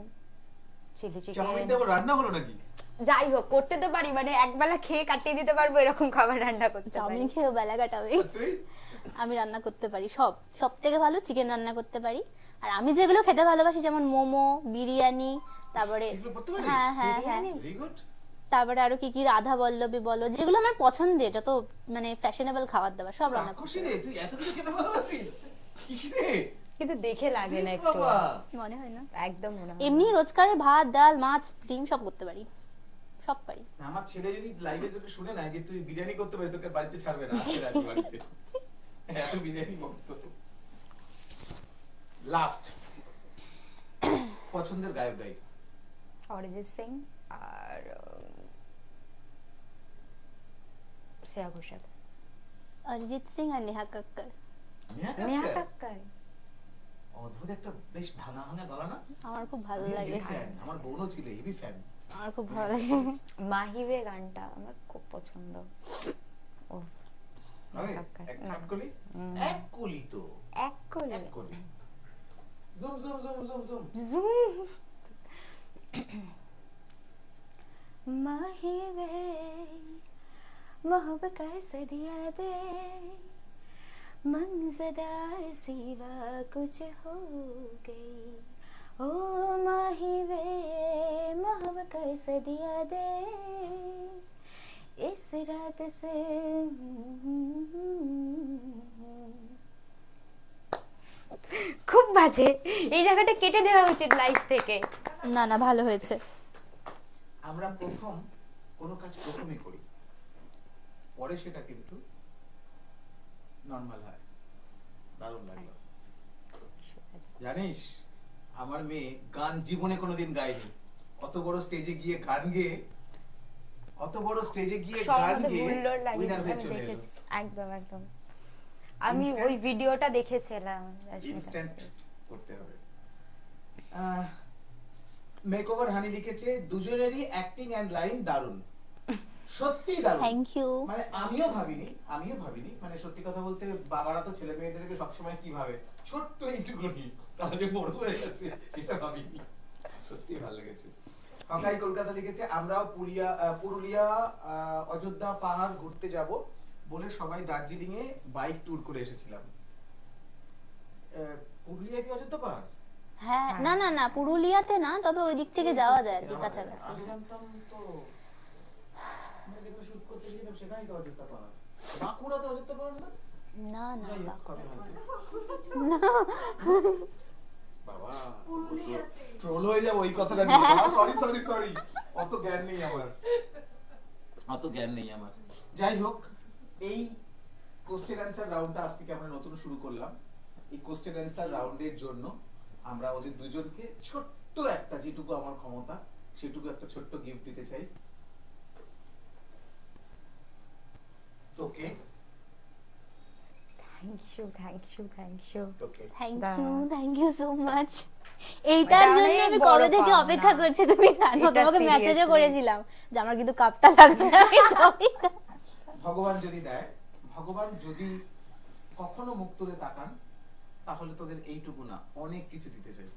চিলি চাউমিন চিকেন, দেবো রান্না হলো নাকি? যাই হোক করতে তো পারি, মানে একবেলা খেয়ে কাটিয়ে দিতে পারবো এরকম খাবার রান্না করতে পারি। চাউমিন খেয়ে বেলা কাটাবে। তুই? আমি রান্না করতে পারি সব থেকে ভালো চিকেন রান্না করতে পারি। আর আমি যেগুলো খেতে ভালোবাসি যেমন মোমো, বিরিয়ানি, তারপরে এগুলো করতে পারিস? হ্যাঁ হ্যাঁ হ্যাঁ, ভেরি গুড। তারপরে আরো কি কি রাধা বল্লভী বলো, যেগুলো আমার পছন্দের, যত মানে ফ্যাশনেবল খাবার দাবার সব রান্না করি। রাক্ষসী রে, তুই এত কিছু খেতে ভালোবাসিস? কিস রে? কিন্তু দেখে লাগে না এ একটু, বাবা। মনে হয় না? একদম মনে হয় না। এমনি রোজকারের ভাত ডাল মাছ ডিম সব করতে পারি, সব পারি। না, আমার ছেলে যদি লাইভে তোকে শুনে না যে তুই বিরিয়ানি করতে পারিস, তোকে বাড়িতে ছাড়বে না, আজকে রাখবে বাড়িতে। এত বিরিয়ানি করতো। লাস্ট পছন্দের গায়ক গায়িকা? অরিজিৎ সিং আর শ্রেয়া ঘোষাল। অরিজিৎ সিং আর নেহা কক্কর। নেহা কাক্কার অদ্ভুত একটা বেশ ভাঙা ভাঙা গলা না? আমার খুব ভালো আমি লাগে, heavy fan, আমার বোনও ছিল হেভি ফ্যান। আমার খুব ভালো লাগে। মাহিবে গানটা আমার খুব পছন্দ। ও আমি কাক্কার এক না, এক কলি, এক কলি তো, এক কোলে এক কলি। Zoom zoom zoom zoom zoom. Zoom. মাহিবে मोहब्बत कैसे दिया दे मंजदा सिवा कुछ हो गई ओ माहिवे मोहब्बत कैसे दिया दे इस रात से খুব বাজে, এই জায়গাটা কেটে দেওয়া উচিত লাইফ থেকে। না না ভালো হয়েছে। আমরা প্রথম কোনো কাজ প্রথমে করি, পরে সেটা কিন্তু নরমাল হয়। দারুণ লাগলো। জানিস আমার মেয়ে গান জীবনে কোনোদিন গায়নি, অত বড় স্টেজে গিয়ে গান গেয়ে, অত বড় স্টেজে গিয়ে গান গেয়ে উইনার হয়ে চলে এলো। একদম একদম, আমি Instant? ওই ভিডিওটা দেখেছিলাম। ইনস্ট্যান্ট করতে হবে। মেকওভার হানি লিখেছে দুজনেরই অ্যাক্টিং এন্ড লাইন দারুণ, সত্যি দারুণ। Thank you. মানে আমিও ভাবিনি মানে সত্যি কথা বলতে, বাবারা তো ছেলে মেয়েদেরকে সবসময় কি ভাবে, ছোট্ট এইটুকুনি, তারা যে বড় হয়ে গেছে সেটা ভাবিনি। সত্যি ভালো লেগেছে। হকাই কলকাতা লিখেছে আমরাও পুরুলিয়া অযোধ্যা পাহাড় ঘুরতে যাব বলে সবাই দার্জিলিং এ বাইক ট্যুর করে এসেছিলাম। পুরুলিয়া কি অযোধ্যা পাহাড়? হ্যাঁ না না না পুরুলিয়াতে না, তবে ওই দিক থেকে যাওয়া যায় আর কি, যাওয়া যায়। কাছাকাছি। আমি জানতাম তো, আমরা যেখানে শুট করতে গিয়েছিলাম সেখানেই তো অযোধ্যা পাহাড়। বাঁকুড়াতে অযোধ্যা পাহাড় না? না না যাই হোক, বাঁকুড়া। হবে হয়তো। বাবা ট্রোল হয়ে যাবো এই কথাটা নিয়ে। সরি সরি সরি, অত জ্ঞান নেই আমার, অত জ্ঞান নেই আমার। যাই হোক, এই কোশ্চেন অ্যান্সার রাউন্ডটা আজ থেকে আমরা নতুন শুরু করলাম। এই কোশ্চেন অ্যান্সার রাউন্ডের জন্য আমরা ওদের দুজনকে ছোট্ট একটা, যেটুকু আমার ক্ষমতা সেটুকু একটা ছোট্ট গিফট দিতে চাই। তোকে thank you. Okay thank you so much. এইটার জন্য অনেক আমি বড় কবে থেকে পাওনা। অপেক্ষা করছি তুমি জানো, এটা তোমাকে মেসেজও seriously। করেছিলাম যে আমার কিন্তু কাপটা লাগবে। আমি ছবিটা ভগবান যদি দেয়, ভগবান যদি কখনো মুখ তুলে তাকান, তাহলে তোদের এইটুকু না অনেক কিছু দিতে চাই,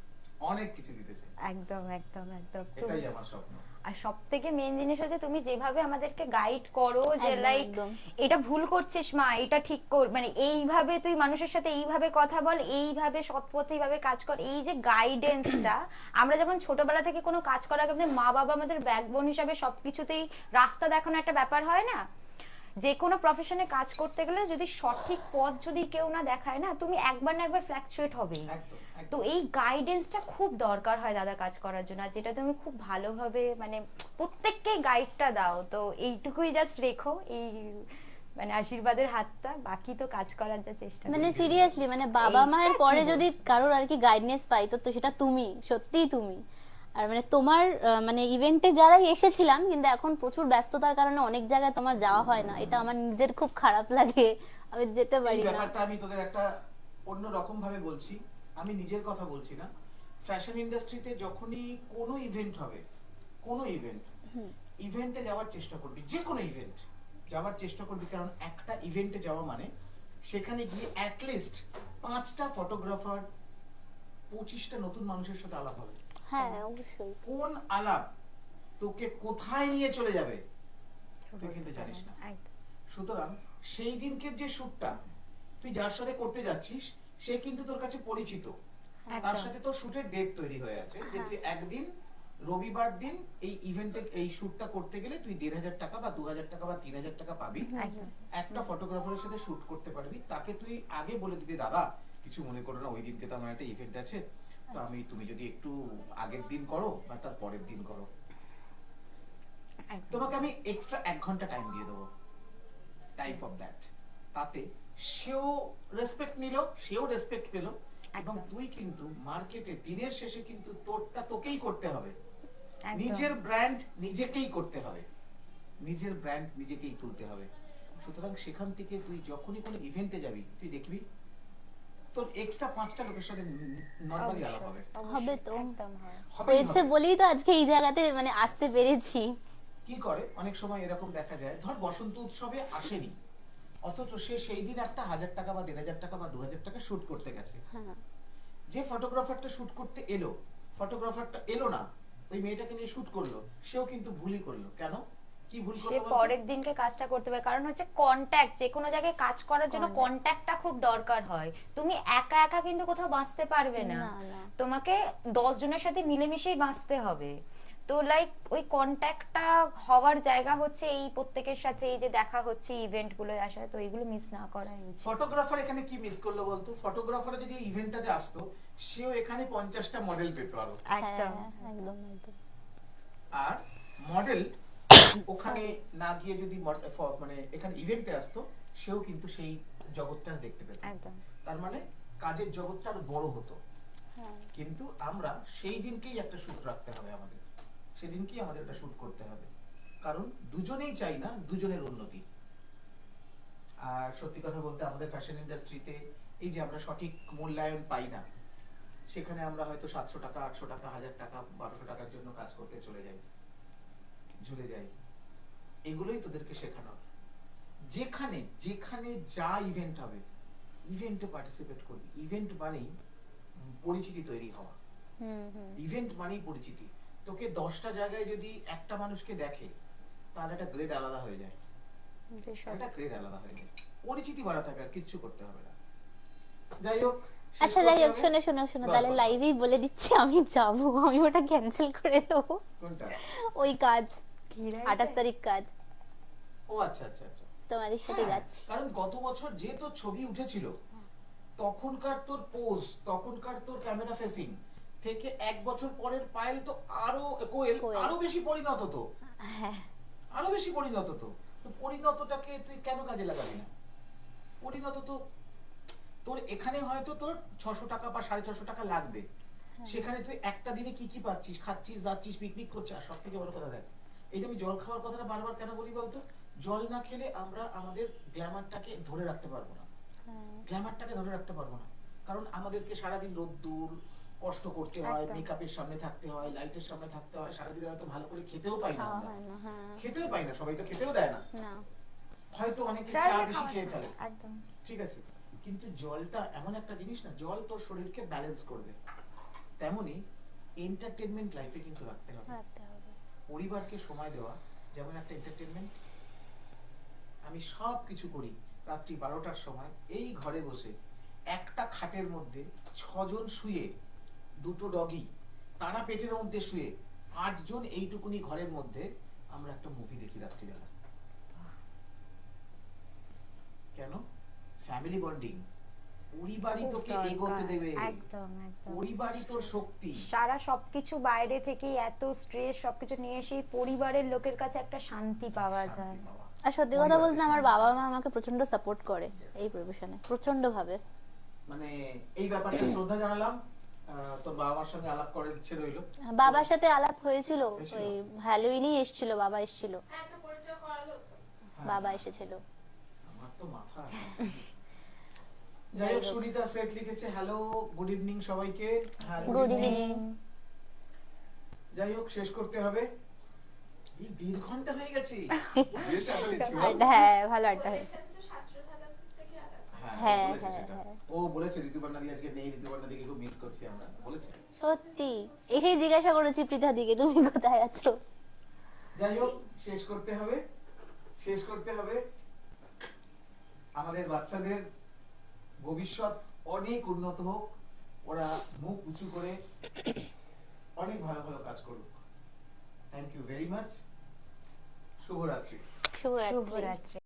অনেক কিছু দিতে চাই। একদম একদম একদম। এটাই আমার স্বপ্ন। আর সব থেকে মেন জিনিস হচ্ছে তুমি যেভাবে আমাদেরকে গাইড করো যে একদম, লাইক একদম। এটা ভুল করছিস মা, এটা ঠিক কর, মানে এইভাবে তুই মানুষের সাথে এইভাবে কথা বল, এইভাবে সৎ পথে এইভাবে কাজ কর, এই যে গাইডেন্সটা, আমরা যখন ছোটবেলা থেকে কোনো কাজ করার আগে আমাদের মা বাবা আমাদের ব্যাকবোন হিসাবে সবকিছুতেই রাস্তা দেখানো একটা ব্যাপার হয় না, যে কোনো প্রফেশনে কাজ করতে গেলে যদি সঠিক পথ যদি কেউ না দেখায় না, তুমি একবার না একবার ফ্ল্যাকচুয়েট হবেই। একদম, একদম। তো এই গাইডেন্সটা খুব দরকার হয় দাদা কাজ করার জন্য, আর যেটা তুমি খুব ভালোভাবে মানে প্রত্যেককে গাইডটা দাও। তো এইটুকুই জাস্ট রেখো, এই মানে আশীর্বাদের হাতটা, বাকি তো কাজ করার যা চেষ্টা মানে করো। সিরিয়াসলি মানে বাবা মায়ের পরে যদি কারোর আর কি গাইডনেস পাই তো তো সেটা তুমি, সত্যিই তুমি। আর মানে তোমার মানে ইভেন্টে যারা এসেছিলাম, কিন্তু এখন প্রচুর ব্যস্ততার কারণে অনেক জায়গায় তোমার যাওয়া হয় না, এটা আমার নিজের খুব খারাপ লাগে, আমি যেতে এই পারি না। ব্যাপারটা আমি তোদের একটা অন্য রকম ভাবে বলছি, আমি নিজের কথা বলছি না। ফ্যাশন ইন্ডাস্ট্রিতে যখনই কোনো ইভেন্ট হবে, কোনো ইভেন্টে যাওয়ার চেষ্টা করবি, যে কোনো ইভেন্ট যাওয়ার চেষ্টা করবি, কারণ একটা ইভেন্টে যাওয়া মানে সেখানে গিয়ে অ্যাটলিস্ট 5টা ফটোগ্রাফার, 25টা নতুন মানুষের সাথে আলাপ হবে। হ্যাঁ অবশ্যই। কোন আলাপ তোকে কোথায় নিয়ে চলে যাবে তুই কিন্তু জানিস না। একদম। সুতরাং সেই দিনকের যে শ্যুটটা তুই যার সাথে করতে যাচ্ছিস সে কিন্তু তোর কাছে পরিচিত, তার সাথে তোর শুটের ডেট তৈরি হয়ে আছে যে তুই একদিন রবিবার দিন এই ইভেন্টে এই শুটটা করতে গেলে তুই 1,500 টাকা বা 2,000 টাকা বা 3,000 টাকা পাবি, একদম। একটা ফটোগ্রাফারের সাথে শুট করতে পারবি। তাকে তুই আগে বলে দিবি দাদা কিছু মনে করো না, ওই দিনকে তো আমার একটা ইভেন্ট আছে, তো আমি তুমি যদি একটু আগের দিন করো বা তার পরের দিন করো, একদম। তোমাকে আমি এক্সট্রা 1 ঘন্টা টাইম দিয়ে দেবো, টাইপ অফ দ্যাট। তাতে সেও রেসপেক্ট নিল, সেও রেসপেক্ট পেল, এবং একদম। তুই কিন্তু মার্কেটে দিনের শেষে কিন্তু তোরটা তোকেই করতে হবে, একদম। নিজের ব্র্যান্ড নিজেকেই করতে হবে, নিজের ব্র্যান্ড নিজেকেই তুলতে হবে। সুতরাং সেখান থেকে তুই যখনই কোনো ইভেন্টে যাবি তুই দেখবি তোর এক্সট্রা 5টা লোকের সাথে নরমালি আলাপ হবে। হবে তো। একদম হয়। হবেই হয়েছে হবে। বলেই তো আজকে এই জায়গাতে মানে আসতে পেরেছি। কি করে অনেক সময় এরকম দেখা যায়, ধর বসন্ত উৎসবে আসেনি, অথচ সে সেই দিন একটা 1,000 টাকা বা 1,500 টাকা বা 2,000 টাকা শুট করতে গেছে। হ্যাঁ যে ফটোগ্রাফারটা শুট করতে এলো, ফটোগ্রাফারটা এলো না, ওই মেয়েটাকে নিয়ে শুট করলো, সেও কিন্তু ভুলই করলো। কেন, কি ভুল সে করলো বলতো? পরের দিনকে কাজটা করতে পারে, কারণ হচ্ছে কন্ট্যাক্ট, যে কোনো জায়গায় কাজ করার জন্য Contact. কন্ট্যাক্টটা খুব দরকার হয়। তুমি একা একা কিন্তু কোথাও বাঁচতে পারবে না, না, না। তোমাকে 10 জনের সাথে মিলেমিশেই বাঁচতে হবে। তো লাইক ওই কন্ট্যাক্টটা হওয়ার জায়গা হচ্ছে এই প্রত্যেকের সাথে এই যে দেখা হচ্ছে ইভেন্ট গুলোয় আসা, তো এইগুলো মিস না করাই উচিত। ফটোগ্রাফার এখানে কি মিস করলো বলতো? ফটোগ্রাফার যদি ইভেন্টটাতে আসতো, সেও এখানে 50টা মডেল পেত আরো, একদম। হ্যাঁ, একদম একদম। আর মডেল ওখানে না গিয়ে যদি মানে এখানে ইভেন্টে আসতো, সেও কিন্তু সেই জগৎটা দেখতে পেত। একদম। তার মানে কাজের জগৎটা আরো বড় হতো। হ্যাঁ কিন্তু আমরা সেই দিনকেই একটা শুট রাখতে হবে, আমাদের সেদিনকেই আমাদের একটা শুট করতে হবে, কারণ দুজনেই চাই না দুজনের উন্নতি। আর সত্যি কথা বলতে আমাদের ফ্যাশন ইন্ডাস্ট্রিতে এই যে আমরা সঠিক মূল্যায়ন পাই না, সেখানে আমরা হয়তো 700 টাকা 800 টাকা 1000 টাকা 1200 টাকার জন্য কাজ করতে চলে যাই, ঝুলে যাই। এগুলোই তোদেরকে শেখানোর। যেখানে যেখানে যা ইভেন্ট হবে, ইভেন্টে পার্টিসিপেট করবি। ইভেন্ট মানেই পরিচিতি তৈরি হওয়া, হুম হুম ইভেন্ট মানেই পরিচিতি। তোকে 10টা জায়গায় যদি একটা মানুষকে দেখে, তাহলে একটা গ্রেড আলাদা হয়ে যায়, ভীষণ। একটা গ্রেড আলাদা হয়ে যায়। পরিচিতি বাড়াতে হবে, আর কিচ্ছু করতে হবে না। যাই হোক, শেষ আচ্ছা যাই করতে হোক, হবে। শোনো শোনো শোনো, বল, তাহলে বল। লাইভেই বলে দিচ্ছি আমি যাবো, আমি ওটা ক্যান্সেল করে দেবো। কোনটা? ওই কাজ কি 28 তারিখ কাজ, ও আচ্ছা আচ্ছা আচ্ছা। তোমাদের সাথে হ্যাঁ, যাচ্ছি। কারণ গত বছর যে তোর ছবি উঠেছিল, তখনকার তোর পোজ, তখনকার তোর ক্যামেরা ফেসিং থেকে 1 বছর পরের পায়েল তো আরো কোয়েল কোয়েল। আরো বেশি পরিণত তো, হ্যাঁ আরো বেশি পরিণত তো। তো পরিণতটাকে তুই কেন কাজে লাগাবি না? পরিণত তো তোর এখানে হয়তো তোর 600 টাকা বা 650 টাকা লাগবে, সেখানে তুই একটা দিনে কি কি পাচ্ছিস, খাচ্ছিস, যাচ্ছিস, পিকনিক করছিস। আর সব থেকে বড় কথা দেখ, এই যে আমি জল খাওয়ার কথাটা বারবার কেন বলি বলতো? জল না খেলে আমরা আমাদের গ্ল্যামারটাকে ধরে রাখতে পারবো না, গ্ল্যামারটাকে ধরে রাখতে পারবো না। কারণ আমাদেরকে সারাদিন রোদ্দুর কষ্ট করতে হয়, একদম। মেকআপের সামনে থাকতে হয়, লাইটের সামনে থাকতে হয়, সারাদিন হয়তো ভালো করে খেতেও পাই না খাওয়া আমরা, হয় না, হ্যাঁ খেতেও পাই না, সবাই তো খেতেও দেয় না, না। হয়তো অনেকে চা চাইলে বেশি খাওয়া খেয়ে যায়। ফেলে, একদম। ঠিক আছে। কিন্তু জলটা এমন একটা জিনিস না, জল তোর শরীরকে ব্যালেন্স করবে। তেমনি এন্টারটেনমেন্ট লাইফে কিন্তু রাখতে হবে। রাখতে হবে। পরিবারকে সময় দেওয়া যেমন একটা এন্টারটেনমেন্ট। আমি সব কিছু করি রাত্রি 12টার সময়, এই ঘরে বসে একটা খাটের মধ্যে 6 জন শুয়ে, 2টো ডগি তারা পেটের মধ্যে শুয়ে, 8 জন এইটুকুনি ঘরের মধ্যে আমরা একটা মুভি দেখি রাত্রিবেলা। কেন? Family bonding. পরিবারই খুব তোকে দরকার। এগোতে দেবে, একদম একদম। পরিবারই তোর শক্তি। সারা সবকিছু বাইরে থেকে এত স্ট্রেস সবকিছু নিয়ে এসে পরিবারের লোকের কাছে একটা শান্তি পাওয়া যায়। শান্তি পাওয়া। আর সত্যি কথা বলতে আমার পরিবারকে বাবা মা আমাকে প্রচন্ড সাপোর্ট করে Yes. এই প্রফেশনে, প্রচন্ড ভাবে। মানে এই ব্যাপারটা শ্রদ্ধা জানালাম। তোর বাবা মার সঙ্গে আলাপ করার ইচ্ছে রইলো। বাবার সাথে আলাপ হয়েছিল, হয়েছিল? ওই হ্যালোইনই এসেছিল, বাবা এসেছিল, হ্যাঁ তো পরিচয় করালো তো। হ্যাঁ, বাবা এসেছিল। আমার তো মাথা। যাই হোক, সুনিতা সেট লিখেছে হ্যালো গুড ইভিনিং সবাইকে। হ্যাঁ, গুড ইভিনিং। যাই হোক, শেষ করতে হবে। এই 1.5 ঘন্টা হয়ে গেছে। বেশ আড্ডা দিচ্ছি, বল? হ্যাঁ ভালো আড্ডা হয়েছে। বলেছেন তো 777 থেকে আলাদা। হ্যাঁ, বলেছে হ্যাঁ, সেটা। হ্যাঁ। ও বলেছে ঋতুপর্ণা দি আজকে নেই, ঋতুপর্ণা দিকে খুব মিস করছি আমরা, বলেছে। সত্যি এসেই জিজ্ঞাসা করেছি পৃথা দিকে তুমি কোথায় আছো। যাই হোক, শেষ করতে হবে, শেষ করতে হবে। আমাদের বাচ্চাদের ভবিষ্যৎ অনেক উন্নত হোক, ওরা মুখ উঁচু করে অনেক ভালো ভালো কাজ করুক। Thank you very much. শুভরাত্রি। শুভরাত্রি। শুভরাত্রি।